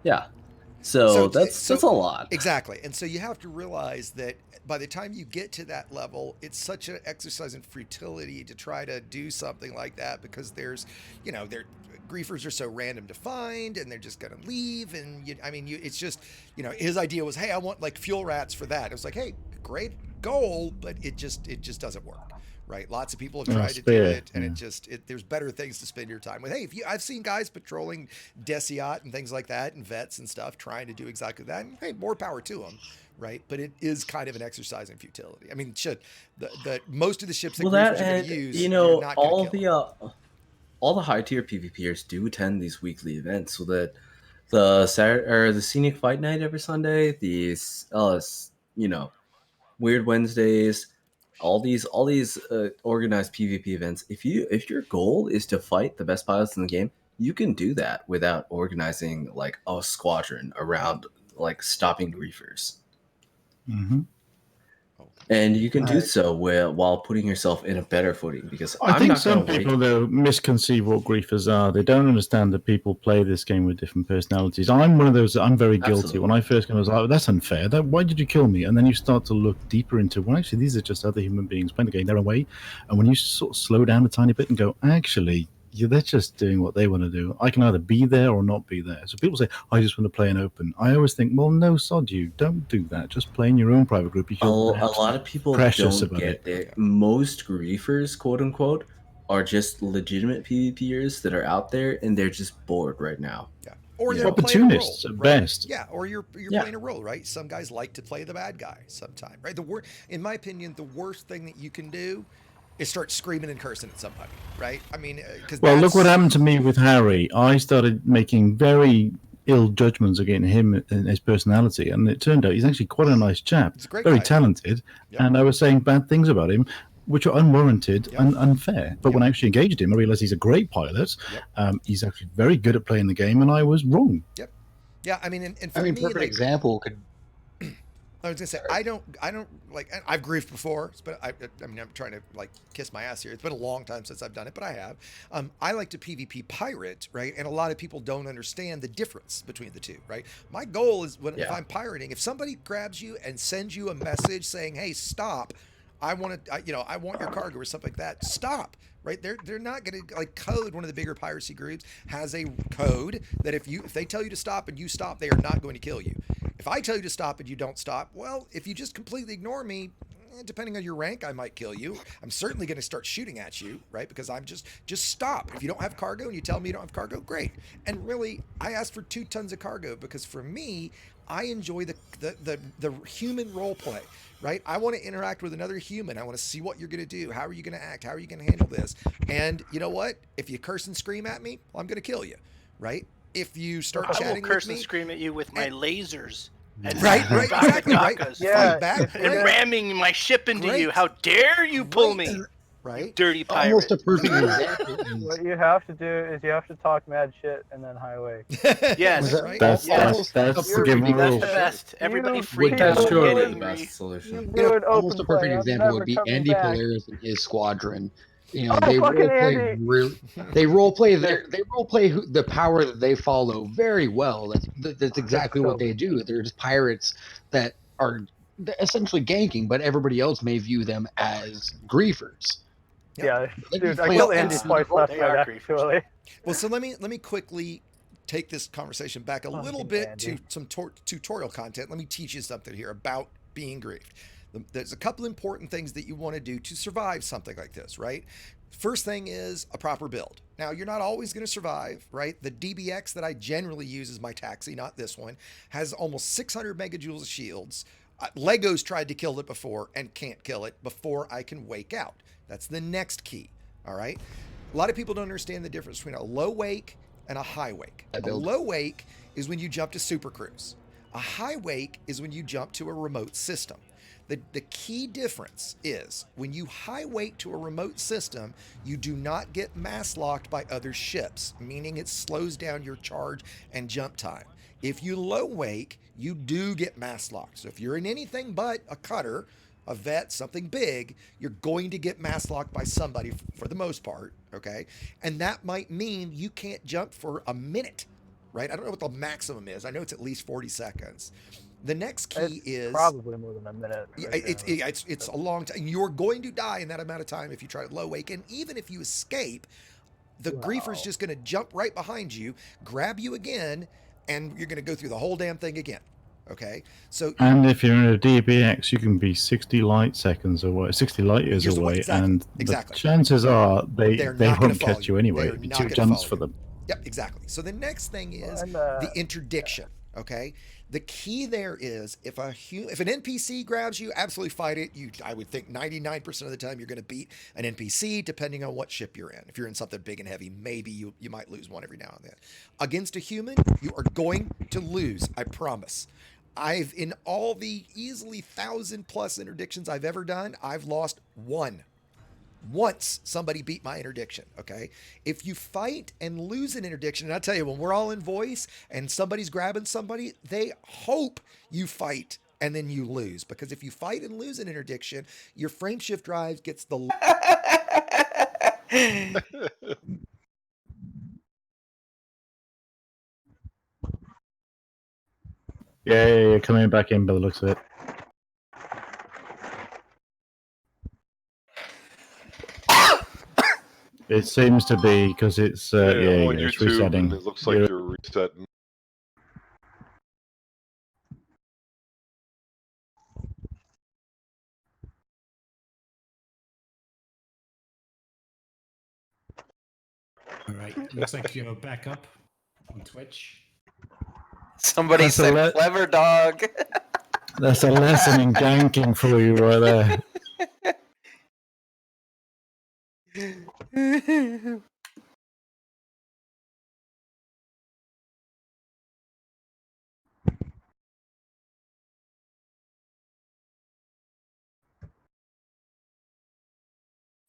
Yeah. So that's a lot. Exactly. And so you have to realize that by the time you get to that level, it's such an exercise in futility to try to do something like that, because there's, griefers are so random to find, and they're just going to leave. And it's just, his idea was, hey, I want like fuel rats for that. It was like, hey, great goal, but it just doesn't work. Right, lots of people have tried to do it, and there's better things to spend your time with. Hey, I've seen guys patrolling Desiat and things like that, and vets and stuff, trying to do exactly that. And hey, more power to them, right? But it is kind of an exercise in futility. I mean, the most of the ships that griefers are going to use, you're not going to kill. All the high tier PvPers do attend these weekly events, so that the Scenic Fight Night every Sunday, these Weird Wednesdays. All these organized PvP events. If your goal is to fight the best pilots in the game, you can do that without organizing like a squadron around like stopping griefers. Mm-hmm. And you can do so while putting yourself in a better footing, because I think some people though misconceive what griefers are. They don't understand that people play this game with different personalities. I'm one of those. I'm very guilty. Absolutely. When I first came, I was like, "That's unfair. Why did you kill me?" And then you start to look deeper into, well, actually, these are just other human beings playing the game their own way. And when you sort of slow down a tiny bit and go, actually, they're just doing what they want to do. I can either be there or not be there. So people say, I just want to play an open. I always think, well, no, sod you. Don't do that. Just play in your own private group. A lot of people don't get it. Most griefers, quote unquote, are just legitimate PvPers that are out there, and they're just bored right now. Yeah. Or they're opportunists playing a role, at right? best. Yeah, or you're playing a role, right? Some guys like to play the bad guy sometime, right? In my opinion, the worst thing that you can do is start screaming and cursing at somebody, right? I mean, because look what happened to me with Harry. I started making very ill judgments against him and his personality, and it turned out he's actually quite a nice chap, very talented, and I was saying bad things about him, which are unwarranted and unfair. But when I actually engaged him, I realized he's a great pilot. He's actually very good at playing the game, and I was wrong. Yep. Yeah, I mean, and for I mean, me, perfect example could. I was gonna say I don't like, I've griefed before, but I mean, I'm trying to like kiss my ass here. It's been a long time since I've done it, but I have. I like to PvP pirate, right? And a lot of people don't understand the difference between the two, right? My goal is if I'm pirating, if somebody grabs you and sends you a message saying, "Hey, stop! I want your cargo," or something like that. Stop. Right? They're not going to like code. One of the bigger piracy groups has a code that if they tell you to stop and you stop, they are not going to kill you. If I tell you to stop and you don't stop, well, if you just completely ignore me, depending on your rank, I might kill you. I'm certainly going to start shooting at you, right? Because I'm just stop. If you don't have cargo and you tell me you don't have cargo, great. And really, I asked for 2 tons of cargo because for me, I enjoy the human role play. Right? I want to interact with another human. I want to see what you're going to do. How are you going to act? How are you going to handle this? And you know what? If you curse and scream at me, well, I'm going to kill you. Right? If you start chatting with me. I will curse and scream at you with my lasers. And right, exactly, right. Yeah, fight back, and ramming my ship into you. How dare you pull me? Right? Dirty pirate. Almost a perfect example. What you have to do is you have to talk mad shit and then highway. Yes, right? That's the given That's rule. the best. Everybody freak That's out. surely the best solution. Almost a perfect example would be Andy Polaris and his squadron. You know, they role play the power that they follow very well. That's exactly what they do. They're just pirates that are they're essentially ganking, but everybody else may view them as griefers. Yeah, Like, dude, I well, killed Andy it's- twice last they night, are actually. Well, so let me quickly take this conversation back a little Fucking bit Andy. to some tutorial content. Let me teach you something here about being griefed. There's a couple important things that you want to do to survive something like this, right? First thing is a proper build. Now, you're not always going to survive, right? The DBX that I generally use is my taxi, not this one, has almost 600 megajoules of shields. Legos tried to kill it before and can't kill it before I can wake out. That's the next key, all right? A lot of people don't understand the difference between a low wake and a high wake. A low wake is when you jump to Super Cruise. A high wake is when you jump to a remote system. The key difference is when you high wake to a remote system, you do not get mass locked by other ships, meaning it slows down your charge and jump time. If you low wake, you do get mass locked. So if you're in anything but a cutter, a vet, something big, you're going to get mass locked by somebody for the most part, okay? And that might mean you can't jump for a minute, right? I don't know what the maximum is. I know it's at least 40 seconds. The next key is probably more than a minute. It's a long time. You're going to die in that amount of time if you try to low wake, and even if you escape, the griefer's just going to jump right behind you, grab you again, and you're going to go through the whole damn thing again. Okay, so and if you're in a DBX, you can be 60 light seconds away, 60 light years away, and the chances are they won't catch you anyway. It'd be 2 jumps for them. Yep, exactly. So the next thing is the interdiction. Okay, the key there is if an NPC grabs you, absolutely fight it. I would think 99% of the time you're going to beat an NPC, depending on what ship you're in. If you're in something big and heavy, maybe you might lose one every now and then. Against a human, you are going to lose. I promise. In all the easily 1,000+ interdictions I've ever done, I've lost one. Once somebody beat my interdiction, okay? If you fight and lose an interdiction, and I tell you, when we're all in voice and somebody's grabbing somebody, they hope you fight and then you lose. Because if you fight and lose an interdiction, your frame shift drive gets the... Yeah, coming back in by the looks of it. It seems to be because it's on it's YouTube, resetting. it looks like you're resetting. All right, looks like you're back up on Twitch. Somebody That's said clever dog. That's a lesson in ganking for you right there.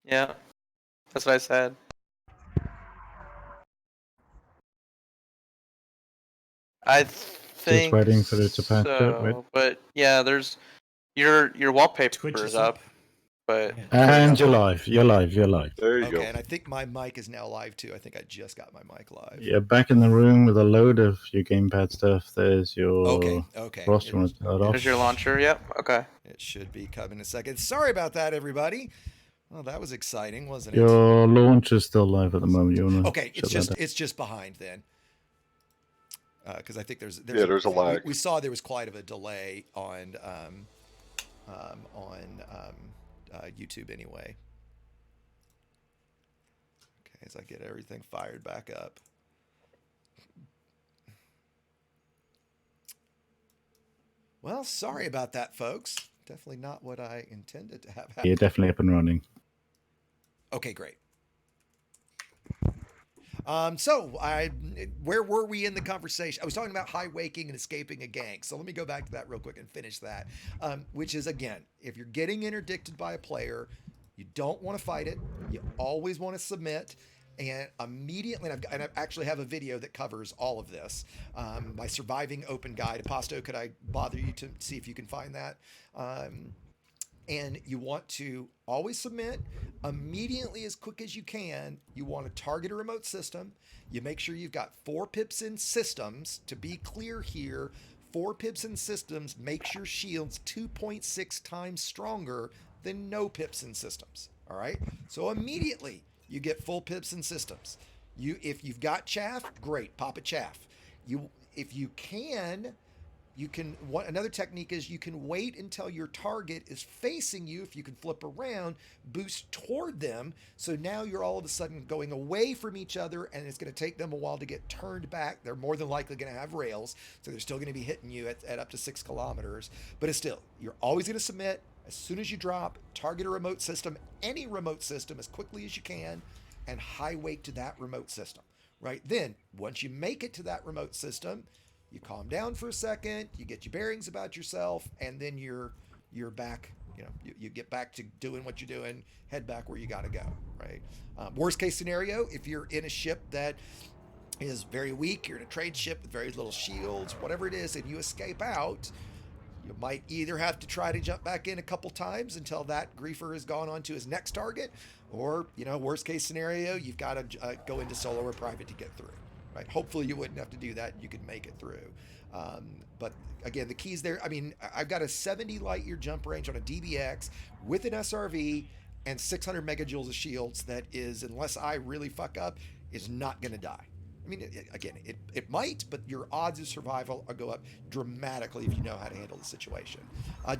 Yeah, that's what I said. I think Just waiting for it to patch so, but yeah, there's your wallpaper is up, but and you're live. You're live. There Okay, and I think my mic is now live too. I think I just got my mic live. You're back in the room with a load of your gamepad stuff. There's your okay. roster. There's your launcher. Yep. Okay. It should be coming in a second. Sorry about that, everybody. Well, that was exciting, wasn't it? Your launch is still live at the moment. You wanna Okay, it's just behind then. Because I think there's a lag. We saw there was quite of a delay on YouTube anyway. Okay, as I get everything fired back up. Well, sorry about that, folks. Definitely not what I intended to have happen. You're definitely up and running. Okay, great. Where were we in the conversation? I was talking about high waking and escaping a gang. So let me go back to that real quick and finish that. Which is, again, if you're getting interdicted by a player, you don't want to fight it. You always want to submit. And immediately, and I actually have a video that covers all of this. My surviving open guide. Aposto, could I bother you to see if you can find that? And you want to always submit immediately as quick as you can. You want to target a remote system. You make sure you've got 4 pips in systems. To be clear here, 4 pips in systems makes your shields 2.6 times stronger than no pips in systems. All right. So immediately you get full pips in systems. If you've got chaff, great, pop a chaff. If you can. Another technique is you can wait until your target is facing you. If you can flip around, boost toward them. So now you're all of a sudden going away from each other, and it's going to take them a while to get turned back. They're more than likely going to have rails, so they're still going to be hitting you at up to 6 kilometers. But it's still, you're always going to submit. As soon as you drop, target a remote system, any remote system, as quickly as you can, and high weight to that remote system. Right? Then, once you make it to that remote system, you calm down for a second, you get your bearings about yourself, and then you're back. You get back to doing what you're doing, head back where you got to go, right? Worst case scenario, if you're in a ship that is very weak, you're in a trade ship with very little shields, whatever it is, and you escape out, you might either have to try to jump back in a couple times until that griefer has gone on to his next target, or, worst case scenario, you've got to go into solo or private to get through. Right? Hopefully you wouldn't have to do that. You could make it through. But again, the keys there, I've got a 70 light year jump range on a DBX with an SRV and 600 megajoules of shields that is, unless I really fuck up, is not going to die. It might, but your odds of survival will go up dramatically if you know how to handle the situation.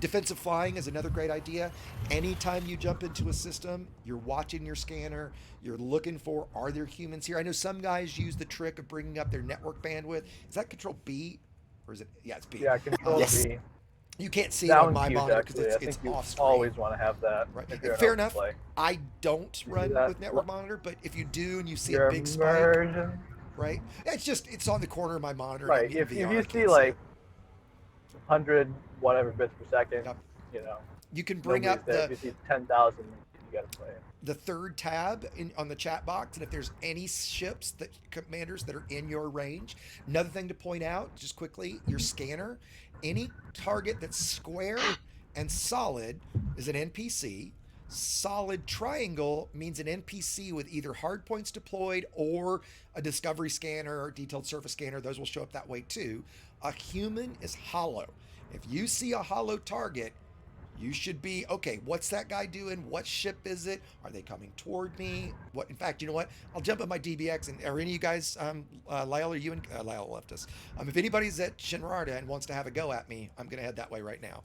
Defensive flying is another great idea. Anytime you jump into a system, you're watching your scanner, you're looking for, are there humans here? I know some guys use the trick of bringing up their network bandwidth. Is that control B? Or is it? Yeah, it's B. Yeah, control B. You can't see it on my monitor because it's off screen. Always want to have that. Right. Fair enough. I don't run with network monitor, but if you do and you see a big spike, right? It's on the corner of my monitor. Right. If you see like 100 whatever bits per second, you can bring up if you see 10,000, you got to play it. The third tab on the chat box, and if there's any ships commanders that are in your range. Another thing to point out, just quickly, your scanner, any target that's square and solid is an NPC. Solid triangle means an NPC with either hard points deployed or a discovery scanner or detailed surface scanner. Those will show up that way too. A human is hollow. If you see a hollow target, you should be, okay, what's that guy doing? What ship is it? Are they coming toward me? In fact, you know what? I'll jump on my DBX, and are any of you guys, Lyle, or you and Lyle left us. If anybody's at Shinrarta and wants to have a go at me, I'm going to head that way right now.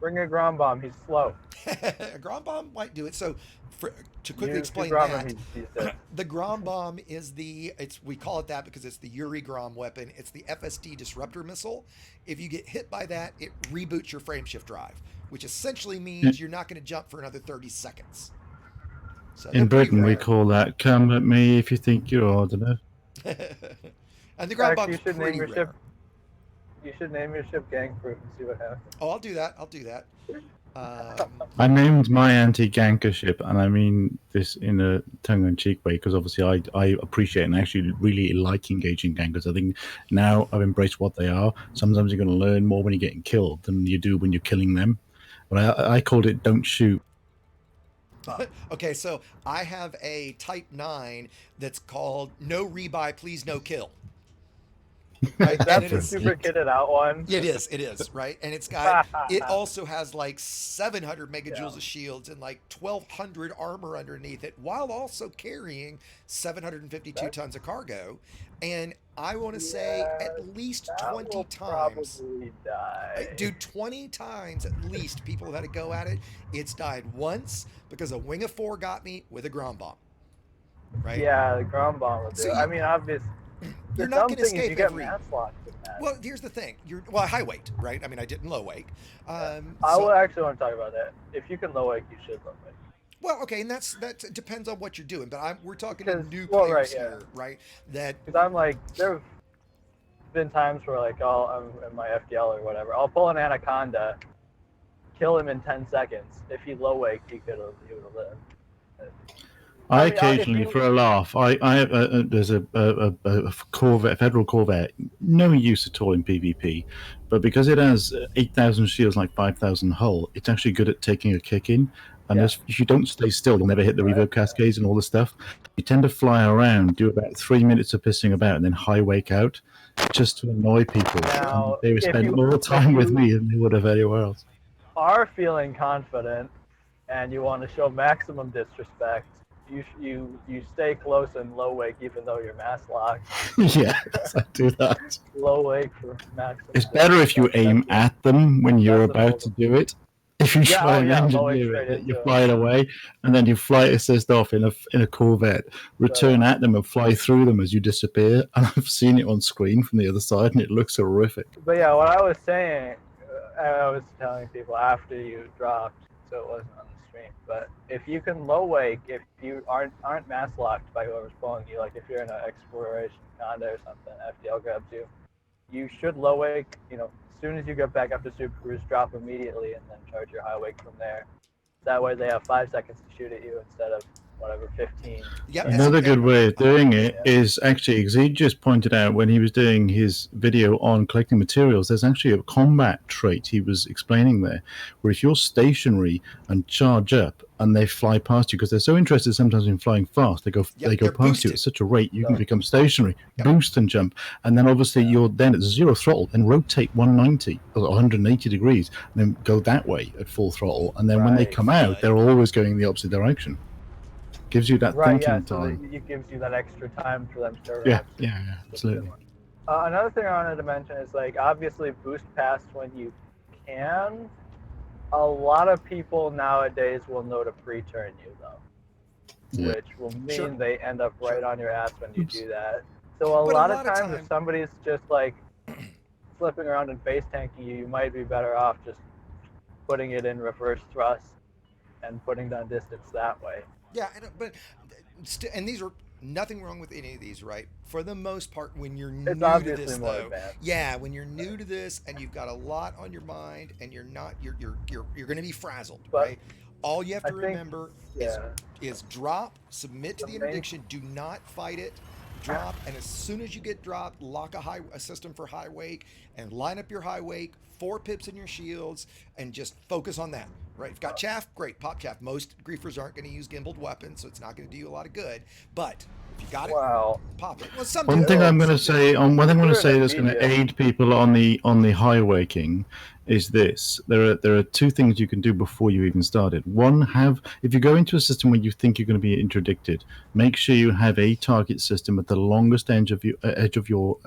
Bring a Grom Bomb. He's slow. A Grom Bomb might do it. So, to quickly explain that, the Grom Bomb is we call it that because it's the Yuri Grom weapon. It's the FSD disruptor missile. If you get hit by that, it reboots your frameshift drive, which essentially means you're not going to jump for another 30 seconds. So in Britain, we call that "come at me if you think you're old enough." And the Grom Bomb is pretty rare. You should name your ship Gang Proof and see what happens. Oh, I'll do that. I named my anti-ganker ship, and I mean this in a tongue-in-cheek way, because obviously I appreciate and actually really like engaging gankers. I think now I've embraced what they are. Sometimes you're going to learn more when you're getting killed than you do when you're killing them. But I called it "Don't Shoot." Okay, so I have a Type 9 that's called "No Rebuy, Please No Kill." Right? That's a super kitted out one. It is, right? And it also has like 700 megajoules of shields and like 1,200 armor underneath it, while also carrying 752 tons of cargo. And I want to say at least 20 times. Dude, 20 times at least people have had to go at it. It's died once because a Wing of 4 got me with a Grom Bomb. Right? Yeah, the Grom Bomb will do. Obviously. You're not going to escape you get mass lock with that. Well, here's the thing. High weight, right? I mean, I didn't low weight. I will actually want to talk about that. If you can low weight, you should low weight. Well, okay, and that depends on what you're doing. But we're talking to new players here, right? Because I'm like, there have been times where like, I'm in my FDL or whatever. I'll pull an Anaconda, kill him in 10 seconds. If he low weight, he would have lived. I occasionally, for a laugh, there's a Corvette, Federal Corvette, no use at all in PvP, but because it has 8,000 shields, like 5,000 hull, it's actually good at taking a kick in. And if you don't stay still, you'll never hit the reverb cascades and all the stuff. You tend to fly around, do about 3 minutes of pissing about, and then high wake out. just to annoy people. Now, They would if spend you- more if time with you- me than they would have anywhere else. Are feeling confident and you want to show maximum disrespect, you stay close and low wake even though you're mass locked. Yes, I do that. Low wake for maximum. It's better if you aim at them when you're about to do it. If you Yeah, try oh, and yeah, engineer blowing it, that straight you're into flying away, and then you flight assist off in a Corvette, return at them and fly through them as you disappear. And I've seen it on screen from the other side, and it looks horrific. But yeah, what I was saying, I was telling people after you dropped, so it wasn't on the stream. But if you can low wake, if you aren't mass locked by whoever's pulling you, like if you're in an exploration conda or something, FDL grabs you, you should low wake. You know, as soon as you get back up to Super Cruise, drop immediately and then charge your high wake from there. That way they have 5 seconds to shoot at you instead of whatever 15. Yep. Another good way of doing it is actually, because he just pointed out when he was doing his video on collecting materials, there's actually a combat trait he was explaining there, where if you're stationary and charge up and they fly past you, because they're so interested sometimes in flying fast, they go past you at such a rate you can become stationary, boost and jump, and then obviously you're then at 0 throttle and rotate 190 or 180 degrees, and then go that way at full throttle, and then when they come out, they're always going in the opposite direction. Gives you that Right, thinking yeah, so time. it gives you that extra time for them to Yeah, absolutely. Another thing I wanted to mention is, like, obviously boost past when you can. A lot of people nowadays will know to pre-turn you, though, which will mean they end up right on your ass when you do that. So a lot of times, if somebody's just, like, flipping around and face tanking you, you might be better off just putting it in reverse thrust and putting down distance that way. Yeah, and these are nothing wrong with any of these, right? For the most part, when you're new to this, though, when you're new to this and you've got a lot on your mind and you're going to be frazzled, right? All you have to remember is drop, submit to the interdiction, do not fight it. Drop, and as soon as you get dropped, lock a system for high wake and line up your high wake, 4 pips in your shields, and just focus on that. Right? If you've got chaff, great, pop chaff. Most griefers aren't going to use gimbaled weapons, so it's not going to do you a lot of good. But if you got it, pop it. Well, One thing I'm going to say that's going to aid people on the high waking is this: there are 2 things you can do before you even start it. One, if you go into a system where you think you're going to be interdicted, make sure you have a target system at the longest edge of your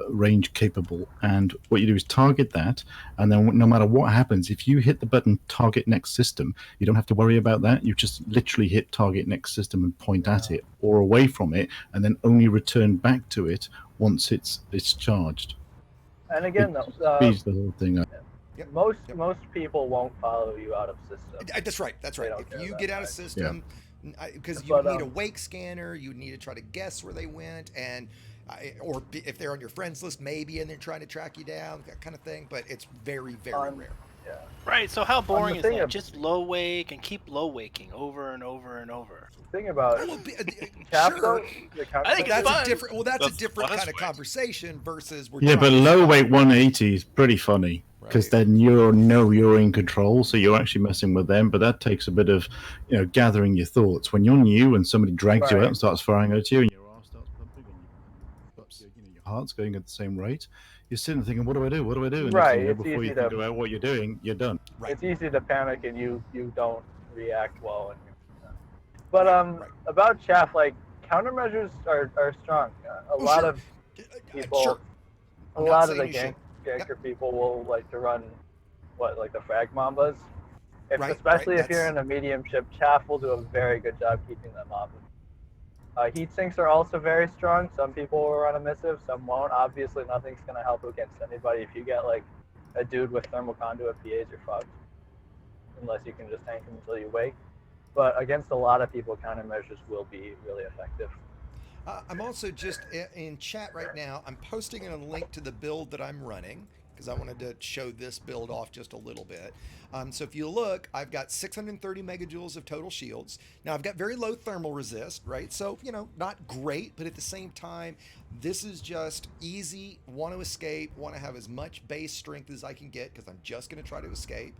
range capable, and what you do is target that, and then no matter what happens, if you hit the button target next system, you don't have to worry about that. You just literally hit target next system and point at it or away from it, and then only return back to it once it's charged. And again, Speeds the whole thing up. Most people won't follow you out of system. That's right. If you get out of system, because you need a wake scanner, you need to try to guess where they went, and or if they're on your friends list, maybe, and they're trying to track you down, that kind of thing. But it's very, very rare. Yeah. Right. So how boring is that? Just low wake and keep low waking over and over and over. Thing about sure. I think it's fun. That's a different kind of conversation versus but low weight 180 is pretty funny because then you're in control, so you're actually messing with them. But that takes a bit of gathering your thoughts. When you're new and somebody drags you out and starts firing at you, and your arm starts pumping, and your heart's going at the same rate, you're sitting thinking, "What do I do? What do I do?" And before you think about what you're doing, you're done. It's easy to panic, and you don't react well. But about chaff, like, countermeasures are strong. A lot of people, a lot of the ganker people will like to run like the frag mambas. Especially if you're in a medium ship, chaff will do a very good job keeping them off. Heat sinks are also very strong. Some people will run a missive, some won't. Obviously, nothing's gonna help against anybody. If you get like a dude with thermal conduit PAs, you're fucked. Unless you can just tank him until you wake. But against a lot of people, countermeasures will be really effective. I'm also just in chat right now. I'm posting a link to the build that I'm running because I wanted to show this build off just a little bit. So if you look, I've got 630 megajoules of total shields. Now I've got very low thermal resist, right? So, not great, but at the same time, this is just easy, want to escape, want to have as much base strength as I can get because I'm just going to try to escape.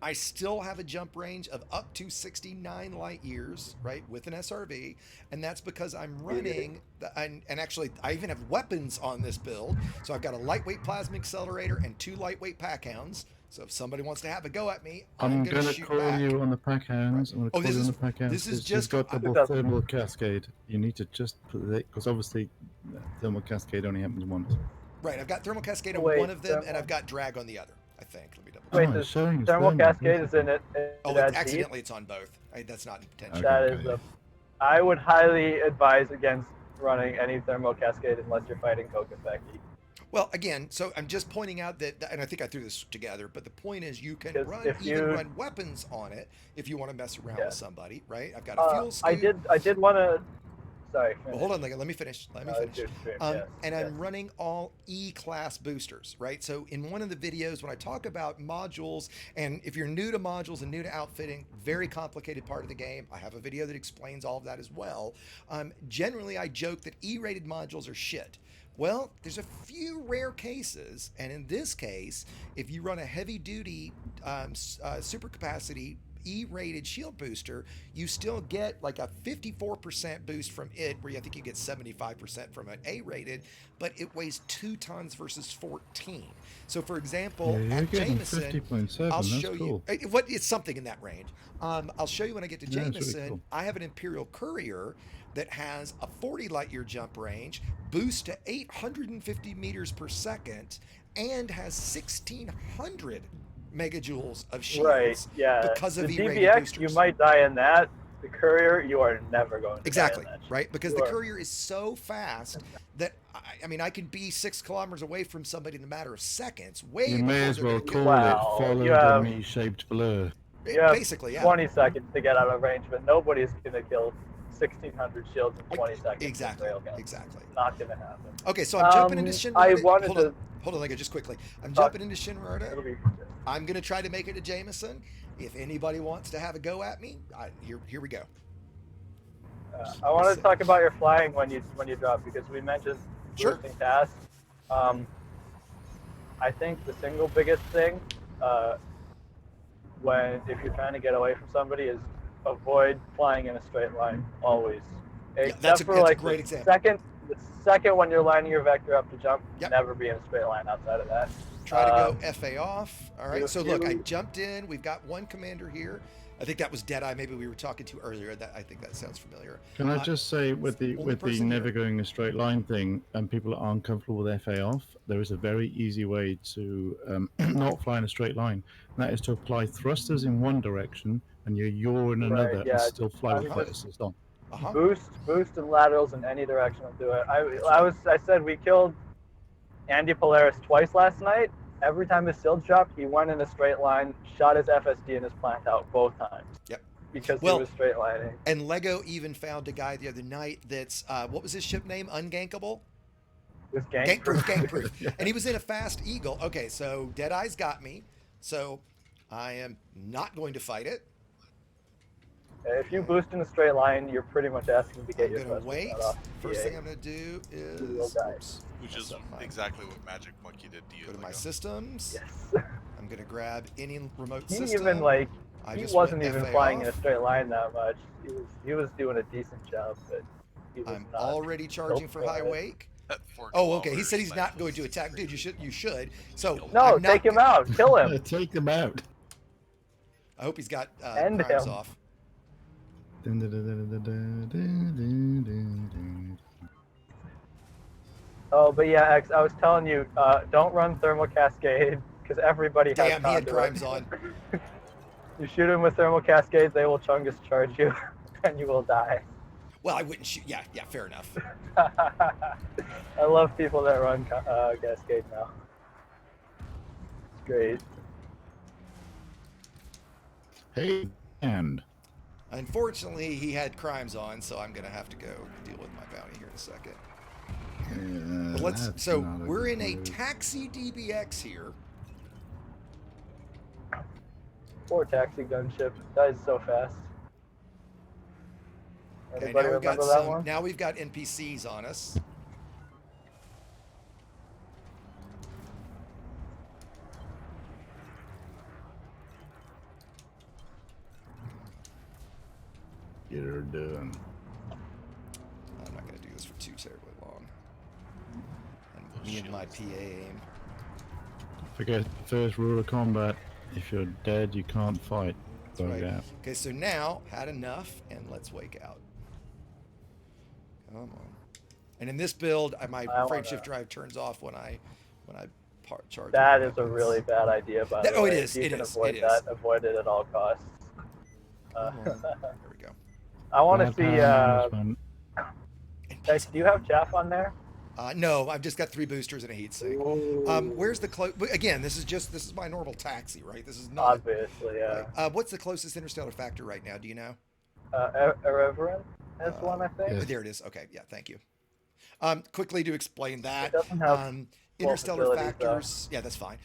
I still have a jump range of up to 69 light years, right, with an SRV, and that's because I'm running, and actually I even have weapons on this build. So I've got a lightweight plasma accelerator and 2 lightweight pack hounds. So if somebody wants to have a go at me, I'm going to shoot call back. you on the pack hounds. I'm going to call you on the pack hounds. This is You've just got double thermal cascade. You need to just put it, because obviously thermal cascade only happens once. Right, I've got thermal cascade on one of them, and I've got drag on the other. I think. Let me double check. Wait, the thermal cascade is in it. Accidentally it's on both. That's not intentional. That is I would highly advise against running any thermal cascade unless you're fighting Kokoseki. Well, again, so I'm just pointing out that, and I think I threw this together, but the point is you can run weapons on it if you want to mess around with somebody, right? I've got a fuel scoop. I did want to. Sorry. Well, hold on, let me finish. And I'm running all E-class boosters, right? So in one of the videos, when I talk about modules, and if you're new to modules and new to outfitting, very complicated part of the game, I have a video that explains all of that as well. Generally, I joke that E-rated modules are shit. Well, there's a few rare cases, and in this case, if you run a heavy-duty super capacity E-rated shield booster, you still get like a 54% boost from it, where I think you get 75% from an A-rated, but it weighs 2 tons versus 14. So, for example, at Jameson, I'll show you. It's something in that range. I'll show you when I get to Jameson. Really cool. I have an Imperial Courier that has a 40 light year jump range, boost to 850 meters per second, and has 1,600 megajoules of shields. Right, yeah. Because of the E-rated DBX, boosters. you might die in that. The Courier, you are never going to die in that. Right? Because the Courier is so fast that, I mean, I can be 6 kilometers away from somebody in a matter of seconds. You may as well call it follow the me-shaped blur. You have basically, yeah. 20 seconds to get out of range, but nobody's going to kill 1,600 shields in 20 seconds. Exactly. Not going to happen. Okay, so I'm jumping into Shinrarta. Hold on, just quickly. I'm jumping into Shinrarta. I'm going to try to make it to Jameson. If anybody wants to have a go at me, here we go. I want to talk about your flying when you drop, because we mentioned boosting tasks. I think the single biggest thing if you're trying to get away from somebody is avoid flying in a straight line always. That's a great example. The second when you're lining your vector up to jump, never be in a straight line outside of that. Try to go FA off. All right. So look, I jumped in. We've got one commander here. I think that was Deadeye. Maybe we were talking to earlier. I think that sounds familiar. Can I just say, with the never going a straight line thing, and people that aren't comfortable with FA off, there is a very easy way to not fly in a straight line. And that is to apply thrusters in one direction and your yaw in another, and still fly with flight assist on. Boost and laterals in any direction will do it. I said we killed Andy Polaris twice last night. Every time his shields dropped, he went in a straight line, shot his FSD and his plant out both times. Yep. Because he was straight lining. And Lego even found a guy the other night that's, what was his ship name? Ungankable? It was Gankproof. Gankproof. And he was in a fast Eagle. Okay, so Deadeye's got me. So I am not going to fight it. If you boost in a straight line, you're pretty much asking to get your thrusters wait. First thing I'm going to do is... Which is exactly what Magic Monkey did to you. Go to my systems. Yes. I'm going to grab any remote he system. He wasn't even flying in a straight line that much. He was doing a decent job, but he was I'm already charging for high wake. Oh, okay. He said he's not going to attack. Dude, you should. So no, take him out. Kill him. Take him out. I hope he's got End crimes him. off. Oh, but yeah, X, I was telling you, don't run Thermal Cascade, because everybody has Damn, he had crimes on. You shoot him with Thermal Cascade, they will Chungus charge you, and you will die. Well, I wouldn't shoot. Yeah, fair enough. I love people that run Cascade now. It's great. Hey, and... Unfortunately, he had crimes on, so I'm going to have to go deal with my bounty here in a second. But we're in a taxi DBX here. Poor taxi gunship. Dies so fast. Anybody remember that one? Now we've got NPCs on us. you're doing. I'm not going to do this for too terribly long. And me and my PA aim. Forget the first rule of combat. If you're dead, you can't fight. That's right. Out. Okay, so now, had enough, and let's wake out. Come on. And in this build, my frame shift drive turns off when I charge. That is a really bad idea, by the way. Oh, it is. You can avoid that. Avoid it at all costs. There we go. I want to see. Hey, do you have Chaff on there? No, I've just got 3 boosters and a heat sink. Where's the close? Again, this is my normal taxi, right? This is not obviously, yeah. Right? What's the closest interstellar factor right now? Do you know? Erevarin has one, I think. Yeah. There it is. Okay, yeah, thank you. Quickly to explain that. It doesn't have interstellar factors. Yeah, that's fine.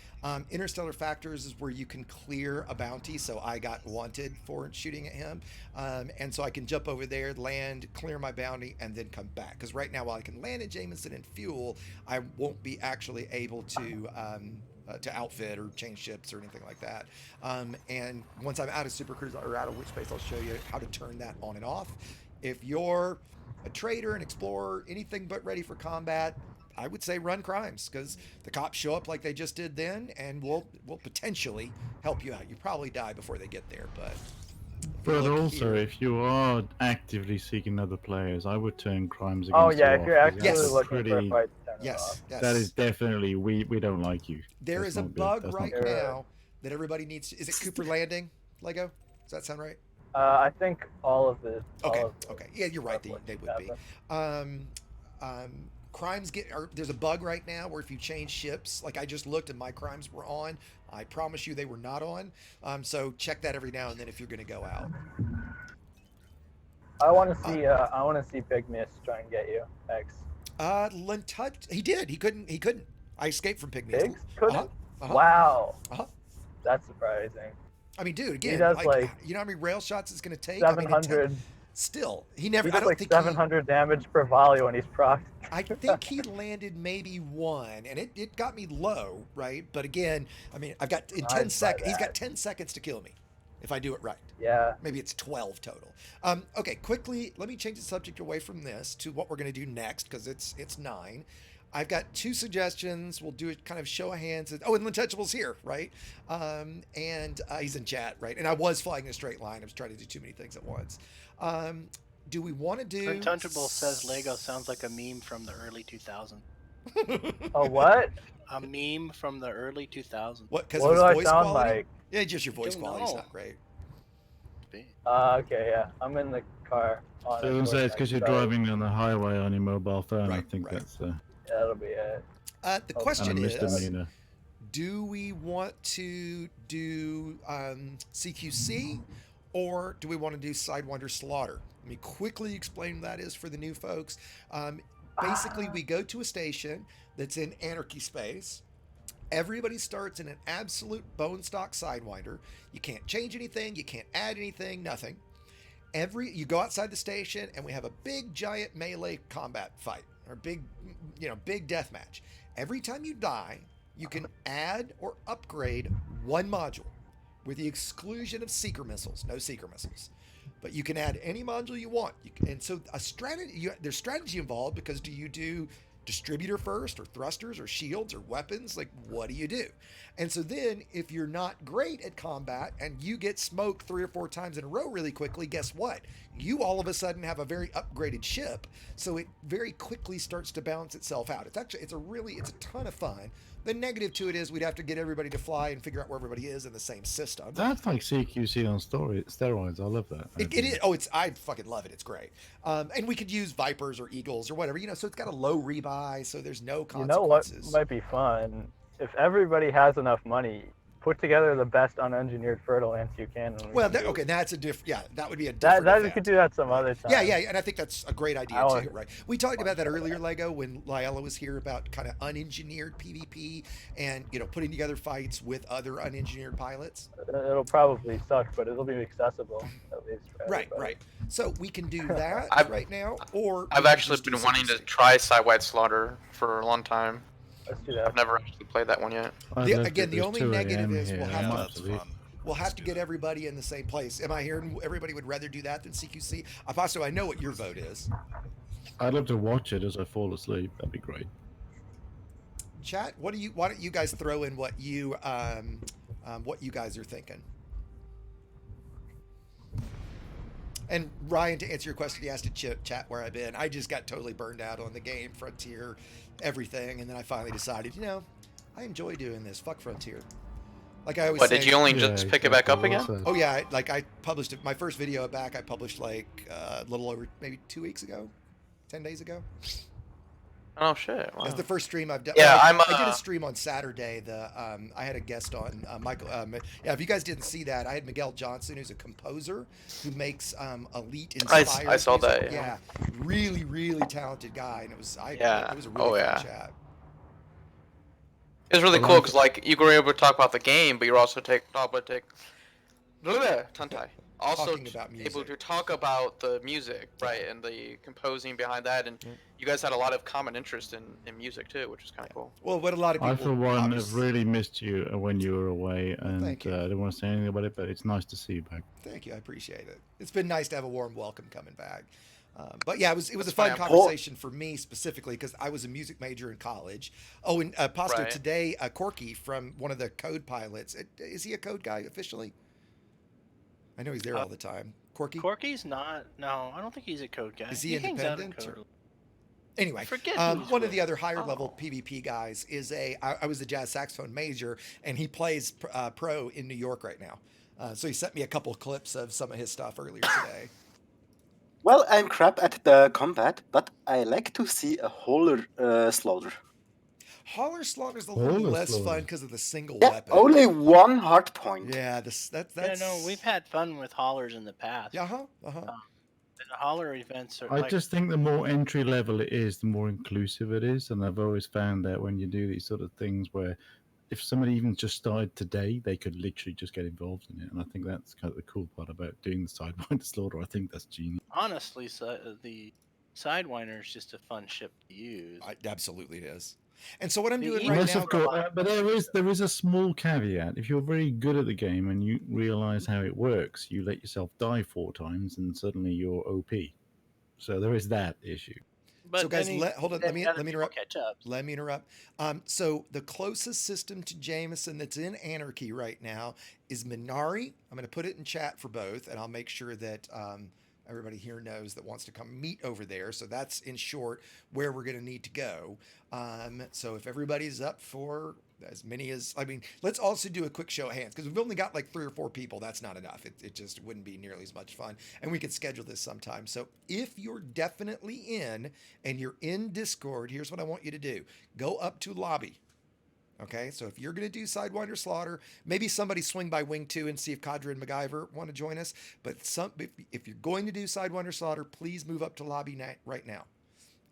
Interstellar factors is where you can clear a bounty. So I got wanted for shooting at him, and so I can jump over there, land, clear my bounty, and then come back. Because right now, while I can land at Jameson and fuel, I won't be actually able to outfit or change ships or anything like that. And once I'm out of Super Cruise or out of Witch Space, I'll show you how to turn that on and off. If you're a trader, an explorer, anything but ready for combat, I would say run crimes, because the cops show up like they just did then, and will potentially help you out. You probably die before they get there, but. But also, if you are actively seeking other players, I would turn crimes against. Oh yeah, if you're off, actually looking for a fight, yes, that is definitely we don't like you. There is a bug right now that everybody needs. Is it Cooper Landing, Lego? Does that sound right? I think all of the. Okay. Yeah, you're right. They would be. Crimes there's a bug right now where if you change ships, like I just looked and my crimes were on. I promise you they were not on. So check that every now and then if you're going to go out. I want to see Big Miss try and get you. X. Lintut, he did. He couldn't. I escaped from Pygmies. Biggs couldn't. Wow. That's surprising. I mean, dude, again, he does you know how many rail shots it's going to take? 700. Still, he never. He does 700 damage per volley when he's procced. I think he landed maybe 1, and it got me low, right? But again, I mean, I've got in 10 seconds. He's got 10 seconds to kill me, if I do it right. Yeah. Maybe it's 12 total. Okay, quickly, let me change the subject away from this to what we're going to do next, because it's 9. I've got 2 suggestions. We'll do it kind of show of hands. Oh, and Untouchable's here, right? And he's in chat, right? And I was flying in a straight line. I was trying to do too many things at once. Do we want to do... Untouchable says Lego sounds like a meme from the early 2000s. A what? A meme from the early 2000s. What? Because what of his do I voice sound quality? like? Yeah, just your voice quality's not great. Okay, yeah. I'm in the car. So I was going to say it's because you're driving on the highway on your mobile phone. Right, I think that's... Yeah, that'll be it. The question is, do we want to do CQC, or do we want to do Sidewinder Slaughter? Let me quickly explain what that is for the new folks. Basically, we go to a station that's in anarchy space. Everybody starts in an absolute bone stock Sidewinder. You can't change anything. You can't add anything. Nothing. You go outside the station, and we have a big, giant melee combat fight, or big death match. Every time you die, you can add or upgrade 1 module, with the exclusion of seeker missiles. No seeker missiles. But you can add any module you want. And so there's strategy involved, because do you do distributor first, or thrusters, or shields, or weapons? Like, what do you do? And so then, if you're not great at combat and you get smoked 3 or 4 times in a row really quickly, guess what? You all of a sudden have a very upgraded ship, so it very quickly starts to balance itself out. It's a ton of fun. The negative to it is we'd have to get everybody to fly and figure out where everybody is in the same system. That's like CQC on steroids. I love that. It is. Oh, I fucking love it. It's great. And we could use Vipers or Eagles or whatever, so it's got a low rebuy, so there's no consequences. You know what might be fun? If everybody has enough money, put together the best unengineered fertile ants you can. Well, that's a different. Yeah, that would be a different. That we could do that some other time. Yeah, and I think that's a great idea too, right? We talked about that earlier, Lego, when Lyella was here, about kind of unengineered PvP and putting together fights with other unengineered pilots. It'll probably suck, but it'll be accessible at least. Right. So we can do that right now, or I've actually been wanting to try Sidewinder Slaughter for a long time. Let's do that. I've never actually played that one yet. The only negative is we'll have we'll have to get everybody in the same place. Am I hearing everybody would rather do that than CQC? Apasto, I know what your vote is. I'd love to watch it as I fall asleep. That'd be great. Chat, why don't you guys throw in what you guys are thinking? And Ryan, to answer your question, he asked to chat where I've been. I just got totally burned out on the game, Frontier, everything, and then I finally decided, I enjoy doing this. Fuck Frontier. Like I always say. Did you only just pick it back up again? Oh yeah, I published it. My first video back, I published like a little over maybe 2 weeks ago, 10 days ago. Oh shit! Wow. That's the first stream I've done. Yeah, I did a stream on Saturday. I had a guest on, Michael. If you guys didn't see that, I had Miguel Johnson, who's a composer who makes elite inspired. I saw music. that. Yeah, really, really talented guy, and it was it was a really fun chat. It was really cool because like you were able to talk about the game, but you're also also able to talk about the music, right, and the composing behind that, and you guys had a lot of common interest in music too, which is kind of cool. Well, what a lot of people. I, for one, have really missed you when you were away, and I Thank you. don't want to say anything about it, but it's nice to see you back. Thank you, I appreciate it. It's been nice to have a warm welcome coming back. But yeah, it was a fun conversation for me specifically because I was a music major in college. Oh, and Pasto, today, Corky from one of the Code pilots. Is he a Code guy officially? I know he's there all the time. Corky? Corky's not. No, I don't think he's a Code guy. Is he independent? Anyway, Forget one of the other higher level PvP guys is I was a jazz saxophone major, and he plays pro in New York right now. So he sent me a couple of clips of some of his stuff earlier today. Well, I'm crap at the combat, but I like to see a Hauler slaughter. Hauler slaughter is a little less fun because of the single Yeah, weapon. only one hard point. Yeah, that's. Yeah, no, we've had fun with haulers in the past. Yeah, The hauler events are. I just think the more entry level it is, the more inclusive it is, and I've always found that when you do these sort of things where if somebody even just started today, they could literally just get involved in it, and I think that's kind of the cool part about doing the Sidewinder slaughter. I think that's genius. Honestly, the Sidewinder is just a fun ship to use. Absolutely it is. And so what I'm doing Yes, right now, of course, but there is a small caveat. If you're very good at the game and you realize how it works, you let yourself die 4 times, and suddenly you're OP. So there is that issue. But so guys, hold on. Let me interrupt. Catch up. Let me interrupt. So the closest system to Jameson that's in Anarchy right now is Minari. I'm going to put it in chat for both, and I'll make sure that everybody here knows that wants to come meet over there. So that's in short where we're going to need to go. So if everybody's up for as many as, let's also do a quick show of hands because we've only got like 3 or 4 people. That's not enough. It just wouldn't be nearly as much fun. And we could schedule this sometime. So if you're definitely in and you're in Discord, here's what I want you to do. Go up to lobby. Okay, so if you're going to do Sidewinder Slaughter, maybe somebody swing by Wing 2 and see if Kadra and MacGyver want to join us. But if you're going to do Sidewinder Slaughter, please move up to lobby right now.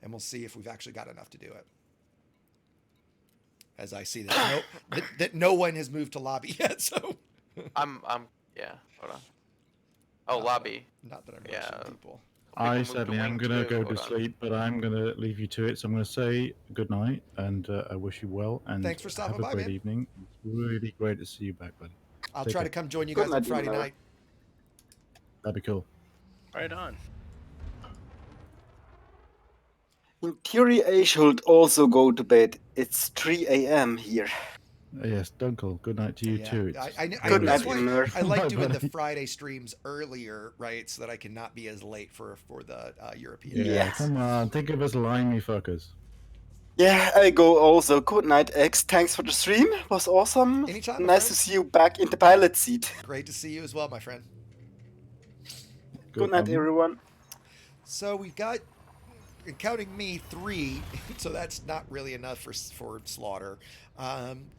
And we'll see if we've actually got enough to do it. As I see that no one has moved to lobby yet, so I'm yeah. Hold on. Oh, lobby. Not that I'm rushing people. I sadly am going to go to sleep, but I'm going to leave you to it. So I'm going to say good night, and I wish you well. And thanks for stopping have a by, great man. evening. It's really great to see you back, buddy. I'll Take try care. to come join you guys on Friday night. That'd be cool. Right on. In theory, I should also go to bed. It's 3 a.m. here. Yes, Dunkel. Good night to you too. Good night, I like doing the Friday streams earlier, right, so that I can not be as late for the European. Yeah, come on, think of us limey fuckers. Yeah, I go also. Good night, X. Thanks for the stream. It was awesome. Anytime. Nice to see you back in the pilot seat. Great to see you as well, my friend. Good night, everyone. So we've got, counting me, 3, so that's not really enough for Slaughter.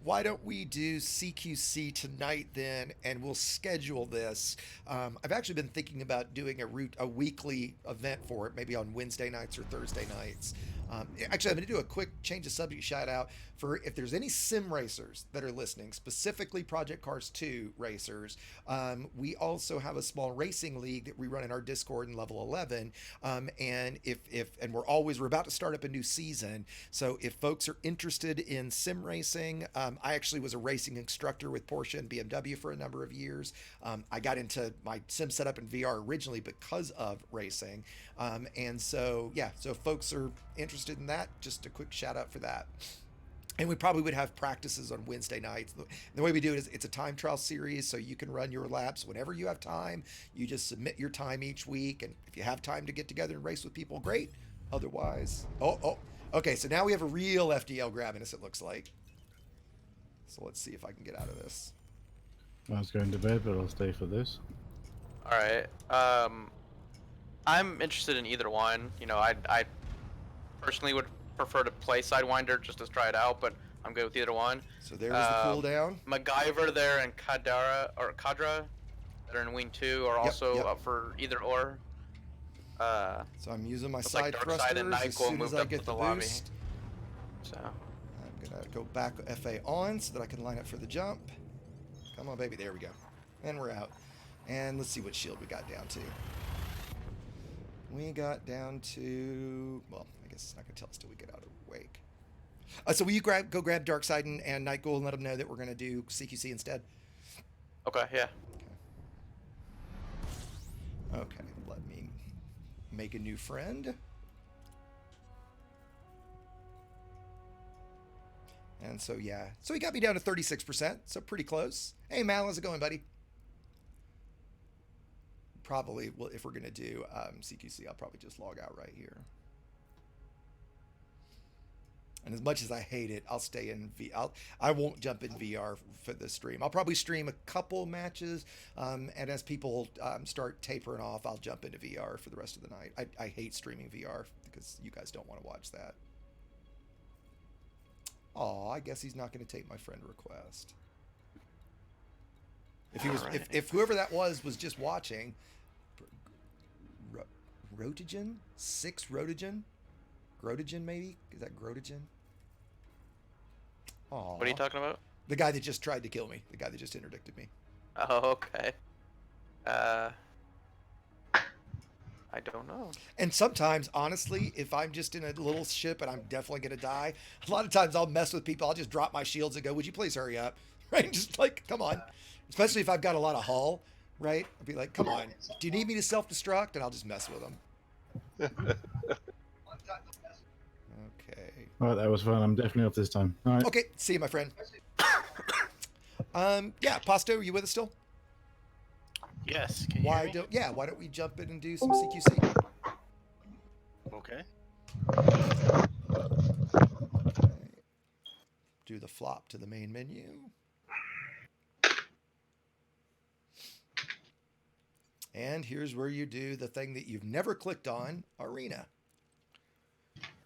Why don't we do CQC tonight then, and we'll schedule this. I've actually been thinking about doing a weekly event for it, maybe on Wednesday nights or Thursday nights. Actually, I'm going to do a quick change of subject shout out for if there's any sim racers that are listening, specifically Project Cars 2 racers. We also have a small racing league that we run in our Discord in level 11. And we're about to start up a new season. So if folks are interested in sim racing, I actually was a racing instructor with Porsche and BMW for a number of years. I got into my sim setup in VR originally because of racing. And so, yeah, so if folks are interested in that, just a quick shout out for that. And we probably would have practices on Wednesday nights. The way we do it is it's a time trial series, so you can run your laps whenever you have time. You just submit your time each week, and if you have time to get together and race with people, great. Otherwise, okay, so now we have a real FDL grabbing us, it looks like. So let's see if I can get out of this. I was going to bed, but I'll stay for this. All right. I'm interested in either one. You know, I personally would prefer to play Sidewinder just to try it out, but I'm good with either one. So there's the cooldown. MacGyver there and Kadra that are in Wing 2 are also up for either or. So I'm using my side like thrusters and as soon as I get the lobby. boost. So I'm gonna go back FA on so that I can line up for the jump. Come on, baby. There we go. And we're out. And let's see what shield we got down to. We got down to, well, I guess it's not going to tell us till we get out of Wake. So will you go grab Darkside and Night Ghoul and let them know that we're going to do CQC instead? Okay, yeah. Okay, let me make a new friend. And so, yeah. So he got me down to 36%, so pretty close. Hey, Mal, how's it going, buddy? Probably, well, if we're going to do CQC, I'll probably just log out right here. And as much as I hate it, I'll stay in I won't jump in VR for the stream. I'll probably stream a couple matches, and as people start tapering off, I'll jump into VR for the rest of the night. I hate streaming VR because you guys don't want to watch that. Oh, I guess he's not going to take my friend request. If he was, if whoever that was just watching, Rotogen? 6 Rotogen? Grotogen, maybe? Is that Grotogen? Aww. What are you talking about? The guy that just tried to kill me. The guy that just interdicted me. Oh, okay. I don't know. And sometimes, honestly, if I'm just in a little ship and I'm definitely going to die, a lot of times I'll mess with people. I'll just drop my shields and go, would you please hurry up? Right? Just like, come on. Especially if I've got a lot of hull, right? I'll be like, come on. Do you need me to self-destruct? And I'll just mess with them. Okay. All right, that was fun. I'm definitely off this time. All right. Okay, see you, my friend. Yeah, Pasto, are you with us still? Yes. Can you hear me? Why don't we jump in and do some CQC? Okay. Do the flop to the main menu. And here's where you do the thing that you've never clicked on, Arena.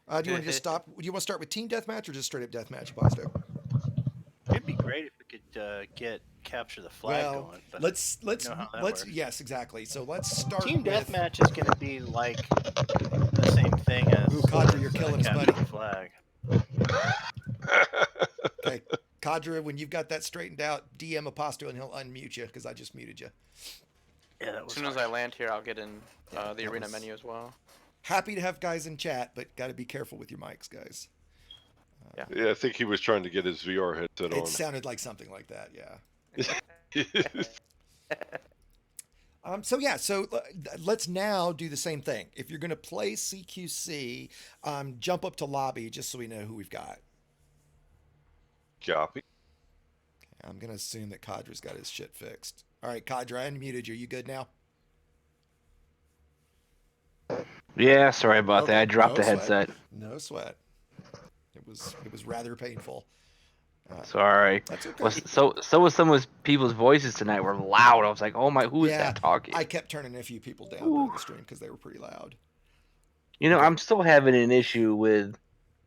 Do you want to just stop? Do you want to start with team deathmatch or just straight up deathmatch, Pasto? It'd be great if we could capture the flag going. But let's yes, exactly. So let's start. Team deathmatch is going to be like the same thing as. Ooh, Kadra, you're killing us, buddy. The flag. Okay, Kadra, when you've got that straightened out, DM Aposto and he'll unmute you because I just muted you. Yeah, that was as soon as I land here, I'll get in the arena menu as well. Happy to have guys in chat, but got to be careful with your mics, guys. Yeah, I think he was trying to get his VR headset on. It sounded like something like that, yeah. So let's now do the same thing. If you're going to play CQC, jump up to lobby just so we know who we've got. Copy. Okay, I'm going to assume that Kadra's got his shit fixed. All right, Kadra, I unmuted you. You good now? Yeah, sorry about that. I dropped the headset. No sweat. It was rather painful. Sorry. That's okay. Well, so was some of people's voices tonight were loud. I was like, oh my, who is that talking? I kept turning a few people down during the stream because they were pretty loud. You know, I'm still having an issue with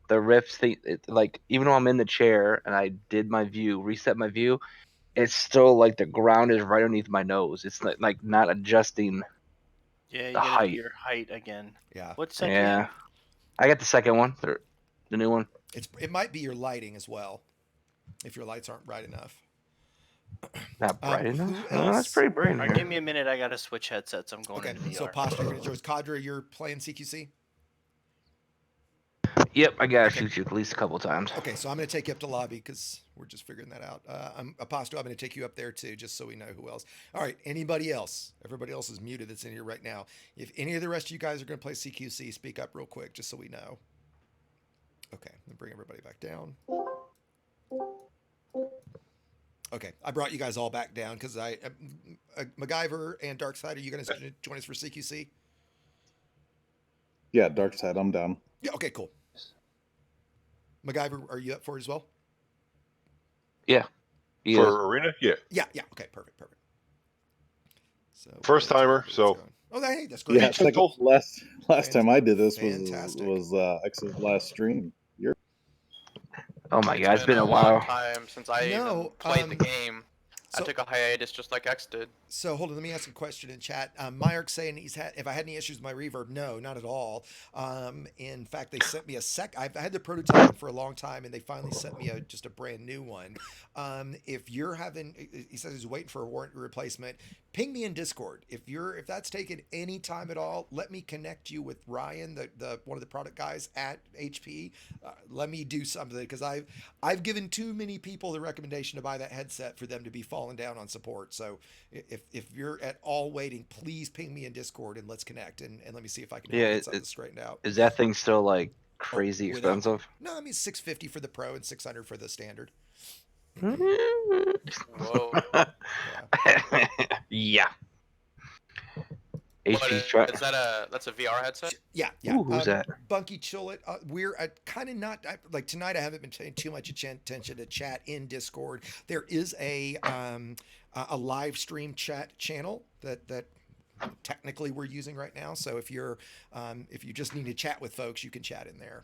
the Rift thing. Like, even though I'm in the chair and I did my view, reset my view, it's still like the ground is right underneath my nose. It's like not adjusting the height. Your height again. Yeah. What's that? Yeah. I got the second one, the new one. It might be your lighting as well, if your lights aren't bright enough. Not bright enough. Who No, else? that's pretty bright. All right, give me a minute. I gotta switch headsets. I'm going into VR. So Posture, you're gonna join us. Cadre, you're playing CQC. Yep, I gotta shoot you at least a couple times. Okay, so I'm gonna take you up to lobby because we're just figuring that out. Apostle, I'm gonna take you up there too, just so we know who else. All right, anybody else? Everybody else is muted that's in here right now. If any of the rest of you guys are gonna play CQC, speak up real quick, just so we know. Okay, let me bring everybody back down. Okay, I brought you guys all back down because MacGyver and Darkside, are you going to join us for CQC? Yeah, Darkside, I'm down. Yeah, okay, cool. MacGyver, are you up for it as well? Yeah. For Arena? Yeah. Yeah, okay, perfect. So first timer, so. Oh, hey, that's great. Yeah, last time I did this was X's last stream. Oh my god, it's been a long while. time since I even played the game. I took a hiatus just like X did. So hold on, let me ask a question in chat. Myerk's saying if I had any issues with my reverb. No, not at all. In fact, they sent me I had the prototype for a long time, and they finally sent me just a brand new one. If you're he says he's waiting for a warranty replacement, ping me in Discord. If that's taken any time at all, let me connect you with Ryan, the one of the product guys at HP. Let me do something, because I've given too many people the recommendation to buy that headset for them to be falling down on support. So if you're at all waiting, please ping me in Discord and let's connect and let me see if I can get something straightened out. Is that thing still like crazy expensive? No, I mean $650 for the Pro and $600 for the standard. Whoa. Yeah. Is that's a VR headset? Yeah. Ooh, who's that? Bunky Chillet. We're kind of not like tonight. I haven't been paying too much attention to chat in Discord. There is a live stream chat channel that technically we're using right now. So if you just need to chat with folks, you can chat in there.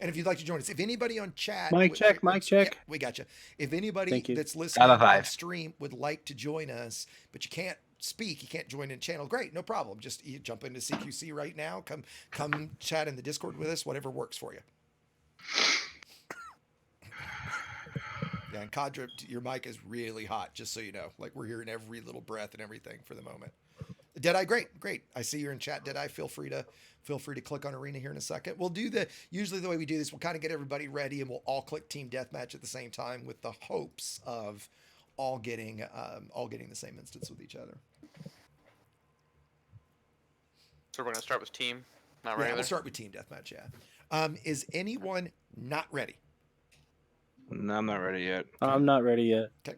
And if you'd like to join us, if anybody on chat, mic check. Yeah, we got you. If anybody that's listening on stream would like to join us, but you can't speak, you can't join in channel, great, no problem. Just you jump into CQC right now. Come chat in the Discord with us, whatever works for you. Yeah, and Cadre, your mic is really hot, just so you know. Like, we're hearing every little breath and everything for the moment. Deadeye, great. I see you're in chat, Deadeye. Feel free to click on Arena here in a second. We'll do usually the way we do this, we'll kind of get everybody ready and we'll all click Team Deathmatch at the same time with the hopes of all getting the same instance with each other. So we're gonna start with team, not regular? Yeah, we'll start with Team Deathmatch, yeah. Is anyone not ready? No, I'm not ready yet. I'm not ready yet. Okay.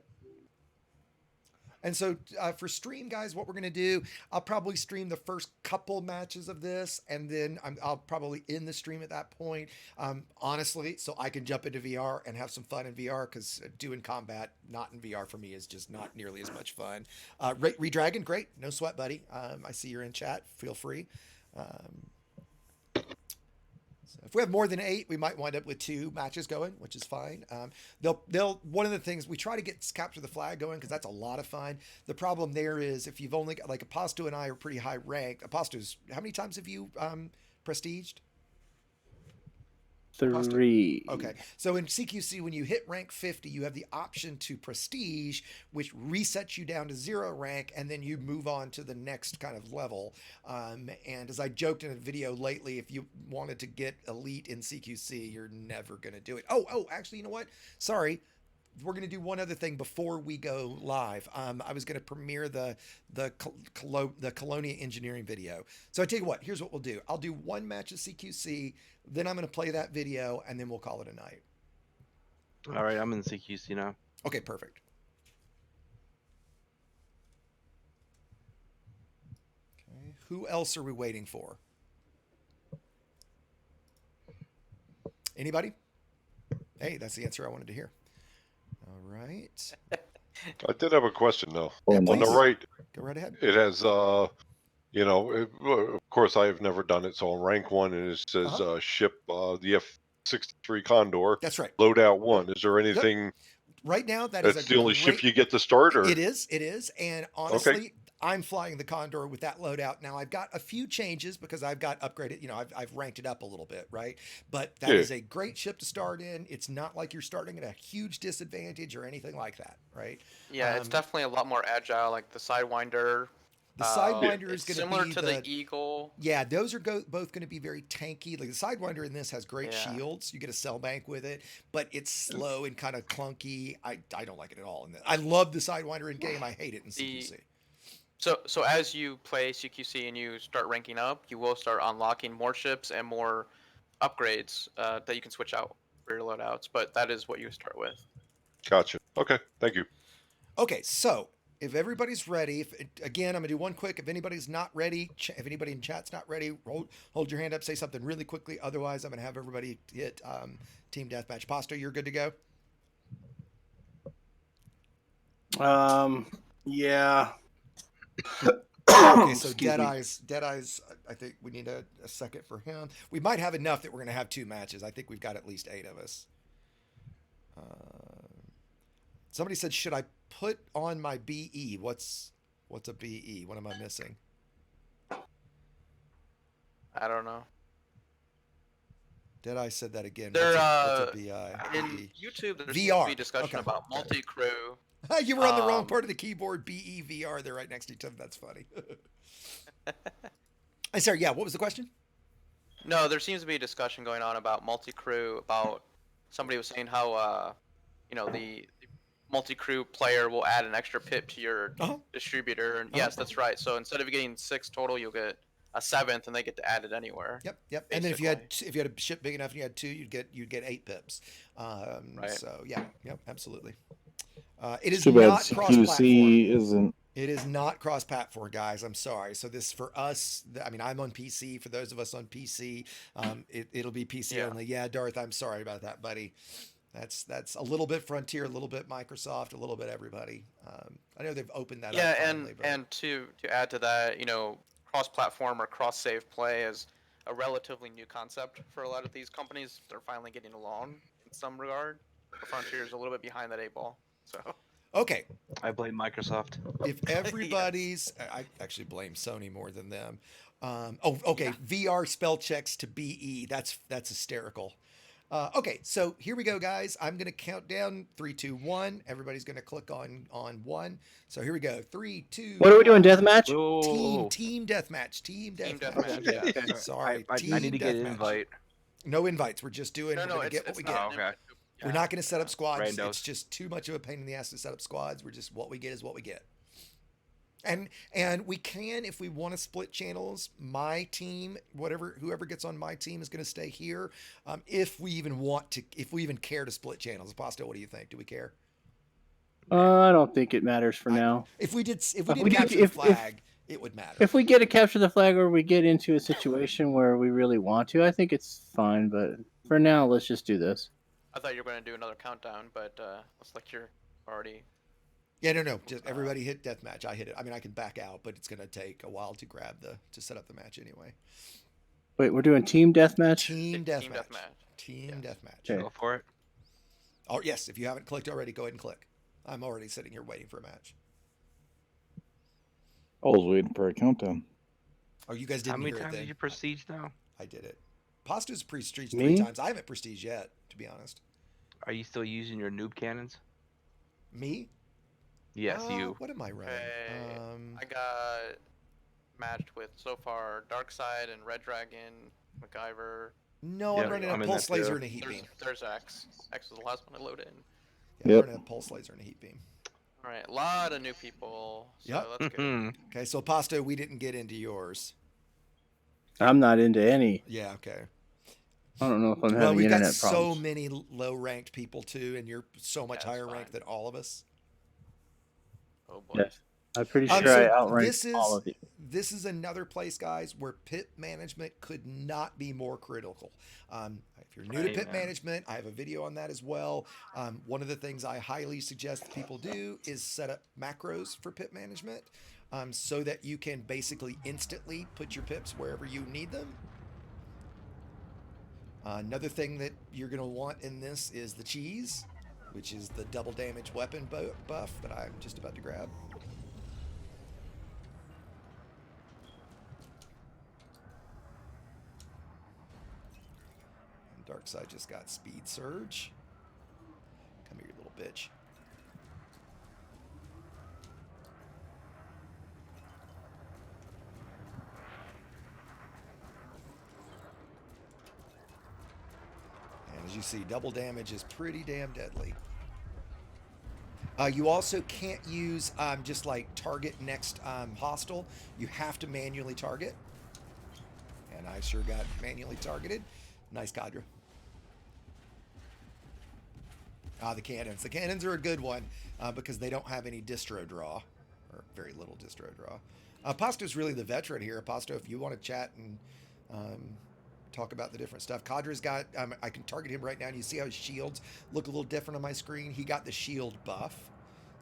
And so for stream, guys, what we're going to do, I'll probably stream the first couple matches of this, and then I'll probably end the stream at that point, honestly, so I can jump into VR and have some fun in VR, because doing combat not in VR for me is just not nearly as much fun. Redragon, great. No sweat, buddy. I see you're in chat. Feel free. So if we have more than 8, we might wind up with 2 matches going, which is fine. One of the things we try to get capture the flag going, because that's a lot of fun. The problem there is if you've only got, like, Aposto and I are pretty high ranked. Aposto's, how many times have you prestiged? 3. Okay, so in CQC, when you hit rank 50, you have the option to prestige, which resets you down to 0 rank, and then you move on to the next kind of level. And as I joked in a video lately, if you wanted to get elite in CQC, you're never going to do it. Oh, actually, you know what? Sorry. We're going to do one other thing before we go live. I was going to premiere the Colonia engineering video. So I tell you what, here's what we'll do. I'll do 1 match of CQC, then I'm going to play that video, and then we'll call it a night. All right, I'm in CQC now. Okay, perfect. Okay, who else are we waiting for? Anybody? Hey, that's the answer I wanted to hear. All right. I did have a question though. Yeah, on the right, go right ahead. it has of course I have never done it, so on rank 1 and it says ship the F-63 Condor. That's right. Loadout 1. Is there anything right now that's the only ship you get to start, or it is, and honestly, I'm flying the Condor with that loadout. Now I've got a few changes because I've got upgraded, I've ranked it up a little bit, right? But that is a great ship to start in. It's not like you're starting at a huge disadvantage or anything like that, right? Yeah, it's definitely a lot more agile, like the Sidewinder. The Sidewinder is going to be similar to the Eagle. Yeah, those are both going to be very tanky. Like the Sidewinder in this has great shields. You get a cell bank with it, but it's slow and kind of clunky. I don't like it at all. I love the Sidewinder in game. I hate it in CQC. So as you play CQC and you start ranking up, you will start unlocking more ships and more upgrades that you can switch out for your loadouts. But that is what you start with. Gotcha. Okay, thank you. Okay, so if everybody's ready, again, I'm gonna do one quick. If anybody's not ready, if anybody in chat's not ready, hold your hand up, say something really quickly. Otherwise, I'm gonna have everybody hit Team Deathmatch. Pasto, you're good to go. Yeah. Okay, so Deadeye's. I think we need a second for him. We might have enough that we're gonna have 2 matches. I think we've got at least 8 of us. Somebody said, should I put on my BE? What's a BE? What am I missing? I don't know. Deadeye said that again. There, what's a BI? in YouTube, there VR. seems to be discussion about multi-crew. You were on the wrong part of the keyboard. BE, VR. They're right next to each other. That's funny. Sorry. Yeah. What was the question? No, there seems to be a discussion going on about multi-crew. About somebody was saying how, the multi-crew player will add an extra pip to your distributor. And yes, that's right. So instead of getting 6 total, you'll get a 7th, and they get to add it anywhere. Yep. Basically. And then if you had a ship big enough and you had 2, you'd get 8 pips. Right. So yeah. Yep. Absolutely. It is Too bad not cross-platform. CQC isn't. It is not cross-platform, guys. I'm sorry. So this for us. I mean, I'm on PC. For those of us on PC, it'll be PC only. Yeah, Darth. I'm sorry about that, buddy. That's a little bit Frontier, a little bit Microsoft, a little bit everybody. I know they've opened that up. Yeah, finally, and to add to that, cross-platform or cross-save play is a relatively new concept for a lot of these companies. They're finally getting along in some regard. Frontier is a little bit behind that 8 ball. So. Okay. I blame Microsoft. If everybody's, I actually blame Sony more than them. Okay. VR spell checks to BE. That's hysterical. Okay, so here we go, guys. I'm gonna count down 3, 2, 1. Everybody's gonna click on 1. So here we go. 3, 2. What are we doing? Deathmatch? Team deathmatch. Team deathmatch. Yeah. Sorry. I need to get an invite. No invites. We're just doing. No, we're gonna get what we get. Oh, okay. We're not gonna set up squads. Randos. It's just too much of a pain in the ass to set up squads. We're just what we get is what we get. And we can, if we want to split channels, my team, whoever gets on my team is going to stay here. If we even care to split channels. Apostle, what do you think? Do we care? I don't think it matters for now. If we did capture the flag, it would matter. If we get to capture the flag or we get into a situation where we really want to, I think it's fine. But for now, let's just do this. I thought you were going to do another countdown, but looks like you're already. Yeah, no. Just everybody hit deathmatch. I hit it. I mean, I can back out, but it's going to take a while to set up the match anyway. Wait, we're doing team deathmatch? Team deathmatch. Okay. Go for it. Oh, yes. If you haven't clicked already, go ahead and click. I'm already sitting here waiting for a match. I was waiting for a countdown. Oh, you guys didn't hear it then. How many times did you prestige now? I did it. Pasta's prestige 3 times. I haven't prestige yet, to be honest. Are you still using your noob cannons? Me? Yes, you. What am I running? I got matched with so far Darkseid and Red Dragon, MacGyver. No, I'm running a pulse laser and a heat beam. There's X. X was the last one I loaded in. Yeah, I'm running a pulse laser and a heat beam. All right, a lot of new people. So that's good. Okay, so Pasto, we didn't get into yours. I'm not into any. Yeah, okay. I don't know if I'm well, having we've got internet so problems. many low-ranked people too, and you're so much higher ranked than all of us. Oh boy. Yes. I'm pretty sure I outranked all of you. This is another place, guys, where pit management could not be more critical. If you're new to pit management, I have a video on that as well. One of the things I highly suggest that people do is set up macros for pit management so that you can basically instantly put your pips wherever you need them. Another thing that you're going to want in this is the cheese, which is the double damage weapon buff that I'm just about to grab. Darkseid just got Speed Surge. Come here, you little bitch. And as you see, double damage is pretty damn deadly. You also can't use just like target next hostile. You have to manually target. And I sure got manually targeted. Nice, Kadra. The cannons. The cannons are a good one because they don't have any distro draw, or very little distro draw. Pasto's really the veteran here. Pasto, if you want to chat and talk about the different stuff. Kadra's got, I can target him right now, and you see how his shields look a little different on my screen. He got the shield buff.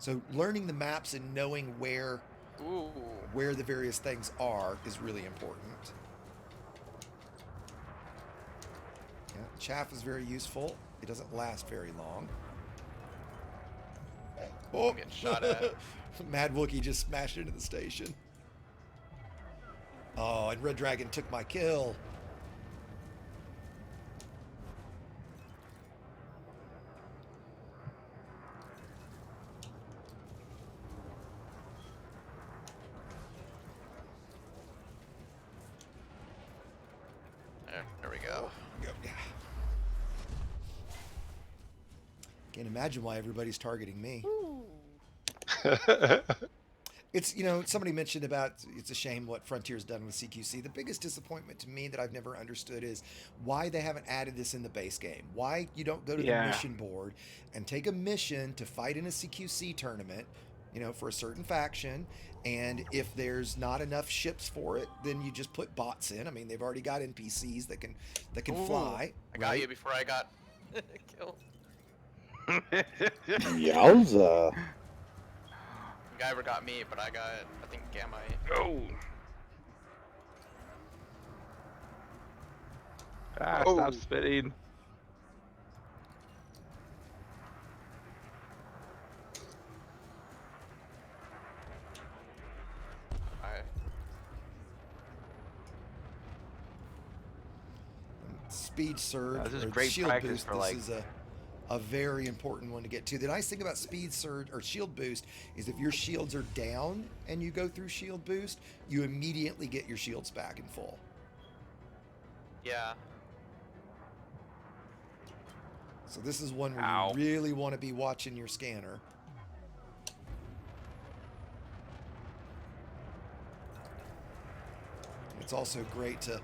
So learning the maps and knowing where the various things are is really important. Yeah, chaff is very useful. It doesn't last very long. Oh, getting shot at. Mad Wookie just smashed into the station. Oh, and Red Dragon took my kill. There we go. Yeah. Can't imagine why everybody's targeting me. It's, you know, somebody mentioned about it's a shame what Frontier's done with CQC. The biggest disappointment to me that I've never understood is why they haven't added this in the base game. Why you don't go to the mission board and take a mission to fight in a CQC tournament, you know, for a certain faction, and if there's not enough ships for it, then you just put bots in. I mean, they've already got NPCs that can fly. I got you before I got killed. Yowza. Guyver got me, but I got, I think, Gamma. Oh. Stop spitting. Speed surge, this is or great shield practice boost. for, This like, is a very important one to get to. The nice thing about speed surge or shield boost is if your shields are down and you go through shield boost, you immediately get your shields back in full. Yeah. So this is one where you really want to be watching your scanner. It's also great to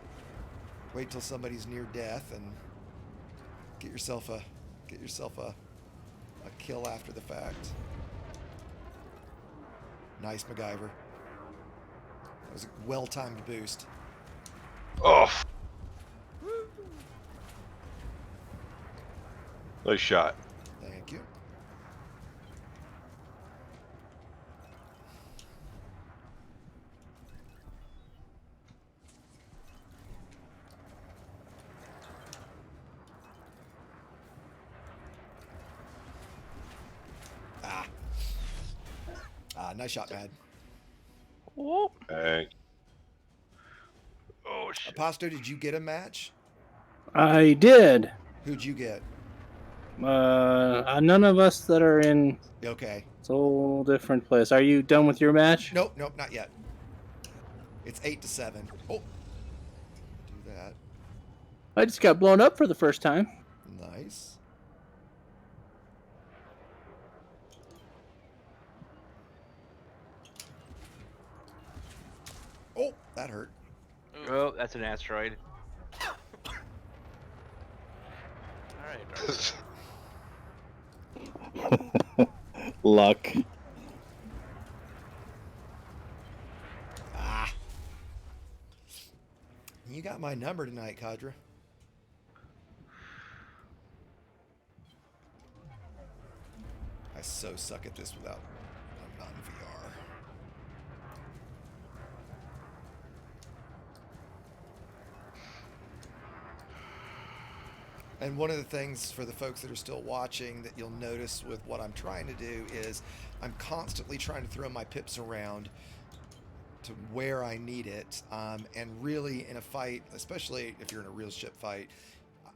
wait till somebody's near death and get yourself a kill after the fact. Nice, MacGyver. That was a well-timed boost. Oh. Nice shot. Thank you. Nice shot, Mad. Hey. Oh, shit. Aposto, did you get a match? I did. Who'd you get? None of us that are in. Okay. It's a whole different place. Are you done with your match? Nope, not yet. It's 8-7. Oh. Do that. I just got blown up for the first time. Nice. Oh, that hurt. Oh, that's an asteroid. Alright. Luck. You got my number tonight, Kadra. I so suck at this without I'm not in VR. And one of the things for the folks that are still watching that you'll notice with what I'm trying to do is I'm constantly trying to throw my pips around to where I need it. And really in a fight, especially if you're in a real ship fight,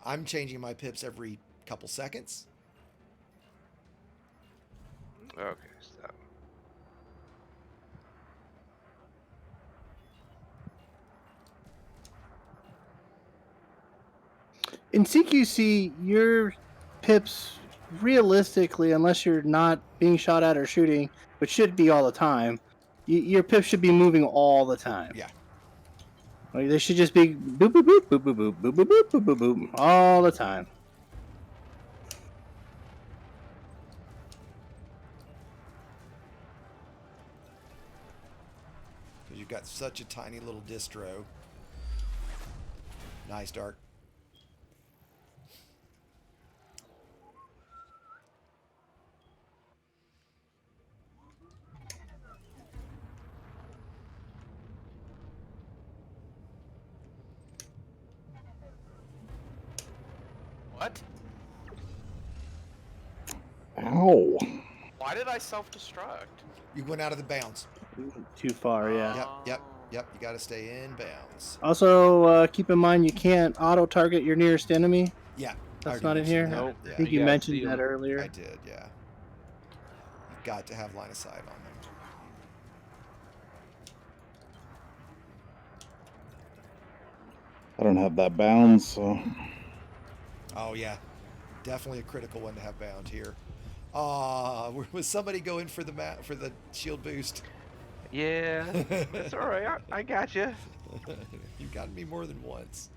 I'm changing my pips every couple seconds. Okay, stop. In CQC, your pips, realistically, unless you're not being shot at or shooting, which should be all the time, your pips should be moving all the time. Yeah. Like, they should just be boop boop boop boop boop boop boop boop boop boop boop boop all the time. Because you've got such a tiny little distro. Nice, Dark. What? Ow. Why did I self-destruct? You went out of the bounds. Too far, yeah. Yep. You got to stay in bounds. Also, keep in mind you can't auto-target your nearest enemy. Yeah. That's not in here? Nope. I think you mentioned that I earlier. did, yeah. You've got to have line of sight on them. I don't have that bound, so. Oh, yeah. Definitely a critical one to have bound here. Was somebody going for the shield boost? Yeah, it's all right. I got you. You've gotten me more than once.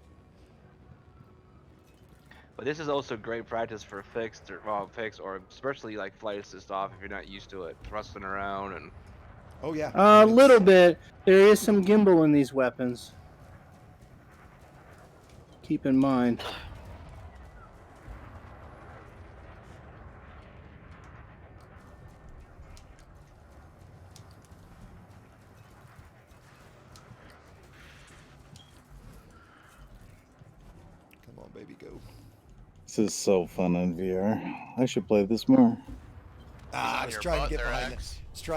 But this is also great practice for fixed or especially like flight assist off if you're not used to it, thrusting around and. Oh yeah. A little bit. There is some gimbal in these weapons. Keep in mind. Come on, baby, go. This is so fun on VR. I should play this more. I was trying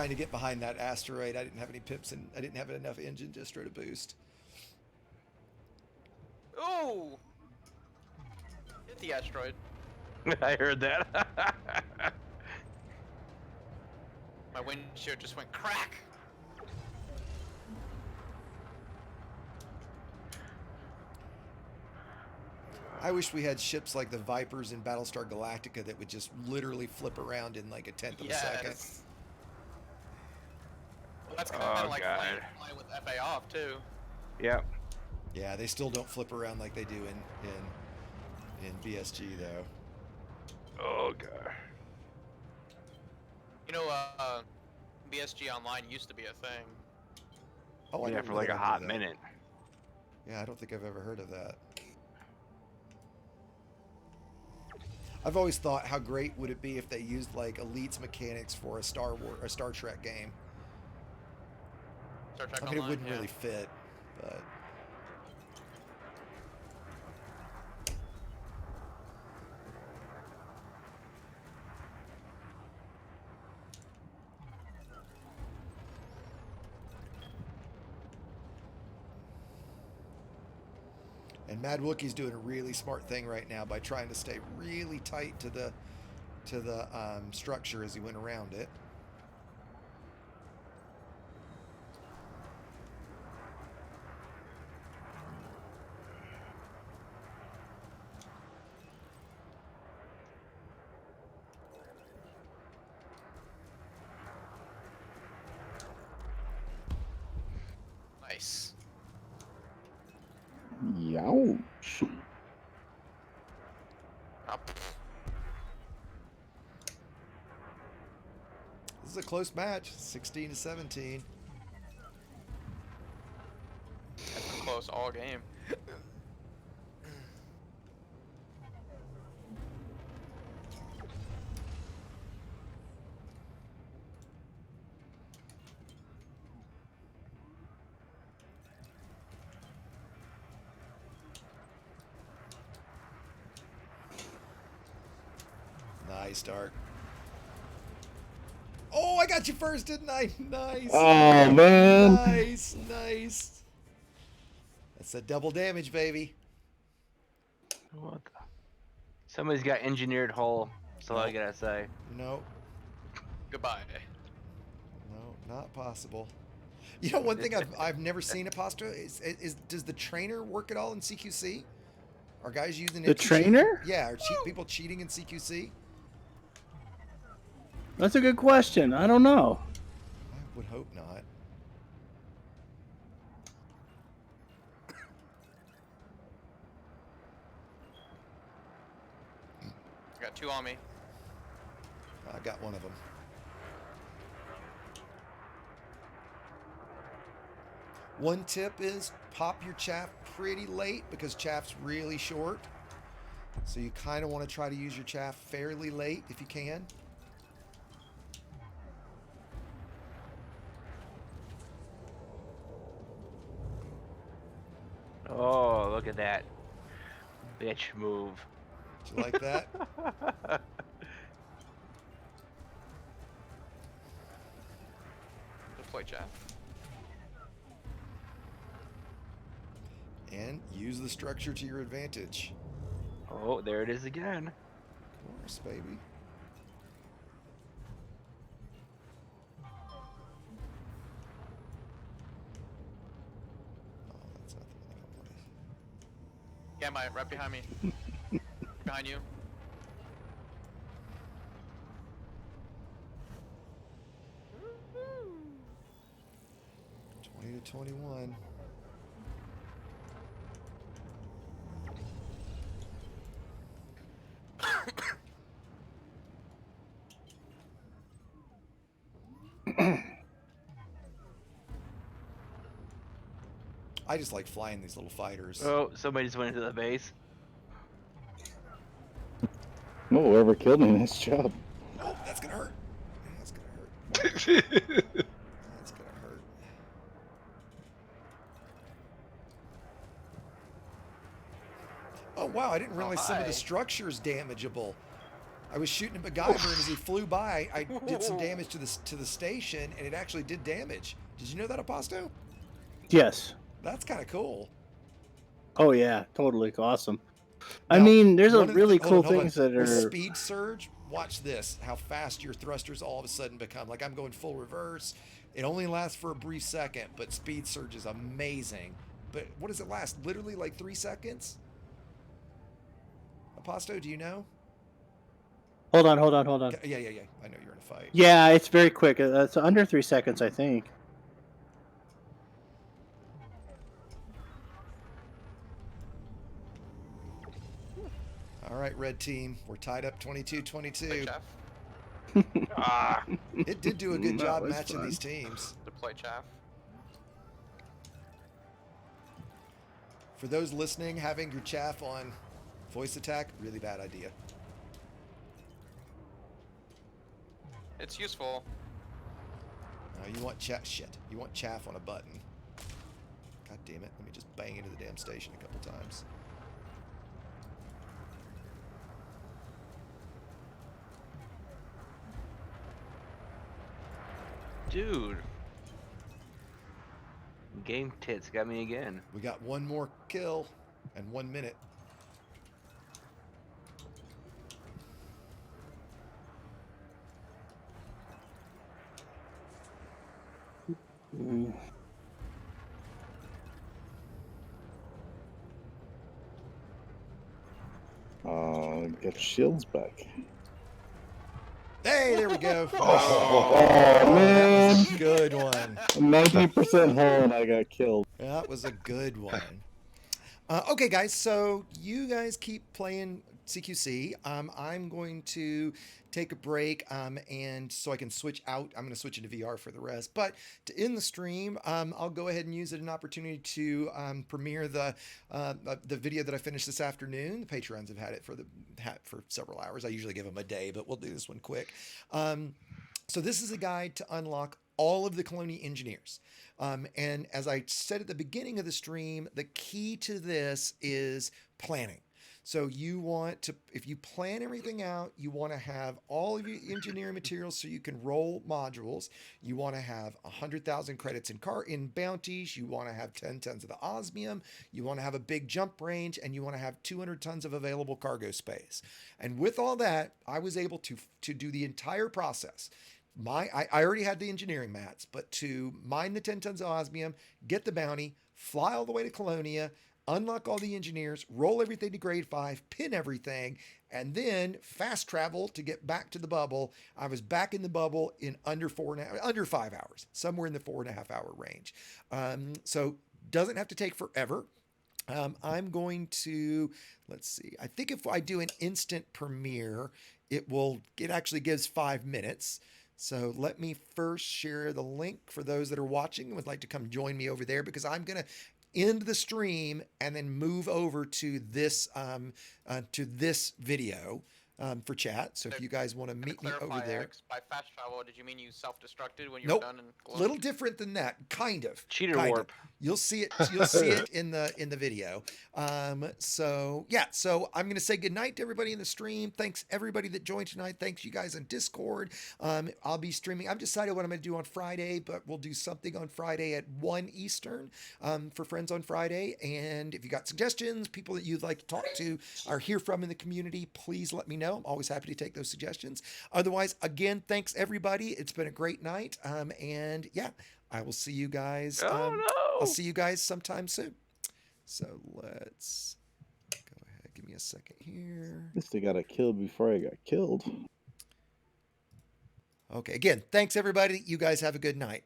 to get behind that asteroid. I didn't have any pips and I didn't have enough engine distro to boost. Ooh! Hit the asteroid. I heard that. My windshield just went crack. I wish we had ships like the Vipers in Battlestar Galactica that would just literally flip around in like a tenth of a second. Well, that's kind of like flying with FA off too. Yep. Yeah, they still don't flip around like they do in BSG though. Oh god. You know, BSG Online used to be a thing. Oh, I yeah, never for like knew a that. hot minute. Yeah, I don't think I've ever heard of that. I've always thought how great would it be if they used like Elite's mechanics for a Star Trek game. Star Trek I mean, Online, it wouldn't really fit, but. And Mad Wookiee's doing a really smart thing right now by trying to stay really tight to the structure as he went around it. Nice. Youch. This is a close match, 16-17. That's been close all game. Nice, Dark. Oh, I got you first, didn't I? Nice. Oh, man. Nice, nice. That's a double damage, baby. What the Somebody's got engineered hull. That's all I gotta say. No. Goodbye. No, not possible. You know, one thing I've never seen, Aposto, is does the trainer work at all in CQC? Are guys using it? The trainer? Yeah, are people cheating in CQC? That's a good question. I don't know. I would hope not. I got 2 on me. I got one of them. One tip is pop your chaff pretty late because chaff's really short. So you kind of want to try to use your chaff fairly late if you can. Oh, look at that. Bitch move. Did you like that? Deploy chaff. And use the structure to your advantage. Oh, there it is again. Of course, baby. Yeah, right behind me. Behind you. To 21. I just like flying these little fighters. Oh, somebody just went into the base. Oh, whoever killed me, nice job. Oh, that's gonna hurt. That's gonna hurt. That's gonna hurt. Oh wow, I didn't realize some of the structure's damageable. I was shooting at MacGyver, and as he flew by, I did some damage to the station, and it actually did damage. Did you know that, Aposto? Yes. That's kind of cool. Oh yeah, totally awesome. Now, I mean, there's a one of the- really hold cool on, hold on. things that With are. speed surge. Watch this. How fast your thrusters all of a sudden become. Like I'm going full reverse. It only lasts for a brief second, but speed surge is amazing. But what does it last? Literally like 3 seconds? Aposto, do you know? Hold on. Yeah. I know you're in a fight. Yeah, it's very quick. It's under 3 seconds, I think. All right, red team. We're tied up 22-22. Ah. It did do a good That job was matching fun. these teams. Deploy chaff. For those listening, having your chaff on voice attack, really bad idea. It's useful. You want chaff? Shit. You want chaff on a button. God damn it. Let me just bang into the damn station a couple times. Dude. Game tits got me again. We got one more kill and 1 minute. Get shields back. Hey, there we go. Oh, man. That was a good one. 90% hull and I got killed. That was a good one. Okay, guys, so you guys keep playing CQC. I'm going to take a break, and so I can switch out. I'm going to switch into VR for the rest. But to end the stream, I'll go ahead and use it as an opportunity to premiere the video that I finished this afternoon. The Patreons have had it for several hours. I usually give them a day, but we'll do this one quick. So this is a guide to unlock all of the Colonia engineers. And as I said at the beginning of the stream, the key to this is planning. So you want to, if you plan everything out, you want to have all of your engineering materials so you can roll modules. You want to have 100,000 credits in bounties. You want to have 10 tons of the osmium. You want to have a big jump range, and you want to have 200 tons of available cargo space. And with all that, I was able to do the entire process. I already had the engineering mats, but to mine the 10 tons of osmium, get the bounty, fly all the way to Colonia, unlock all the engineers, roll everything to grade 5, pin everything, and then fast travel to get back to the bubble. I was back in the bubble in under 5 hours, somewhere in the 4.5 hour range. So doesn't have to take forever. I'm going to, let's see, I think if I do an instant premiere, it actually gives 5 minutes. So let me first share the link for those that are watching and would like to come join me over there, because I'm going to end the stream and then move over to this video for chat. So if you guys want to meet me over there. Alex, by fast travel, did you mean you self-destructed when you Nope. were done? A little different than that, kind of. Cheater warp. You'll see it. You'll see it in the video. So yeah. So I'm going to say goodnight to everybody in the stream. Thanks everybody that joined tonight. Thanks you guys on Discord. I'll be streaming. I've decided what I'm going to do on Friday, but we'll do something on Friday at 1 Eastern for Friends on Friday. And if you got suggestions, people that you'd like to talk to or hear from in the community, please let me know. I'm always happy to take those suggestions. Otherwise, again, thanks everybody. It's been a great night. And yeah, I will see you guys. I'll see you guys sometime soon. So let's go ahead. Give me a second here. At least I got killed before I got killed. Okay. Again, thanks everybody. You guys have a good night.